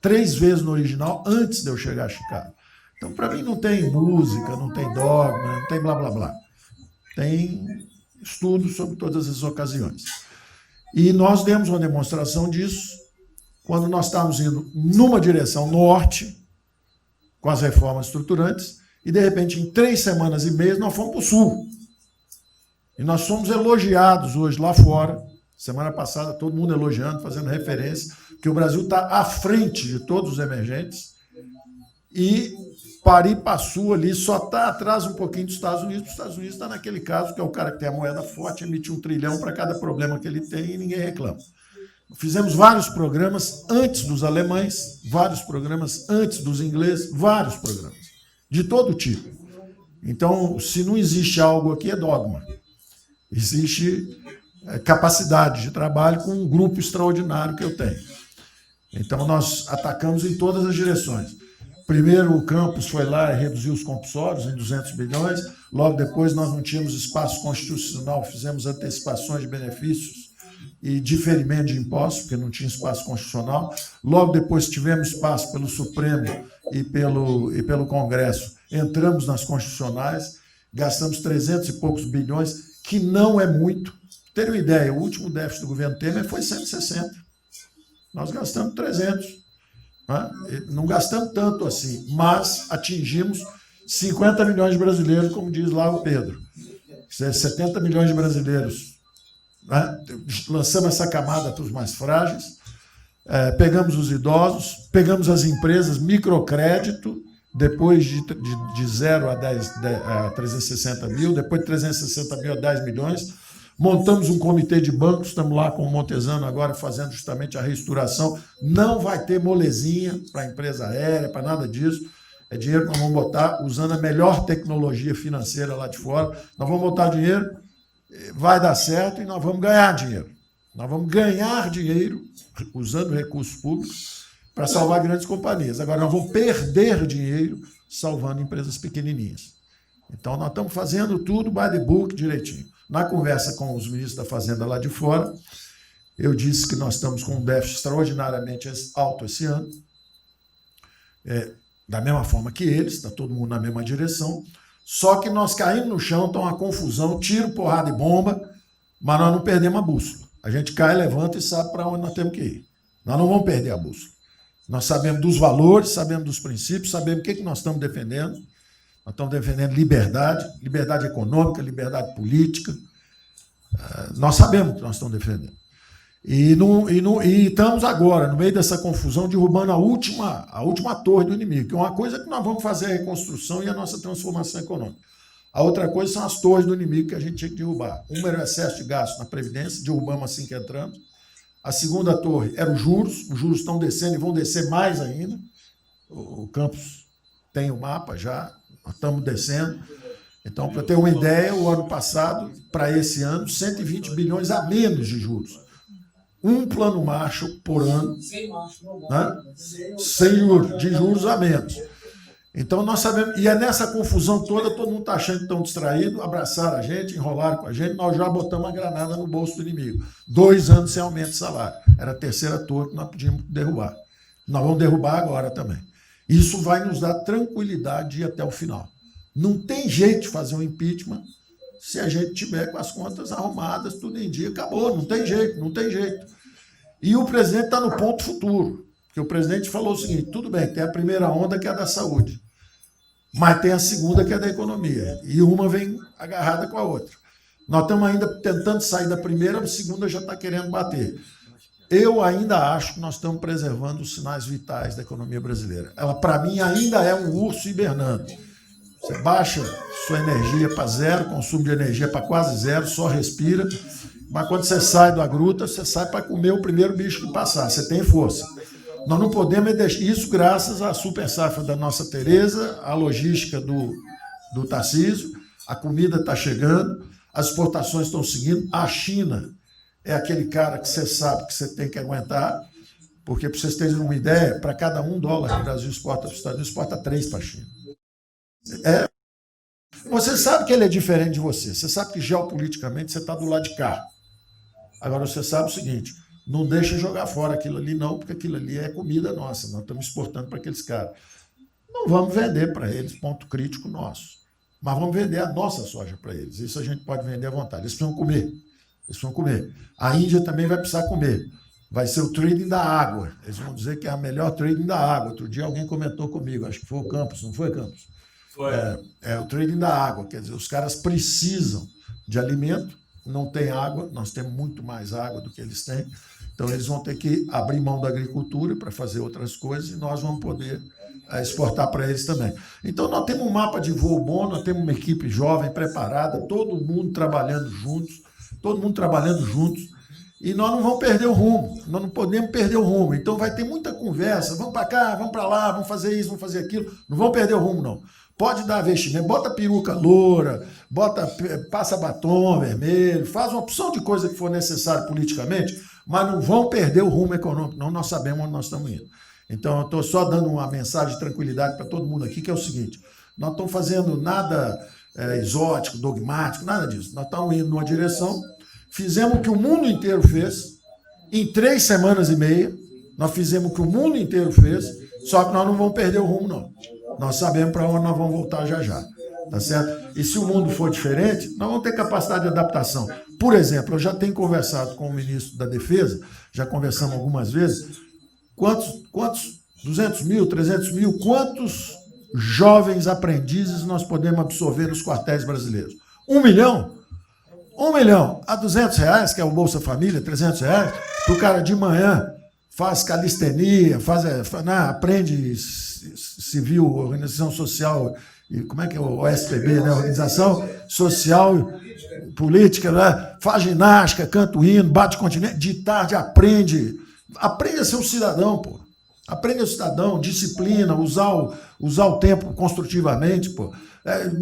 3 vezes no original antes de eu chegar a Chicago. Então, para mim, não tem música, não tem dogma, não tem blá, blá, blá. Tem estudos sobre todas as ocasiões. E nós demos uma demonstração disso quando nós estávamos indo numa direção norte, com as reformas estruturantes, e, de repente, em 3 semanas e meia, nós fomos para o sul. E nós somos elogiados hoje lá fora. Semana passada, todo mundo elogiando, fazendo referência, que o Brasil está à frente de todos os emergentes e Pari-Passu ali só está atrás um pouquinho dos Estados Unidos. Os Estados Unidos está naquele caso que é o cara que tem a moeda forte, emite 1 trilhão para cada problema que ele tem e ninguém reclama. Fizemos vários programas antes dos alemães, vários programas antes dos ingleses, vários programas, de todo tipo. Então, se não existe algo aqui, é dogma. Existe capacidade de trabalho com um grupo extraordinário que eu tenho. Então, nós atacamos em todas as direções. Primeiro, o Campos foi lá e reduziu os compulsórios em 200 bilhões. Logo depois, nós não tínhamos espaço constitucional, fizemos antecipações de benefícios e diferimento de impostos, porque não tinha espaço constitucional. Logo depois, tivemos espaço pelo Supremo e pelo Congresso. Entramos nas constitucionais, gastamos 300 e poucos bilhões, que não é muito. Ter uma ideia, o último déficit do governo Temer foi 160. Nós gastamos 300. Não gastamos tanto assim, mas atingimos 50 milhões de brasileiros, como diz lá o Pedro. 70 milhões de brasileiros né? Lançamos essa camada para os mais frágeis, pegamos os idosos, pegamos as empresas, microcrédito, depois de 0 a 360 mil, depois de 360 mil a 10 milhões, montamos um comitê de bancos, estamos lá com o Montesano agora fazendo justamente a reestruturação. Não vai ter molezinha para a empresa aérea, para nada disso. É dinheiro que nós vamos botar usando a melhor tecnologia financeira lá de fora. Nós vamos botar dinheiro, vai dar certo e nós vamos ganhar dinheiro. Nós vamos ganhar dinheiro usando recursos públicos para salvar grandes companhias. Agora, nós vamos perder dinheiro salvando empresas pequenininhas. Então, nós estamos fazendo tudo by the book direitinho. Na conversa com os ministros da Fazenda lá de fora, eu disse que nós estamos com um déficit extraordinariamente alto esse ano, da mesma forma que eles, está todo mundo na mesma direção, só que nós caímos no chão, está uma confusão, tiro, porrada e bomba, mas nós não perdemos a bússola. A gente cai, levanta e sabe para onde nós temos que ir. Nós não vamos perder a bússola. Nós sabemos dos valores, sabemos dos princípios, sabemos o que nós estamos defendendo. Nós estamos defendendo liberdade, liberdade econômica, liberdade política. Nós sabemos o que nós estamos defendendo. E estamos agora, no meio dessa confusão, derrubando a última torre do inimigo, que é uma coisa que nós vamos fazer a reconstrução e a nossa transformação econômica. A outra coisa são as torres do inimigo que a gente tinha que derrubar. Uma era o excesso de gasto na Previdência, derrubamos assim que entramos. A segunda torre era os juros estão descendo e vão descer mais ainda. O Campos tem o mapa já, nós estamos descendo. Então, para ter uma ideia, o ano passado, para esse ano, 120 bilhões a menos de juros. Um plano Marshall por ano, né? Sem juros, de juros a menos. Então, nós sabemos, e é nessa confusão toda, todo mundo está achando que estão distraídos, abraçaram a gente, enrolaram com a gente, nós já botamos a granada no bolso do inimigo. 2 anos sem aumento de salário. Era a terceira torre que nós podíamos derrubar. Nós vamos derrubar agora também. Isso vai nos dar tranquilidade de ir até o final. Não tem jeito de fazer um impeachment se a gente tiver com as contas arrumadas, tudo em dia, acabou, não tem jeito, não tem jeito. E o presidente está no ponto futuro, porque o presidente falou o seguinte, tudo bem, tem a primeira onda que é a da saúde, mas tem a segunda que é da economia, e uma vem agarrada com a outra. Nós estamos ainda tentando sair da primeira, a segunda já está querendo bater. Eu ainda acho que nós estamos preservando os sinais vitais da economia brasileira. Ela, para mim, ainda é um urso hibernando. Você baixa sua energia para zero, consumo de energia para quase zero, só respira. Mas quando você sai da gruta, você sai para comer o primeiro bicho que passar. Você tem força. Nós não podemos deixar isso graças à super safra da nossa Tereza, à logística do Tarcísio. A comida está chegando, as exportações estão seguindo. A China é aquele cara que você sabe que você tem que aguentar, porque, para vocês terem uma ideia, para cada $1 que o Brasil exporta para os Estados Unidos, exporta 3 para a China. Você sabe que ele é diferente de você. Você sabe que geopoliticamente você está do lado de cá. Agora você sabe o seguinte, não deixa jogar fora aquilo ali não, porque aquilo ali é comida nossa. Nós estamos exportando para aqueles caras. Não vamos vender para eles, ponto crítico nosso. Mas vamos vender a nossa soja para eles. Isso a gente pode vender à vontade. Eles precisam comer. Eles precisam comer. A Índia também vai precisar comer. Vai ser o trading da água. Eles vão dizer que é a melhor trading da água. Outro dia alguém comentou comigo, acho que foi o Campos, não foi, Campos? Foi. É o trading da água. Quer dizer, os caras precisam de alimento, não tem água, nós temos muito mais água do que eles têm. Então, eles vão ter que abrir mão da agricultura para fazer outras coisas e nós vamos poder exportar para eles também. Então, nós temos um mapa de voo bom, nós temos uma equipe jovem, preparada, todo mundo trabalhando juntos, e nós não vamos perder o rumo, nós não podemos perder o rumo. Então, vai ter muita conversa, vamos para cá, vamos para lá, vamos fazer isso, vamos fazer aquilo, não vamos perder o rumo, não. Pode dar vestimento, bota peruca loura, passa batom vermelho, faz uma opção de coisa que for necessária politicamente, mas não vão perder o rumo econômico, não, nós sabemos onde nós estamos indo. Então, eu estou só dando uma mensagem de tranquilidade para todo mundo aqui, que é o seguinte, nós estamos fazendo nada exótico, dogmático, nada disso. Nós estamos indo numa direção, fizemos o que o mundo inteiro fez, em 3 semanas e meia, nós fizemos o que o mundo inteiro fez, só que nós não vamos perder o rumo, não. Nós sabemos para onde nós vamos voltar já já, tá certo? E se o mundo for diferente, nós vamos ter capacidade de adaptação. Por exemplo, eu já tenho conversado com o ministro da Defesa, já conversamos algumas vezes, quantos 200 mil, 300 mil, quantos jovens aprendizes nós podemos absorver nos quartéis brasileiros? 1 milhão? 1 milhão a R$200, que é o Bolsa Família, R$300, para o cara de manhã faz calistenia, aprende civil, organização social, como é que é o OSPB, né? Organização Social Política, né? Faz ginástica, canta o hino, bate continente, de tarde aprende a ser um cidadão, pô. Aprende a ser cidadão, disciplina, usar o tempo construtivamente, pô.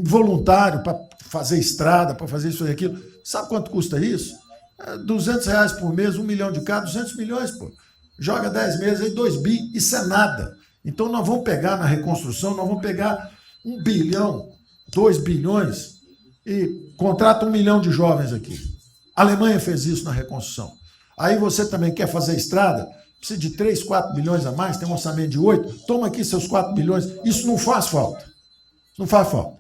Voluntário para fazer estrada, para fazer isso e aquilo. Sabe quanto custa isso? R$200 por mês, 1 milhão de cada, 200 milhões, pô. Joga 10 meses aí, 2 bi, isso é nada. Então nós vamos pegar na reconstrução, nós vamos pegar 1 bilhão, 2 bilhões e contrata 1 milhão de jovens aqui. A Alemanha fez isso na reconstrução. Aí você também quer fazer estrada, precisa de 3, 4 bilhões a mais, tem um orçamento de 8, toma aqui seus 4 bilhões. Isso não faz falta. Não faz falta.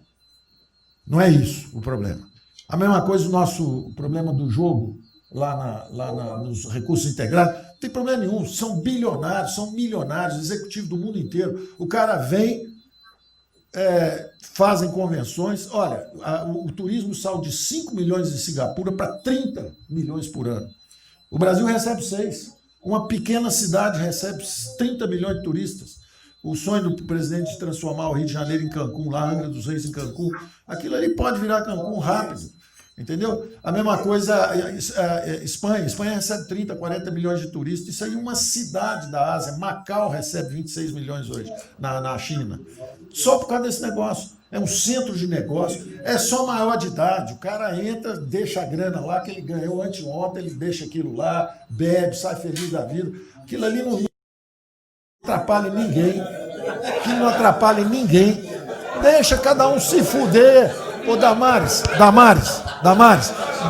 Não é isso o problema. A mesma coisa o nosso problema do jogo, lá nos recursos integrados, não tem problema nenhum. São bilionários, são milionários, executivos do mundo inteiro. O cara vem, fazem convenções. Olha, o turismo saiu de 5 milhões de Singapura para 30 milhões por ano. O Brasil recebe 6. Uma pequena cidade recebe 30 milhões de turistas. O sonho do presidente de transformar o Rio de Janeiro em Cancún, lá Angra dos Reis em Cancún, aquilo ali pode virar Cancún rápido. Entendeu? A mesma coisa Espanha. Espanha recebe 30, 40 milhões de turistas. Isso aí é uma cidade da Ásia. Macau recebe 26 milhões hoje na China. Só por causa desse negócio. É um centro de negócio. É só maior de idade. O cara entra, deixa a grana lá que ele ganhou anteontem, ele deixa aquilo lá, bebe, sai feliz da vida. Aquilo ali não atrapalha ninguém. Aquilo não atrapalha ninguém. Deixa cada um se fuder. Ô Damares,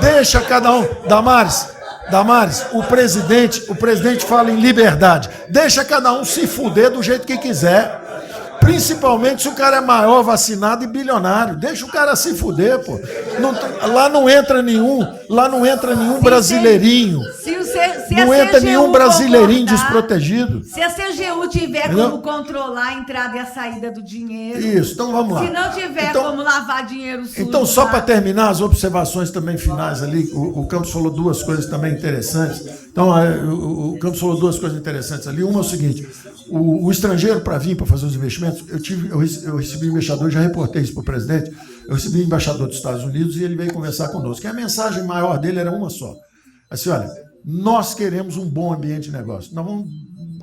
deixa cada um. Damares, o presidente fala em liberdade. Deixa cada um se fuder do jeito que quiser. Principalmente se o cara é maior, vacinado e bilionário. Deixa o cara se fuder, pô. Lá não entra nenhum brasileirinho. Não entra nenhum brasileirinho desprotegido. Se a CGU tiver como controlar a entrada e a saída do dinheiro. Isso, então vamos lá. Se não tiver como lavar dinheiro sujo. Então, só para terminar, as observações também finais ali, o Campos falou duas coisas também interessantes. Então, o Campos falou duas coisas interessantes ali. Uma é o seguinte: o estrangeiro, para vir para fazer os investimentos, eu recebi embaixador, já reportei isso para o presidente, eu recebi embaixador dos Estados Unidos e ele veio conversar conosco. E a mensagem maior dele era uma só. Assim, olha, nós queremos um bom ambiente de negócio. Nós vamos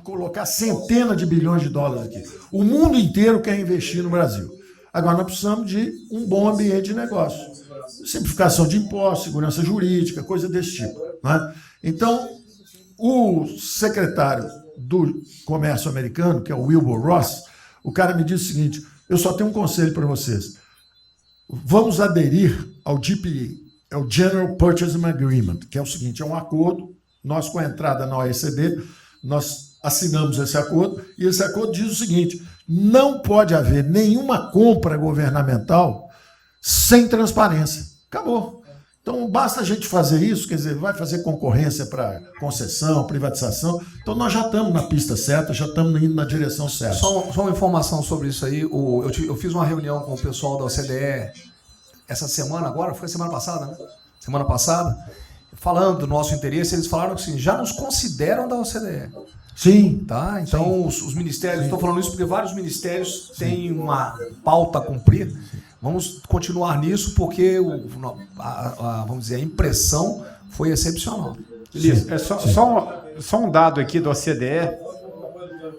colocar centenas de bilhões de dólares aqui. O mundo inteiro quer investir no Brasil. Agora, nós precisamos de um bom ambiente de negócio. Simplificação de impostos, segurança jurídica, coisa desse tipo. Né? Então, o secretário do Comércio americano, que é o Wilbur Ross, o cara me disse o seguinte: eu só tenho um conselho para vocês. Vamos aderir ao GPA, é o General Purchasing Agreement, que é o seguinte, é um acordo, nós com a entrada na OECD, nós assinamos esse acordo, e esse acordo diz o seguinte: não pode haver nenhuma compra governamental sem transparência. Acabou. Então, basta a gente fazer isso, quer dizer, vai fazer concorrência para concessão, privatização. Então, nós já estamos na pista certa, já estamos indo na direção certa. Só uma informação sobre isso aí. Eu fiz uma reunião com o pessoal da OCDE essa semana, agora, foi semana passada, né? Semana passada, falando do nosso interesse, eles falaram que assim, já nos consideram da OCDE. Sim. Tá? Então, os ministérios, estou falando isso porque vários ministérios têm uma pauta a cumprir. Vamos continuar nisso porque vamos dizer, a impressão foi excepcional. Beleza. Só um dado aqui da OCDE.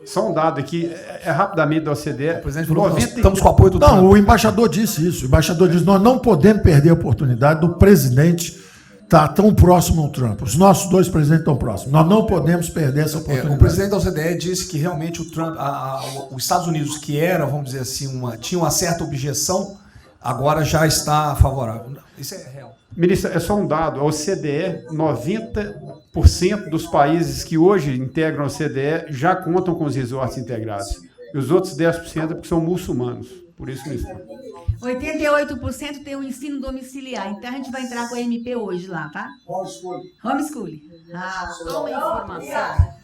Só um dado aqui, rapidamente da OCDE. O presidente falou que nós estamos com o apoio do Trump. Não, o embaixador disse isso. O embaixador disse: nós não podemos perder a oportunidade do presidente estar tão próximo ao Trump. Os nossos dois presidentes estão próximos. Nós não podemos perder essa oportunidade. O presidente da OCDE disse que realmente o Trump, os Estados Unidos, que era, vamos dizer assim, tinha uma certa objeção, agora já está favorável. Isso é real. Ministro, é só um dado. A OCDE, 90% dos países que hoje integram a OCDE já contam com os resorts integrados. E os outros 10% é porque são muçulmanos. Por isso, ministro. 88% tem o ensino domiciliar. Então, a gente vai entrar com a MP hoje lá, tá? Homeschooling. Só uma informação.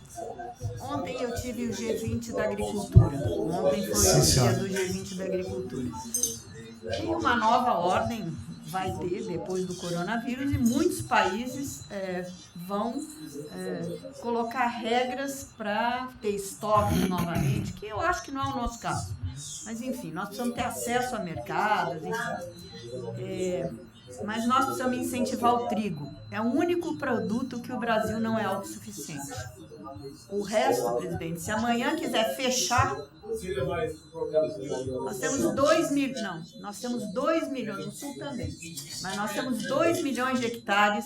Ontem eu tive o G20 da Agricultura. Ontem foi o dia do G20 da Agricultura. Tem uma nova ordem vai ter depois do coronavírus, e muitos países vão colocar regras para ter estoque novamente, que eu acho que não é o nosso caso. Mas, enfim, nós precisamos ter acesso a mercados, enfim. Mas nós precisamos incentivar o trigo. É o único produto que o Brasil não é autossuficiente. O resto, presidente, se amanhã quiser fechar, nós temos 2 milhões, não, nós temos 2 milhões, no sul também, mas nós temos 2 milhões de hectares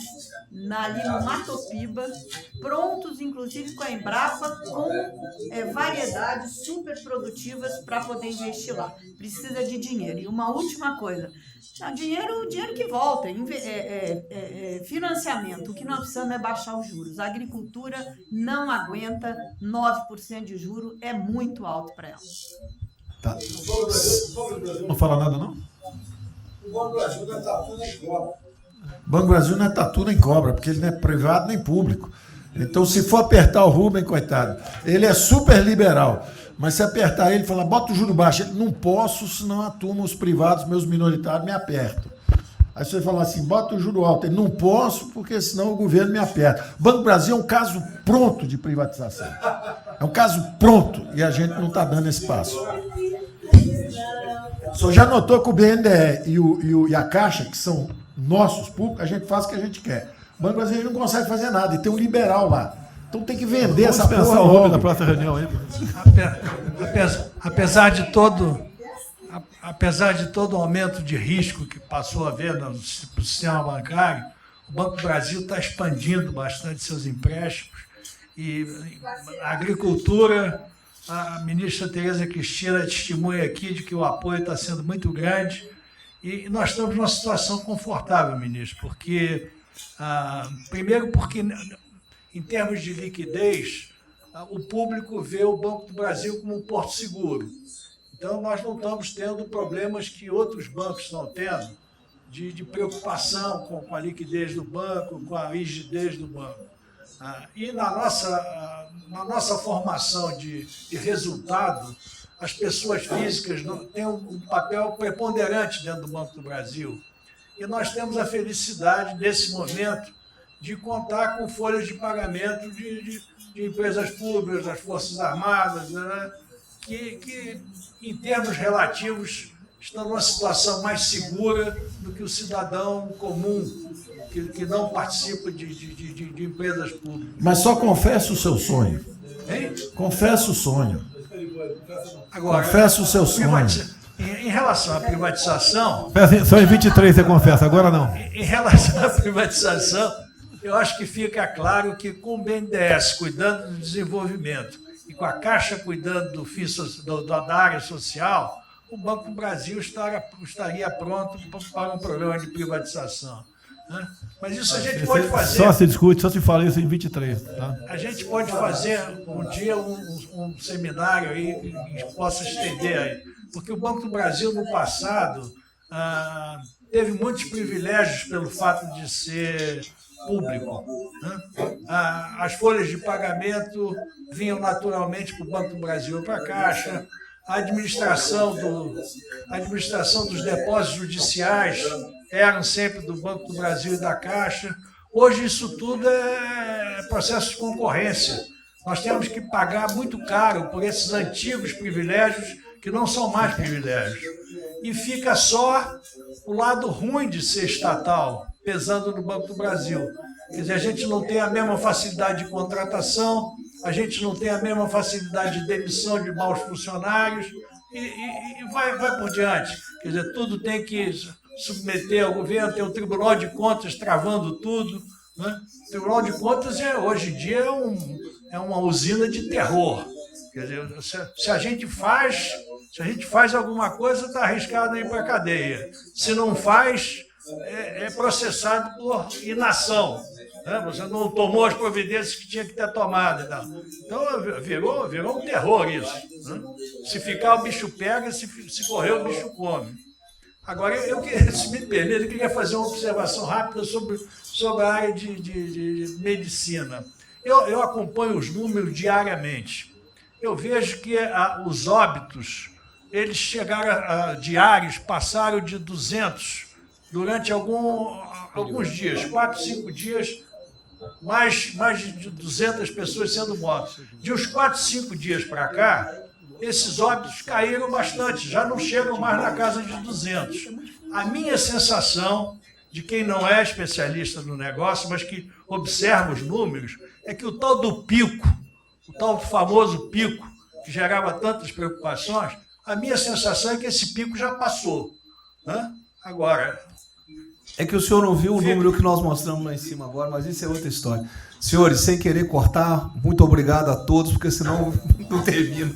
ali no Matopiba, prontos, inclusive com a Embrapa, com variedades super produtivas para poder investir lá. Precisa de dinheiro. E uma última coisa, dinheiro que volta, financiamento. O que nós precisamos é baixar os juros. A agricultura não aguenta 9% de juro, é muito alto para ela. Tá. Não fala nada, não? O Banco do Brasil não é tatu nem cobra. O Banco do Brasil não é tatu nem cobra, porque ele não é privado nem público. Então, se for apertar o Rubem, coitado, ele é super liberal. Mas se apertar ele e falar, bota o juro baixo, ele, não posso, senão a turma, os privados, meus minoritários, me apertam. Aí você fala assim, bota o juro alto. Ele, não posso, porque senão o governo me aperta. O Banco do Brasil é um caso pronto de privatização. É um caso pronto, e a gente não está dando esse passo. O senhor já notou que o BNDE e a Caixa, que são nossos públicos, a gente faz o que a gente quer. O Banco do Brasil não consegue fazer nada, e tem um liberal lá. Então tem que vender essa porra logo. Da próxima reunião aí. Apesar de todo o aumento de risco que passou a haver no sistema bancário, o Banco do Brasil está expandindo bastante seus empréstimos, e a agricultura, a ministra Tereza Cristina testemunha aqui de que o apoio está sendo muito grande, e nós estamos numa situação confortável, ministro, porque, primeiro porque, em termos de liquidez, o público vê o Banco do Brasil como um porto seguro. Então, nós não estamos tendo problemas que outros bancos estão tendo, de preocupação com a liquidez do banco, com a rigidez do banco. E na nossa formação de resultado, as pessoas físicas têm um papel preponderante dentro do Banco do Brasil. E nós temos a felicidade, nesse momento, de contar com folhas de pagamento de empresas públicas, das Forças Armadas, né, que, em termos relativos, estão numa situação mais segura do que o cidadão comum, que não participa de empresas públicas. Mas só confessa o seu sonho. Hein? Confessa o sonho. Agora, confessa o seu sonho. Em relação à privatização... Só em 23 você confessa, agora não. Em relação à privatização, eu acho que fica claro que com o BNDES cuidando do desenvolvimento e com a Caixa cuidando da área social, o Banco do Brasil estaria pronto para um programa de privatização. Né? Mas isso a gente pode fazer... Só se discute, só se fala isso em 23. Tá? A gente pode fazer um dia um seminário aí que possa estender aí. Porque o Banco do Brasil, no passado, teve muitos privilégios pelo fato de ser público. Né? As folhas de pagamento vinham naturalmente para o Banco do Brasil ou para a Caixa. A administração dos depósitos judiciais eram sempre do Banco do Brasil e da Caixa. Hoje isso tudo é processo de concorrência. Nós temos que pagar muito caro por esses antigos privilégios que não são mais privilégios. E fica só o lado ruim de ser estatal, pesando no Banco do Brasil. Quer dizer, a gente não tem a mesma facilidade de contratação, a gente não tem a mesma facilidade de demissão de maus funcionários e vai por diante. Quer dizer, tudo tem que submeter ao governo, tem o Tribunal de Contas travando tudo. Né? O Tribunal de Contas, hoje em dia, é uma usina de terror. Quer dizer, se a gente faz alguma coisa, está arriscado a ir para a cadeia. Se não faz, é processado por inação. Né? Você não tomou as providências que tinha que ter tomado. Então, virou um terror isso. Né? Se ficar, o bicho pega, se correr, o bicho come. Agora, se me permite, eu queria fazer uma observação rápida sobre a área de medicina. Eu acompanho os números diariamente. Eu vejo que os óbitos, eles chegaram diários, passaram de 200 durante alguns dias, 4, 5 dias, mais de 200 pessoas sendo mortas. De uns 4, 5 dias para cá, esses óbitos caíram bastante, já não chegam mais na casa de 200. A minha sensação, de quem não é especialista no negócio, mas que observa os números, é que o tal do pico, o tal famoso pico, que gerava tantas preocupações, a minha sensação é que esse pico já passou. Né? Agora... É que o senhor não viu o número que nós mostramos lá em cima agora, mas isso é outra história. Senhores, sem querer cortar, muito obrigado a todos, porque senão não termina.